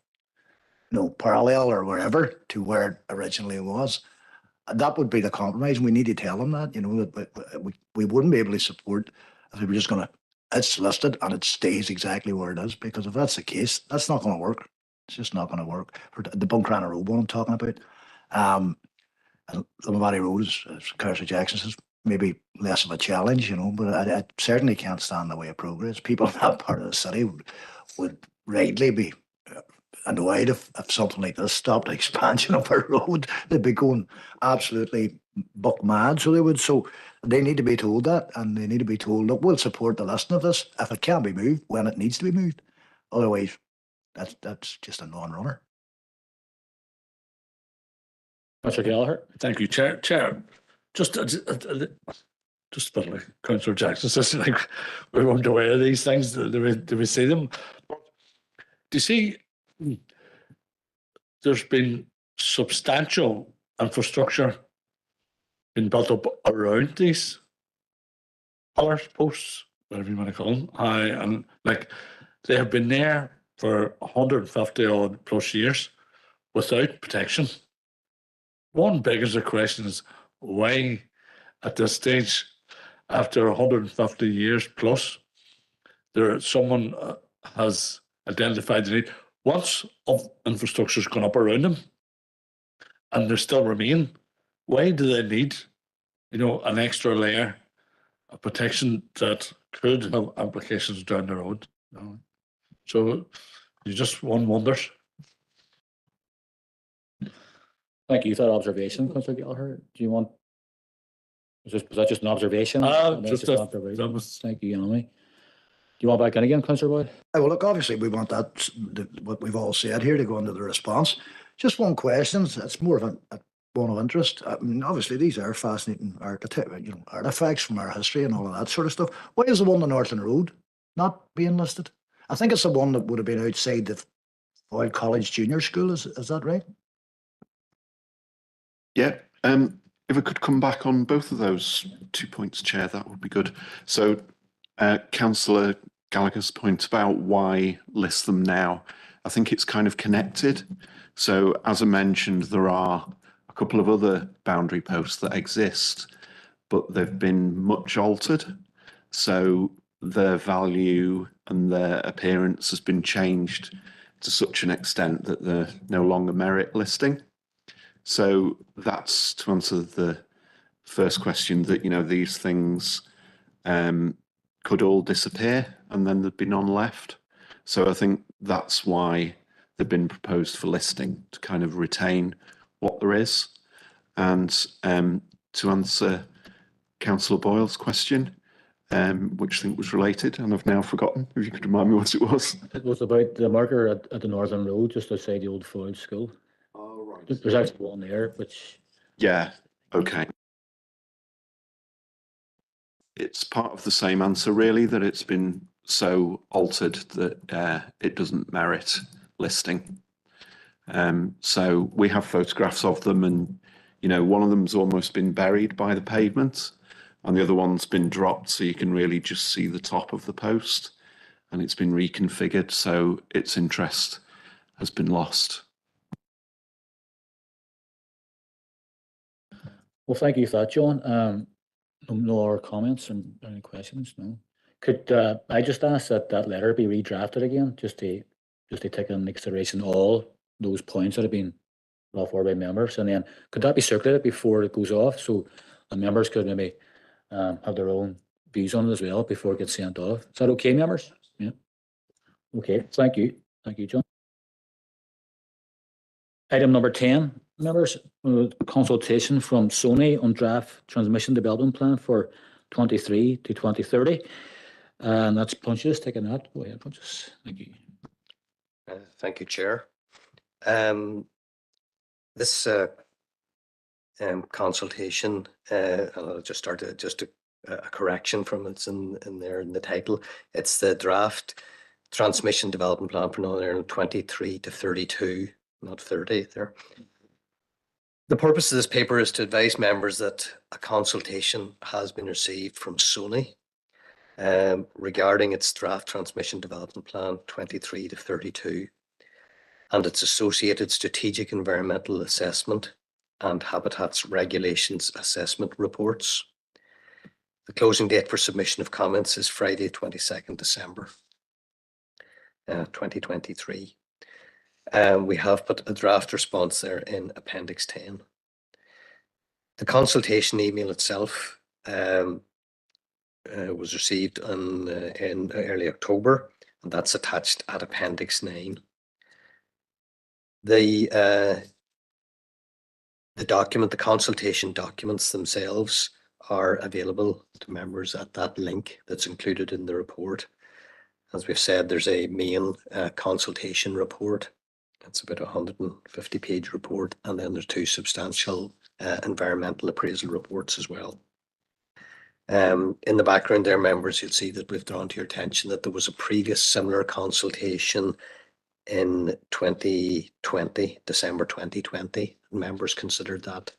you know, parallel or wherever to where it originally was. And that would be the compromise. We need to tell them that, you know, that we wouldn't be able to support if we were just going to. It's listed and it stays exactly where it is, because if that's the case, that's not going to work. It's just not going to work. For the Buncrana Road one I'm talking about, and Valley Road, as Councillor Jackson says, maybe less of a challenge, you know, but I certainly can't stand in the way of progress. People in that part of the city would rightly be annoyed if something like this stopped the expansion of our road. They'd be going absolutely buck mad, so they would. So they need to be told that, and they need to be told, look, we'll support the listing of this if it can be moved when it needs to be moved. Otherwise, that's just a non-runner. Councillor Gallagher. Thank you, Chair. Just like Councillor Jackson says, like we weren't aware of these things. Do we see them? Do you see? There's been substantial infrastructure been built up around these pillar posts, whatever you want to call them. And like they have been there for 150 odd plus years without protection. One bigger question is why at this stage, after 150 years plus, someone has identified the need. Once infrastructure has gone up around them and they still remain, why do they need, you know, an extra layer of protection that could have implications down the road? You know? So one wonders. Thank you for that observation, Councillor Gallagher. Do you want? Was that just an observation? Just observation. Thank you, Emily. you want back in again, Councillor Boyd? Well, look, obviously we want that, what we've all said here, to go into the response. Just one question, it's more of a one of interest. I mean, obviously these are fascinating artifacts from our history and all of that sort of stuff. Why is the one on Northern Road not being listed? I think it's the one that would have been outside the Boyd College Junior School, is that right? Yeah, if I could come back on both of those 2 points, Chair, that would be good. So, Councillor Gallagher's point about why list them now, I think it's kind of connected. So, as I mentioned, there are a couple of other boundary posts that exist, but they've been much altered. So, their value and their appearance has been changed to such an extent that they're no longer merit listing. So that's to answer the first question, that, you know, these things could all disappear and then there'd be none left. So I think that's why they've been proposed for listing, to kind of retain what there is. And to answer Councillor Boyle's question, which I think was related, and I've now forgotten. If you could remind me what it was. It was about the marker at the Northern Road, just outside the old Floyd School. Oh, right. There's actually one there, which... Yeah, okay. It's part of the same answer, really, that it's been so altered that it doesn't merit listing. So we have photographs of them, and, you know, one of them's almost been buried by the pavement, and the other one's been dropped, so you can really just see the top of the post, and it's been reconfigured, so its interest has been lost. Well, thank you for that, John. No other comments or any questions? No. Could I just ask that letter be redrafted again, just to take into consideration all those points that have been brought forward by members, and then could that be circulated before it goes off, so the members could maybe have their own views on it as well before it gets sent off? Is that okay, members? Yeah. Okay. Thank you, John. Item number 10, members, consultation from Sony on draft transmission development plan for 23 to 2030. And that's Punches taking that. Go ahead, Punches. Thank you. Thank you, Chair. This consultation, I'll just start a correction from it's in there in the title. It's the draft transmission development plan for Northern Ireland 23 to 32. Not 30 there. The purpose of this paper is to advise members that a consultation has been received from Sony regarding its draft transmission development plan 23 to 32 and its associated strategic environmental assessment and habitats regulations assessment reports. The closing date for submission of comments is Friday, 22nd December 2023. We have put a draft response there in Appendix 10. The consultation email itself was received in early October, and that's attached at Appendix 9. The document, the consultation documents themselves are available to members at that link that's included in the report. As we've said, there's a main consultation report. It's about a 150-page report, and then there's two substantial environmental appraisal reports as well. In the background there, members, you'll see that we've drawn to your attention that there was a previous similar consultation in 2020, December 2020. Members considered that.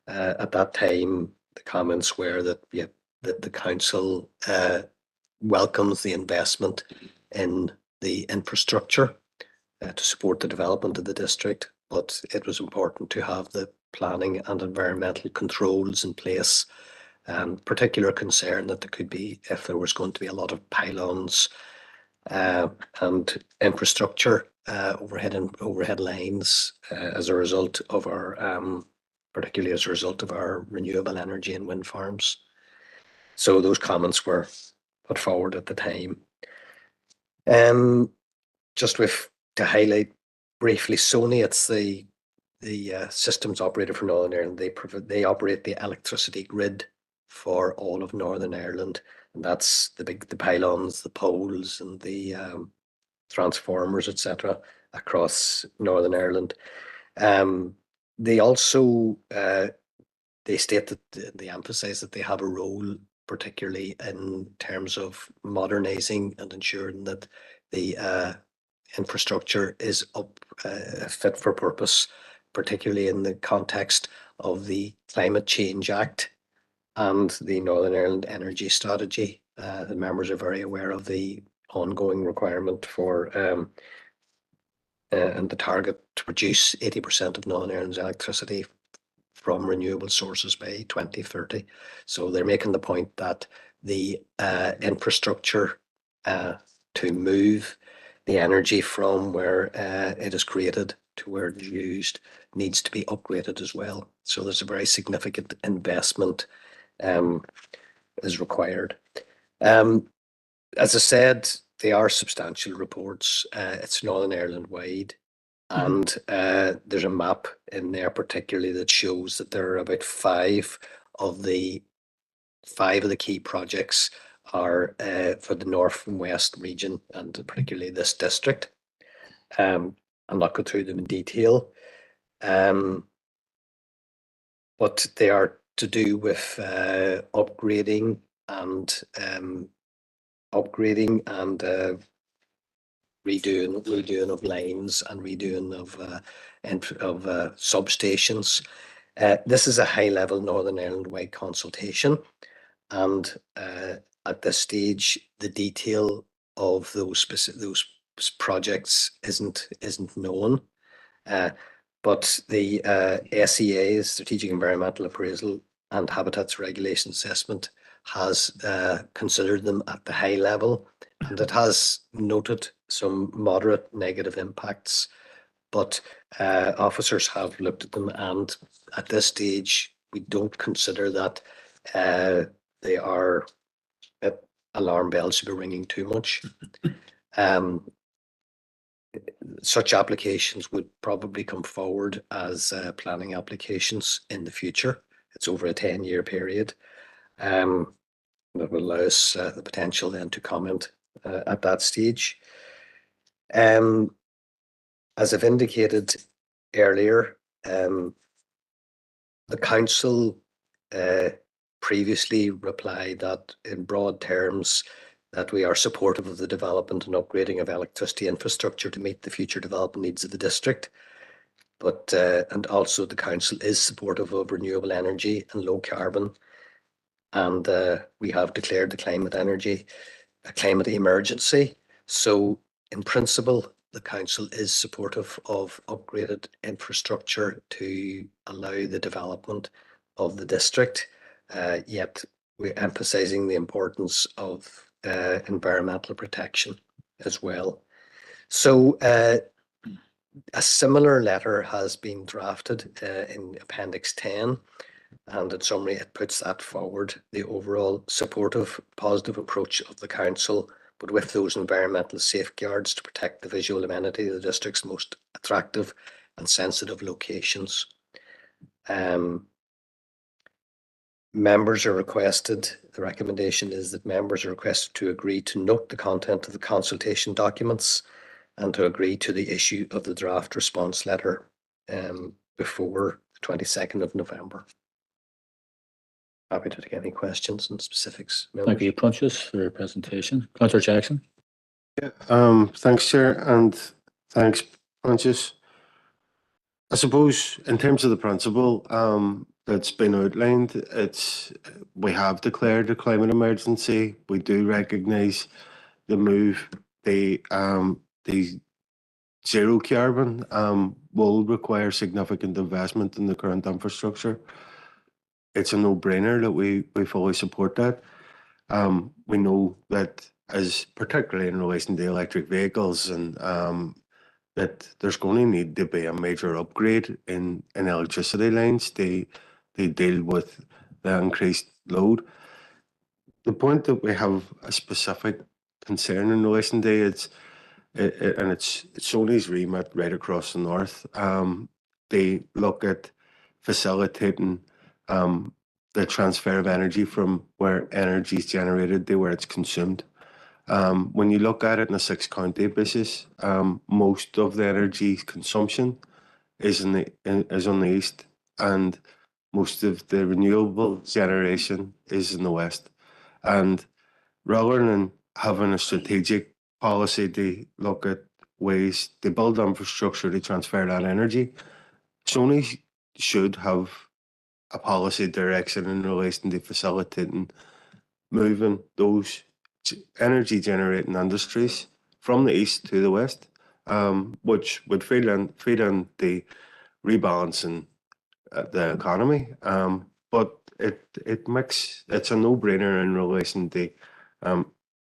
At that time, the comments were that, that the council welcomes the investment in the infrastructure to support the development of the district, but it was important to have the planning and environmental controls in place. Particular concern that there could be, if there was going to be a lot of pylons and infrastructure overhead lines as a result of our, particularly as a result of our renewable energy and wind farms. So those comments were put forward at the time. Just to highlight briefly, Sony, it's the systems operator for Northern Ireland. They operate the electricity grid for all of Northern Ireland. And that's the pylons, the poles, and the transformers, etc., across Northern Ireland. They also they state that they emphasise that they have a role, particularly in terms of modernising and ensuring that the infrastructure is fit for purpose, particularly in the context of the Climate Change Act and the Northern Ireland Energy Strategy. The members are very aware of the ongoing requirement for and the target to produce 80% of Northern Ireland's electricity from renewable sources by 2030. So they're making the point that the infrastructure to move the energy from where it is created to where it is used needs to be upgraded as well. So there's a very significant investment is required. As I said, they are substantial reports. It's Northern Ireland wide. And there's a map in there particularly that shows that there are about five of the key projects are for the north and west region, and particularly this district. I'll not go through them in detail, but they are to do with upgrading and redoing of lines and redoing of substations. This is a high-level Northern Ireland-wide consultation, and at this stage, the detail of those projects isn't known. But the SEA, Strategic Environmental Appraisal and Habitats Regulation Assessment, has considered them at the high level, and it has noted some moderate negative impacts, but officers have looked at them, and at this stage we don't consider that they are alarm bells should be ringing too much. Such applications would probably come forward as planning applications in the future. It's over a 10-year period. That will allow us the potential then to comment at that stage. As I've indicated earlier, the council previously replied that in broad terms that we are supportive of the development and upgrading of electricity infrastructure to meet the future development needs of the district. But and also the council is supportive of renewable energy and low carbon. And we have declared the climate emergency. So in principle, the council is supportive of upgraded infrastructure to allow the development of the district, yet we're emphasising the importance of environmental protection as well. So a similar letter has been drafted in Appendix 10, and in summary it puts that forward, the overall supportive, positive approach of the council, but with those environmental safeguards to protect the visual amenity of the district's most attractive and sensitive locations. Members are requested, the recommendation is that members are requested to agree to note the content of the consultation documents and to agree to the issue of the draft response letter before the 22nd of November. Happy to take any questions and specifics. Members. Thank you, Prunches, for your presentation. Councillor Jackson. Yeah, thanks, Chair, and thanks, Prunches. I suppose in terms of the principle that's been outlined, we have declared a climate emergency. We do recognise the move, the zero carbon will require significant investment in the current infrastructure. It's a no-brainer that we fully support that. We know that, as particularly in relation to electric vehicles, and that there's going to need to be a major upgrade in electricity lines. They deal with the increased load. The point that we have a specific concern in relation to it's Sony's remit right across the north. They look at facilitating the transfer of energy from where energy is generated to where it's consumed. When you look at it on a 6-county basis, most of the energy consumption is on the east, and most of the renewable generation is in the west. And rather than having a strategic policy to look at ways to build infrastructure to transfer that energy, Sony should have a policy direction in relation to facilitating moving those energy generating industries from the east to the west, which would feed in the rebalancing the economy. But it's a no-brainer in relation to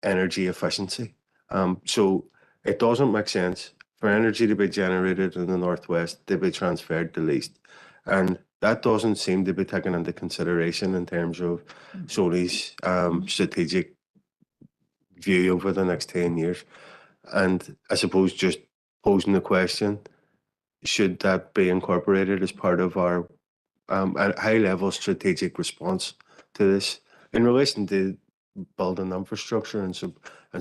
energy efficiency. So it doesn't make sense for energy to be generated in the northwest to be transferred to the east. And that doesn't seem to be taken into consideration in terms of Sony's strategic view over the next 10 years. And I suppose just posing the question, should that be incorporated as part of our high-level strategic response to this? In relation to building infrastructure and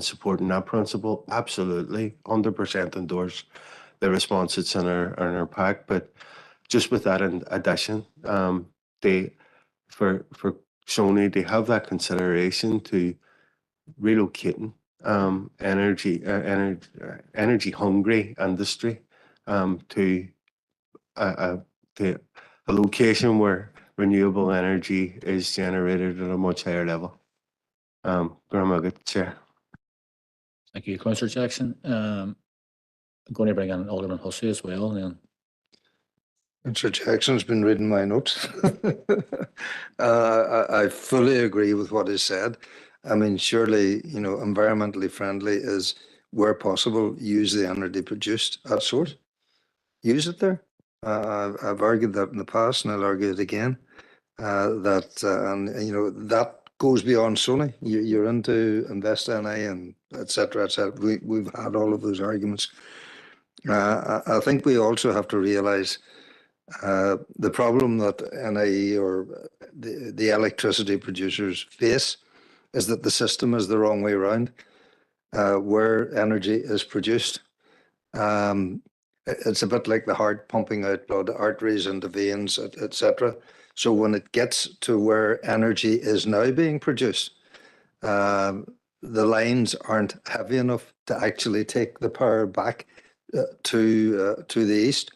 supporting that principle, absolutely, 100% endorse the response that's in our pack. But just with that in addition, for Sony, they have that consideration to relocating energy hungry industry to a location where renewable energy is generated at a much higher level. Grandma, good chair. Thank you, Councillor Jackson. I'm going to bring in Alderman Hussey as well. And then Councillor Jackson's been reading my notes. I fully agree with what is said. I mean, surely, environmentally friendly is, where possible, use the energy produced at source. Use it there. I've argued that in the past, and I'll argue it again. That goes beyond Sony. You're into Invest NI and et cetera, et cetera. We've had all of those arguments. I think we also have to realise the problem that NIE or the electricity producers face is that the system is the wrong way around. Where energy is produced, it's a bit like the heart pumping out blood, arteries into veins, etc. So when it gets to where energy is now being produced, the lines aren't heavy enough to actually take the power back to the east.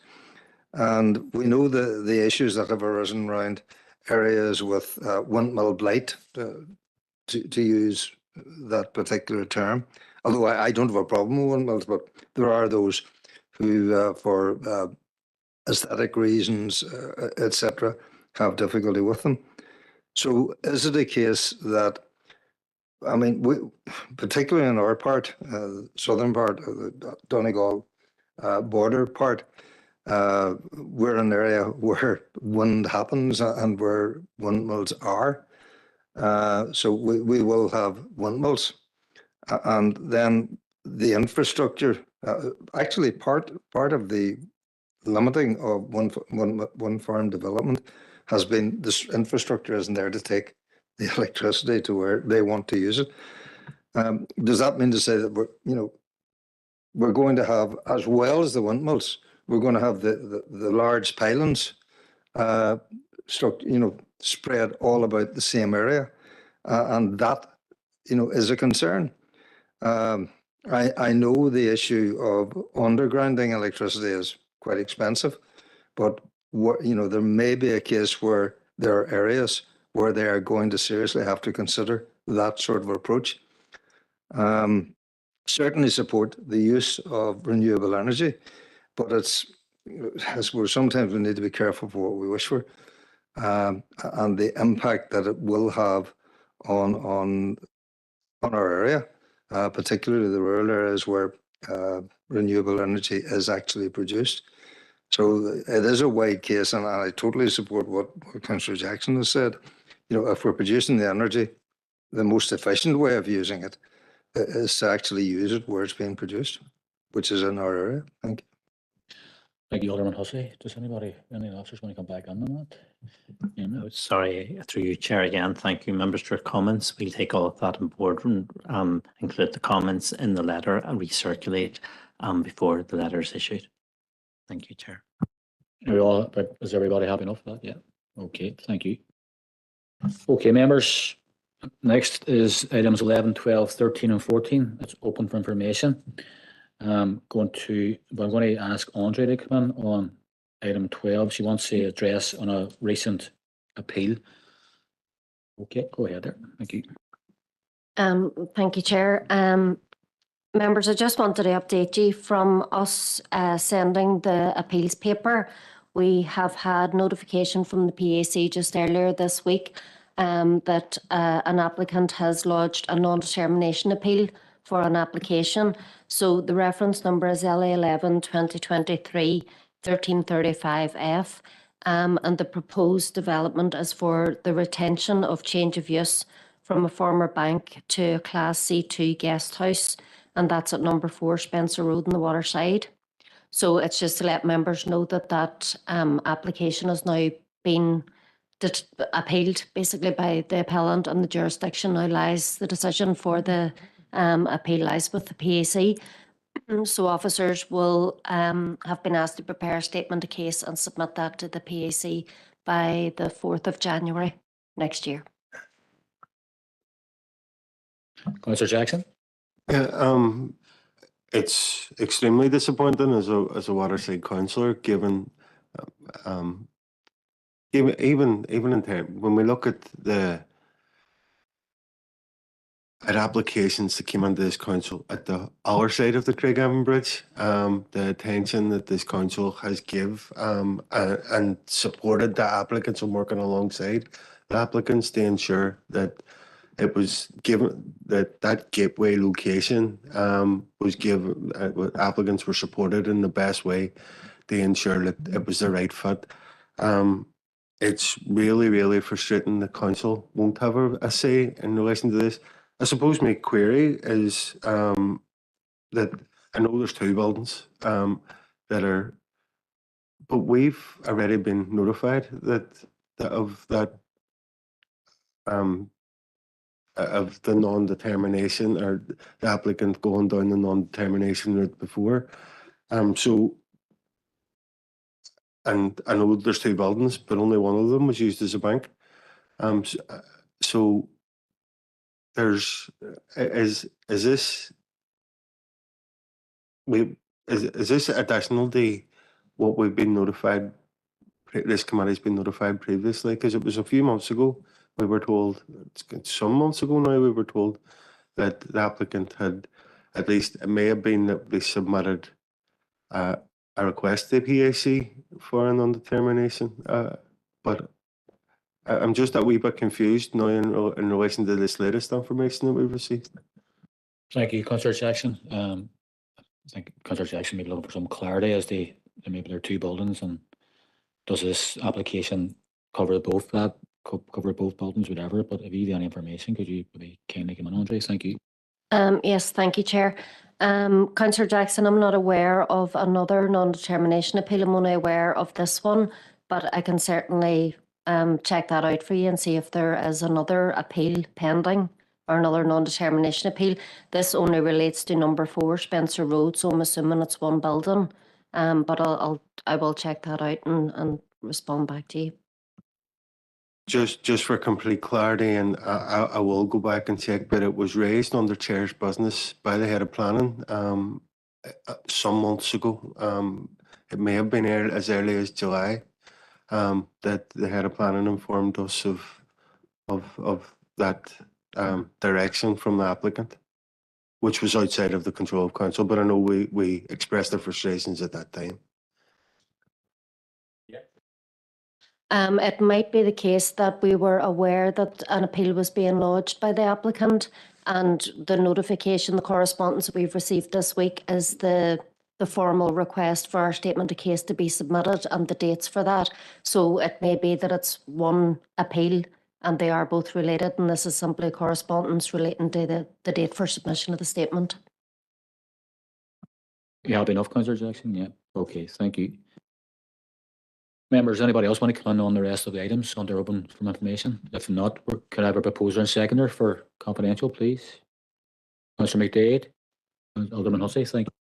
And we know the issues that have arisen around areas with windmill blight, to use that particular term. Although I don't have a problem with windmills, but there are those who, for aesthetic reasons, etc., have difficulty with them. So is it a case that, I mean, particularly in our part, southern part, the Donegal border part, we're an area where wind happens and where windmills are. So we will have windmills. And then the infrastructure, actually part of the limiting of one farm development has been this infrastructure isn't there to take the electricity to where they want to use it. Does that mean to say that we're going to have, as well as the windmills, we're going to have the large pylons spread all about the same area, and that is a concern. I know the issue of undergrounding electricity is quite expensive, but there may be a case where there are areas where they are going to seriously have to consider that sort of approach. Certainly support the use of renewable energy, but I suppose sometimes we need to be careful for what we wish for, and the impact that it will have on our area, particularly the rural areas where renewable energy is actually produced. So it is a wide case, and I totally support what Councillor Jackson has said. If we're producing the energy, the most efficient way of using it is to actually use it where it's being produced, which is in our area. Thank you. Thank you, Alderman Hussey. Does anybody, any officers want to come back on that? Yeah, no. Sorry, through you, Chair, again, thank you, members, for your comments. We'll take all of that on board and include the comments in the letter and recirculate before the letter is issued. Thank you, Chair. Are we all, but is everybody happy enough with that? Yeah. Okay, thank you. Okay, members. Next is items 11, 12, 13 and 14. It's open for information. I'm going to ask Andre to come in on item 12. She wants to address on a recent appeal. Okay, go ahead there. Thank you. Thank you, Chair. Members, I just wanted to update you from us sending the appeals paper. We have had notification from the PAC just earlier this week that an applicant has lodged a non-determination appeal for an application. So the reference number is LA11 2023 1335F, and the proposed development is for the retention of change of use from a former bank to a Class C2 guest house, and that's at number 4 Spencer Road in the Waterside. So it's just to let members know that that application has now been appealed basically by the appellant, and the jurisdiction now lies, the decision for the appeal lies with the PAC. So officers will have been asked to prepare a statement of case and submit that to the PAC by the 4th of January next year. Councillor Jackson? Yeah, it's extremely disappointing as a Waterside councillor, given even in terms when we look at applications that came into this council at the other side of the Craigavon Bridge, the attention that this council has give and supported the applicants and working alongside the applicants to ensure that it was given that gateway location was given, applicants were supported in the best way to ensure that it was the right fit. It's really, really frustrating the council won't have a say in relation to this. I suppose my query is that I know there's 2 buildings that are, but we've already been notified of the non-determination, or the applicant going down the non-determination route before. So, and I know there's 2 buildings, but only one of them was used as a bank. So there's is this additional to what we've been notified? This committee's been notified previously, because it was a few months ago. We were told, some months ago now, we were told that the applicant had, at least it may have been that they submitted a request to PAC for a non-determination, but I'm just a wee bit confused now in relation to this latest information that we've received. Thank you, Councillor Jackson. I think Councillor Jackson may be looking for some clarity as to maybe there are 2 buildings, and does this application cover both buildings, whatever? But if you have any information, could you maybe kindly come in, Andre? Thank you. Yes, thank you, Chair. Councillor Jackson, I'm not aware of another non-determination appeal. I'm only aware of this one, but I can certainly check that out for you and see if there is another appeal pending or another non-determination appeal. This only relates to number 4 Spencer Road, so I'm assuming it's 1 building. But I will check that out and respond back to you. Just for complete clarity, and I will go back and check, but it was raised under Chair's business by the head of planning some months ago. It may have been as early as July that the head of planning informed us of that direction from the applicant, which was outside of the control of council. But I know we expressed our frustrations at that time. It might be the case that we were aware that an appeal was being lodged by the applicant, and the notification, the correspondence we've received this week is the formal request for our statement of case to be submitted and the dates for that. So it may be that it's 1 appeal and they are both related, and this is simply correspondence relating to the date for submission of the statement. You happy enough, Councillor Jackson? Yeah. Okay, thank you. Members, anybody else want to come in on the rest of the items under open from information? If not, could I have a proposer and seconder for confidential, please? Councillor McDade, Alderman Hussey, thank you.